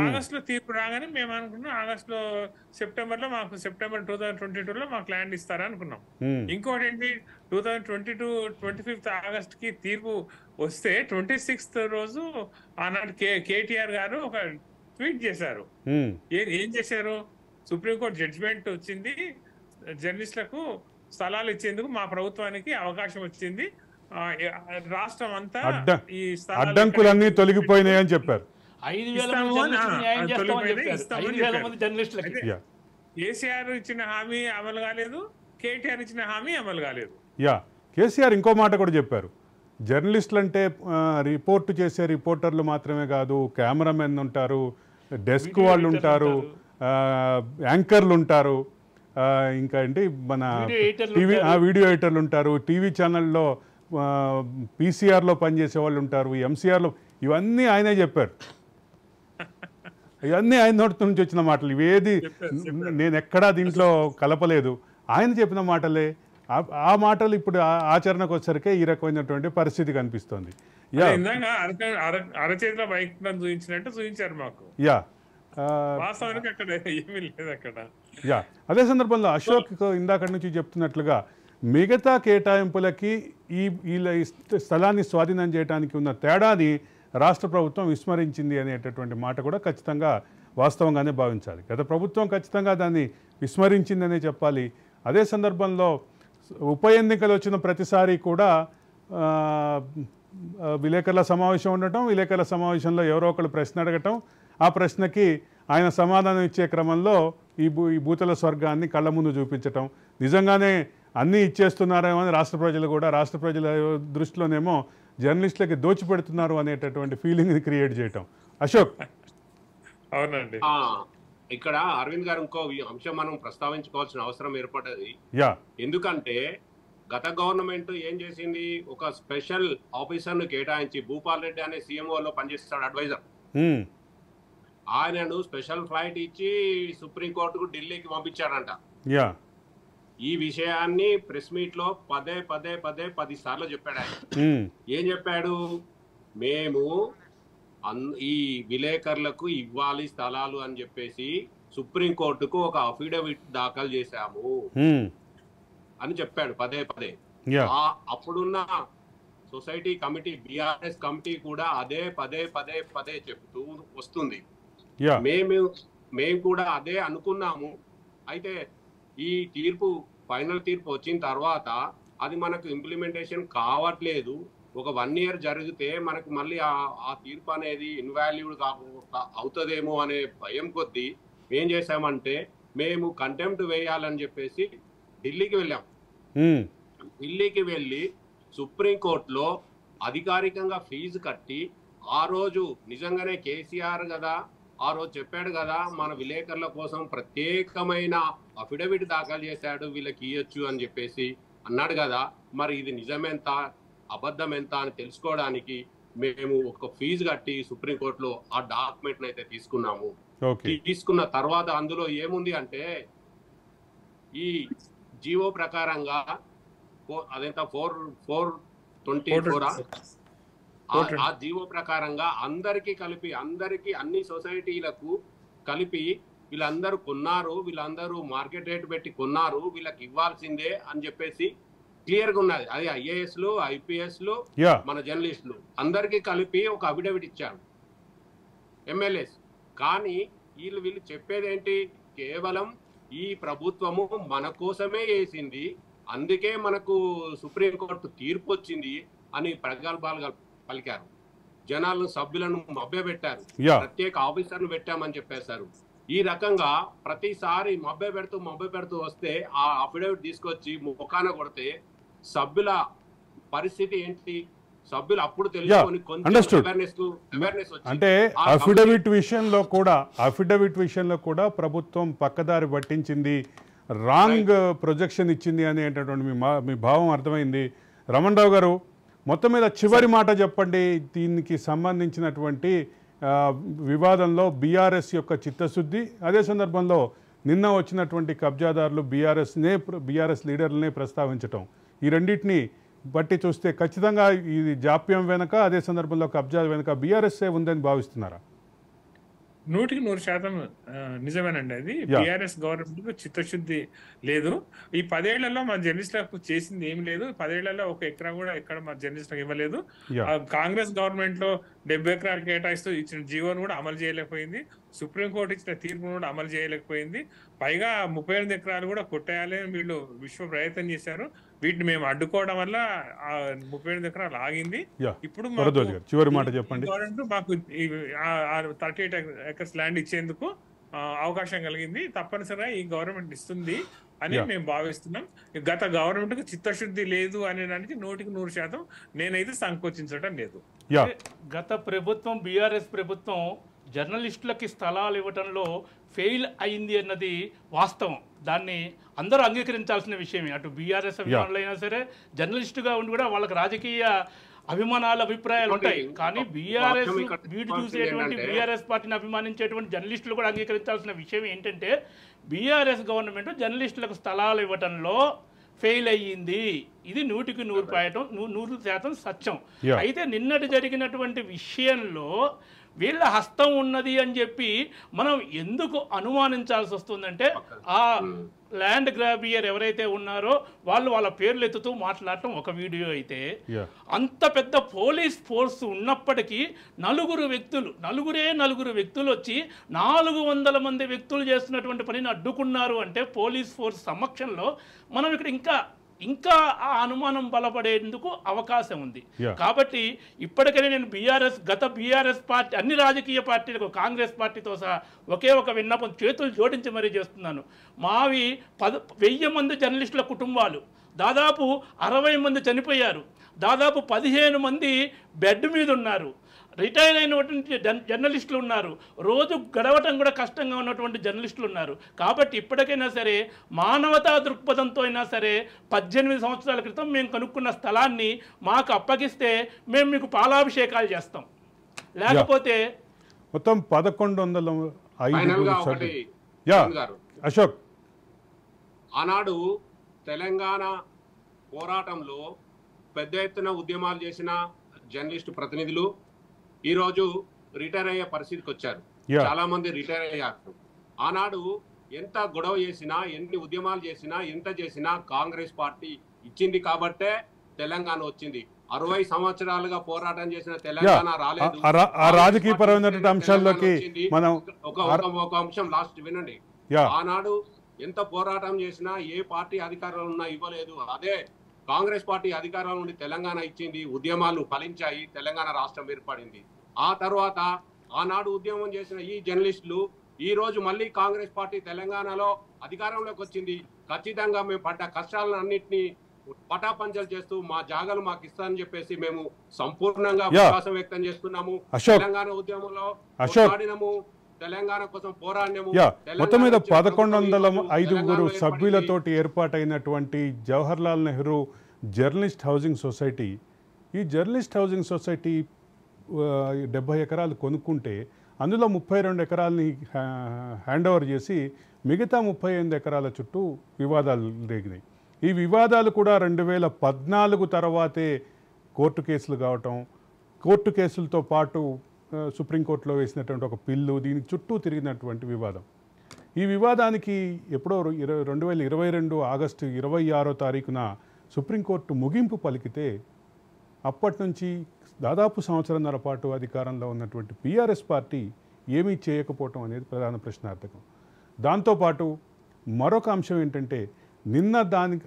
ఆగస్టులో తీర్పు రాగానే మేము అనుకున్నాం ఆగస్టులో సెప్టెంబర్ 2022లో మాకు ల్యాండ్ ఇస్తారా అనుకున్నాం. ఇంకోటి ఏంటి, 2022 ఆగస్టుకి తీర్పు వస్తే 26th రోజు ఆనాటి కేటీఆర్ గారు ఒక ట్వీట్ చేశారు. ఏం చేశారు, సుప్రీంకోర్టు జడ్జిమెంట్ వచ్చింది, జర్నలిస్టులకు స్థలాలు ఇచ్చేందుకు మా ప్రభుత్వానికి అవకాశం వచ్చింది, రాష్ట్రం అంతా ఈ అడ్డంకులన్నీ తొలగిపోయినాయని చెప్పారు. కేసీఆర్ ఇచ్చిన హామీ అమలు కాలేదు, కేటీఆర్ ఇచ్చిన హామీ అమలు కాలేదు. కేసీఆర్ ఇంకో మాట కూడా చెప్పారు, జర్నలిస్టులు అంటే రిపోర్ట్ చేసే రిపోర్టర్లు మాత్రమే కాదు, కెమెరామెన్ ఉంటారు, డెస్క్ వాళ్ళు ఉంటారు, యాంకర్లు ఉంటారు, ఇంకా ఏంటి మన వీడియో ఎడిటర్లు ఉంటారు, టీవీ ఛానల్లో పీసీఆర్లో పనిచేసే వాళ్ళు ఉంటారు, ఎంసీఆర్లో, ఇవన్నీ ఆయనే చెప్పారు. ఇవన్నీ ఆయన నోటి నుంచి వచ్చిన మాటలు, ఇవేది నేను ఎక్కడా దీంట్లో కలపలేదు, ఆయన చెప్పిన మాటలే. ఆ మాటలు ఇప్పుడు ఆచరణకు వచ్చేసరికి ఈ రకమైనటువంటి పరిస్థితి కనిపిస్తుంది. అరచేతిలో బైక్ చూపించినట్టు చూపించారు మాకు. వాస్తవానికి అక్కడ ఏమీ లేదు అక్కడ. అదే సందర్భంలో అశోక్ ఇందాక నుంచి చెప్తున్నట్లుగా మిగతా కేటాయింపులకి ఈ స్థలాన్ని స్వాధీనం చేయడానికి ఉన్న తేడాని రాష్ట్ర ప్రభుత్వం విస్మరించింది అనేటటువంటి మాట కూడా ఖచ్చితంగా వాస్తవంగానే భావించాలి. గత ప్రభుత్వం ఖచ్చితంగా దాన్ని విస్మరించిందనే చెప్పాలి. అదే సందర్భంలో ఉప ఎన్నికలు వచ్చిన ప్రతిసారి కూడా విలేకరుల సమావేశం ఉండటం, విలేకరుల సమావేశంలో ఎవరో ఒకరు ప్రశ్న అడగటం, ఆ ప్రశ్నకి ఆయన సమాధానం ఇచ్చే క్రమంలో ఈ భూతల స్వర్గాన్ని కళ్ళ ముందు చూపించటం, నిజంగానే అన్నీ ఇచ్చేస్తున్నారేమో అని రాష్ట్ర ప్రజల దృష్టిలోనేమో జర్నలిస్టులకి దోచిపెడుతున్నారు అనేటటువంటి ఫీలింగ్ని క్రియేట్ చేయటం. అశోక్. అవునండి. ఇక్కడ అరవింద్ గారు ఇంకో అంశం మనం ప్రస్తావించుకోవాల్సిన అవసరం ఏర్పడ్డది. ఎందుకంటే గత గవర్నమెంట్ ఏం చేసింది, ఒక స్పెషల్ ఆఫీసర్ ను కేటాయించి, భూపాల్ రెడ్డి అనే సీఎంఓలో పనిచేస్తాడు అడ్వైజర్, ఆయనను స్పెషల్ ఫ్లైట్ ఇచ్చి సుప్రీంకోర్టుకు ఢిల్లీకి పంపించాడంట. ఈ విషయాన్ని ప్రెస్ మీట్ లో పదే 10 సార్లు చెప్పాడు ఆయన. ఏం చెప్పాడు, మేము ఈ విలేకరులకు ఇవ్వాలి స్థలాలు అని చెప్పేసి సుప్రీంకోర్టుకు ఒక అఫిడవిట్ దాఖలు చేశాము అని చెప్పాడు పదే. అప్పుడున్న సొసైటీ కమిటీ, బిఆర్ఎస్ కమిటీ కూడా అదే పదే చెప్తూ వస్తుంది. మేము కూడా అదే అనుకున్నాము. అయితే ఈ ఫైనల్ తీర్పు వచ్చిన తర్వాత అది మనకు ఇంప్లిమెంటేషన్ కావట్లేదు. ఒక 1 year జరిగితే మనకు మళ్ళీ ఆ తీర్పు అనేది ఇన్వాల్యూడ్ అవుతుందేమో అనే భయం కొద్దీ ఏం చేశామంటే, మేము కంటెంప్ట్ వేయాలని చెప్పేసి ఢిల్లీకి వెళ్ళాం. ఢిల్లీకి వెళ్ళి సుప్రీంకోర్టులో అధికారికంగా ఫీజు కట్టి, ఆ రోజు నిజంగానే కేసీఆర్ కదా ఆ రోజు చెప్పాడు కదా, మన విలేకరుల కోసం ప్రత్యేకమైన అఫిడవిట్ దాఖలు చేశాడు, వీళ్ళకి ఇవ్వచ్చు అని చెప్పేసి అన్నాడు కదా, మరి ఇది నిజమెంత అబద్ధం ఎంత అని తెలుసుకోవడానికి మేము ఒక ఫీజు కట్టి సుప్రీంకోర్టులో ఆ డాక్యుమెంట్ అయితే తీసుకున్నాము. తీసుకున్న తర్వాత అందులో ఏముంది అంటే, ఈ జీవో ప్రకారంగా అదెంత 424 ఆ జీవో ప్రకారంగా అందరికీ కలిపి, అన్ని సొసైటీలకు కలిపి వీళ్ళందరూ కొన్నారు, వీళ్ళందరూ మార్కెట్ రేట్ పెట్టి కొన్నారు, వీళ్ళకి ఇవ్వాల్సిందే అని చెప్పేసి క్లియర్ గా ఉన్నది. అది ఐఏఎస్లు, ఐపీఎస్లు, మన జర్నలిస్టులు అందరికీ కలిపి ఒక అఫిడవిట్ ఇచ్చారు ఎమ్మెల్యేస్. కానీ వీళ్ళు చెప్పేది ఏంటి, కేవలం ఈ ప్రభుత్వము మన కోసమే వేసింది, అందుకే మనకు సుప్రీంకోర్టు తీర్పు వచ్చింది అని ప్రగల్భాలు పలికారు. జనాలను, సభ్యులను మభ్యపెట్టారు, ప్రత్యేక ఆఫీసర్ను పెట్టామని చెప్పేశారు. ఈ రకంగా ప్రతిసారి మభ్యపెడుతూ వస్తే ఆ అఫిడవిట్ తీసుకొచ్చి ముఖాన కొడితే సభ్యుల పరిస్థితి ఏంటి, సభ్యులు అప్పుడు తెలుసుకొని కొంచెం అవేర్నెస్ అంటే అఫిడవిట్ విషయంలో కూడా ప్రభుత్వం పక్కదారి పట్టించింది, రాంగ్ ప్రొజెక్షన్ ఇచ్చింది అనేటటువంటి మీ భావం అర్థమైంది. రమణ్ రావు గారు, మొత్తం మీద చివరి మాట చెప్పండి. దీనికి సంబంధించినటువంటి వివాదంలో బీఆర్ఎస్ యొక్క చిత్తశుద్ధి, అదే సందర్భంలో నిన్న వచ్చినటువంటి కబ్జాదారులు బీఆర్ఎస్ లీడర్లనే ప్రస్తావించటం, ఈ రెండింటిని బట్టి చూస్తే ఖచ్చితంగా ఇది జాప్యం వెనక, అదే సందర్భంలో కబ్జా వెనక బీఆర్ఎస్ఏ ఉందని భావిస్తున్నారా? 100% నిజమేనండి. అది బీఆర్ఎస్ గవర్నమెంట్ చిత్తశుద్ధి లేదు. ఈ 10 ఏళ్లలో మన జర్నలిస్టులకు చేసింది ఏం లేదు. 10 ఏళ్లలో ఒక ఎకరా కూడా ఎక్కడ మన జర్నలిస్టులకు ఇవ్వలేదు. కాంగ్రెస్ గవర్నమెంట్ లో 70 ఎకరాలు కేటాయిస్తూ ఇచ్చిన జీవోను కూడా అమలు చేయలేకపోయింది. సుప్రీంకోర్టు ఇచ్చిన తీర్పును కూడా అమలు చేయలేకపోయింది. పైగా 38 ఎకరాలు కూడా కొట్టేయాలని వీళ్ళు విశ్వ ప్రయత్నం చేశారు. వీటిని మేము అడ్డుకోవడం వల్ల 38 ఎకరాలు ఆగింది. ఇప్పుడు చివరి మాట చెప్పండి. మాకు 38 ఎకర్స్ ల్యాండ్ ఇచ్చేందుకు అవకాశం కలిగింది. తప్పనిసరిగా ఈ గవర్నమెంట్ ఇస్తుంది అని మేము భావిస్తున్నాం. గత గవర్నమెంట్ కు చిత్తశుద్ధి లేదు అనే దానికి 100% నేనైతే సంకోచించడం లేదు. గత ప్రభుత్వం, బీఆర్ఎస్ ప్రభుత్వం జర్నలిస్టులకి స్థలాలు ఇవ్వడంలో ఫెయిల్ అయింది అన్నది వాస్తవం. దాన్ని అందరూ అంగీకరించాల్సిన విషయమే. అటు బీఆర్ఎస్ అభిమానులైనా సరే, జర్నలిస్టుగా ఉండి కూడా వాళ్ళకి రాజకీయ అభిమానాలు, అభిప్రాయాలు ఉంటాయి. కానీ బీఆర్ఎస్ వీడు చూసేటువంటి బీఆర్ఎస్ పార్టీని అభిమానించేటువంటి జర్నలిస్టులు కూడా అంగీకరించాల్సిన విషయం ఏంటంటే, బీఆర్ఎస్ గవర్నమెంట్ జర్నలిస్టులకు స్థలాలు ఇవ్వటంలో ఫెయిల్ అయ్యింది. ఇది 100% సత్యం. అయితే నిన్నటి జరిగినటువంటి విషయంలో వీళ్ళ హస్తం ఉన్నది అని చెప్పి మనం ఎందుకు అనుమానించాల్సి వస్తుందంటే, ఆ ల్యాండ్ గ్రాబియర్ ఎవరైతే ఉన్నారో వాళ్ళ పేర్లు ఎత్తుతూ మాట్లాడటం ఒక వీడియో అయితే, అంత పెద్ద పోలీస్ ఫోర్స్ ఉన్నప్పటికీ నలుగురు వ్యక్తులు వచ్చి 400 మంది వ్యక్తులు చేస్తున్నటువంటి పనిని అడ్డుకున్నారు అంటే, పోలీస్ ఫోర్స్ సమక్షంలో మనం ఇక్కడ ఇంకా ఇంకా ఆ అనుమానం బలపడేందుకు అవకాశం ఉంది. కాబట్టి ఇప్పటికైనా నేను గత బీఆర్ఎస్ పార్టీ అన్ని రాజకీయ పార్టీలకు కాంగ్రెస్ పార్టీతో సహా ఒకే ఒక విన్నపం చేతులు జోడించి మరీ చేస్తున్నాను. మావి 1000 మంది జర్నలిస్టుల కుటుంబాలు, దాదాపు 60 మంది చనిపోయారు, దాదాపు 15 మంది బెడ్ మీద ఉన్నారు, రిటైర్ అయినటువంటి జర్నలిస్టులు ఉన్నారు, రోజు గడవటం కూడా కష్టంగా ఉన్నటువంటి జర్నలిస్టులు ఉన్నారు. కాబట్టి ఇప్పటికైనా సరే మానవతా దృక్పథంతో అయినా సరే 18 సంవత్సరాల క్రితం మేము కనుక్కున్న స్థలాన్ని మాకు అప్పగిస్తే మేము మీకు పాలాభిషేకాలు చేస్తాం, లేకపోతే మొత్తం 1105 అశోక్. ఆనాడు తెలంగాణ పోరాటంలో పెద్ద ఎత్తున ఉద్యమాలు చేసిన జర్నలిస్టు ప్రతినిధులు ఈరోజు రిటైర్ అయ్యే పరిస్థితికి వచ్చారు. చాలా మంది రిటైర్ అయ్యారు. ఆనాడు ఎంత గొడవ చేసినా, ఎన్ని ఉద్యమాలు చేసినా, ఎంత చేసినా కాంగ్రెస్ పార్టీ ఇచ్చింది కాబట్టే తెలంగాణ వచ్చింది. 60 సంవత్సరాలుగా పోరాటం చేసిన తెలంగాణ రాలేదు. ఆ రాజకీయపరమైనటువంటి అంశాల్లోకి మనం ఒక అంశం లాస్ట్ వినండి. ఆనాడు ఎంత పోరాటం చేసినా ఏ పార్టీ అధికారంలో ఉన్నా ఇవ్వలేదు. అదే కాంగ్రెస్ పార్టీ అధికారంలో నుండి తెలంగాణ ఇచ్చింది, ఉద్యమాలు ఫలించాయి, తెలంగాణ రాష్ట్రం ఏర్పడింది. ఆ తర్వాత ఆనాడు ఉద్యమం చేసిన ఈ జర్నలిస్టులు ఈ రోజు మళ్ళీ కాంగ్రెస్ పార్టీ తెలంగాణలో అధికారంలోకి వచ్చింది. ఖచ్చితంగా మేము పడ్డ కష్టాలను అన్నింటినీ పటాపంచలు చేస్తూ మా జాగాలు మాకు ఇస్తానని చెప్పేసి మేము సంపూర్ణంగా విశ్వాసం వ్యక్తం చేస్తున్నాము. తెలంగాణ ఉద్యమంలో పోరాడినము, తెలంగాణ కోసం పోరాడినము. మొత్తం మీద 1105 సభ్యులతోటి ఏర్పాటైనటువంటి Jawaharlal Nehru journalist housing society, ఈ జర్నలిస్ట్ హౌసింగ్ సొసైటీ 70 ఎకరాలు కొనుక్కుంటే అందులో 32 ఎకరాలని హ్యాండ్ ఓవర్ చేసి మిగతా 38 ఎకరాల చుట్టూ వివాదాలు రేగినాయి. ఈ వివాదాలు కూడా 2014 తర్వాతే కోర్టు కేసులు కావటం, కోర్టు కేసులతో పాటు సుప్రీంకోర్టులో వేసినటువంటి ఒక పిల్లు, దీని చుట్టూ తిరిగినటువంటి వివాదం. ఈ వివాదానికి ఎప్పుడో 2022 ఆగస్టు 26వ తారీఖున సుప్రీంకోర్టు ముగింపు పలికితే అప్పటి నుంచి దాదాపు సంవత్సరంన్నర పాటు అధికారంలో ఉన్నటువంటి బీఆర్ఎస్ పార్టీ ఏమీ చేయకపోవటం అనేది ప్రధాన ప్రశ్నార్థకం. దాంతోపాటు మరొక అంశం ఏంటంటే నిన్న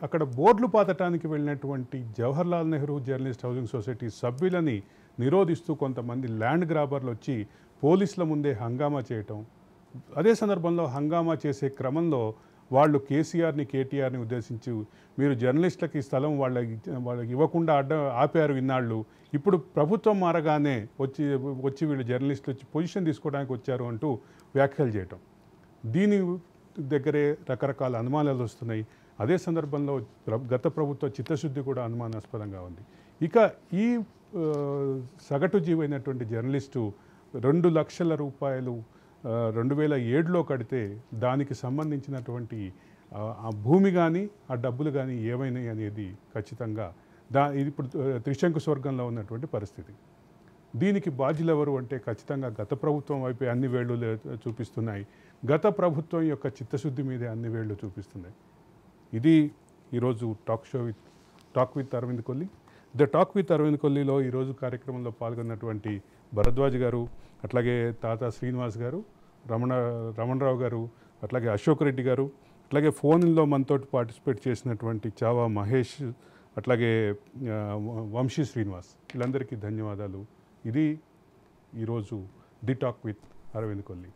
అక్కడ బోర్డులు పాతటానికి వెళ్ళినటువంటి Jawaharlal Nehru journalist housing society సభ్యులని నిరోధిస్తూ కొంతమంది ల్యాండ్ గ్రాబర్లు వచ్చి పోలీసుల ముందే హంగామా చేయటం, అదే సందర్భంలో హంగామా చేసే క్రమంలో వాళ్ళు కేటీఆర్ని ఉద్దేశించి మీరు జర్నలిస్టులకి స్థలం వాళ్ళకి ఇవ్వకుండా ఆపారు ఇన్నాళ్ళు, ఇప్పుడు ప్రభుత్వం మారగానే వచ్చి వీళ్ళు జర్నలిస్టులు వచ్చి పొజిషన్ తీసుకోవడానికి వచ్చారు అంటూ వ్యాఖ్యలు చేయటం, దీని దగ్గరే రకరకాల అనుమానాలు వస్తున్నాయి. అదే సందర్భంలో గత ప్రభుత్వ చిత్తశుద్ధి కూడా అనుమానాస్పదంగా ఉంది. ఇక ఈ సగటు జీవైనటువంటి జర్నలిస్టు 2 లక్షల రూపాయలు 2007లో కడితే దానికి సంబంధించినటువంటి ఆ భూమి కానీ ఆ డబ్బులు కానీ ఏమైనాయి అనేది ఖచ్చితంగా ఇది ఇప్పుడు త్రిశంకు స్వర్గంలో ఉన్నటువంటి పరిస్థితి. దీనికి బాధ్యులు ఎవరు అంటే ఖచ్చితంగా గత ప్రభుత్వం వైపే అన్ని వేళ్ళు చూపిస్తున్నాయి. గత ప్రభుత్వం యొక్క చిత్తశుద్ధి మీదే అన్ని వేళ్ళు చూపిస్తున్నాయి. ఇది ఈరోజు talk with Arvind Kolli. The talk with Aravind కొల్లిలో ఈరోజు కార్యక్రమంలో పాల్గొన్నటువంటి భరద్వాజ్ గారు, అట్లాగే తాతా శ్రీనివాస్ గారు, రమణరావు గారు, అట్లాగే అశోక్ రెడ్డి గారు, అట్లాగే ఫోన్లో మనతో పార్టిసిపేట్ చేసినటువంటి చావా మహేష్, అట్లాగే వంశీ శ్రీనివాస్, వీళ్ళందరికీ ధన్యవాదాలు. ఇది ఈరోజు the talk with Arvind Kolli.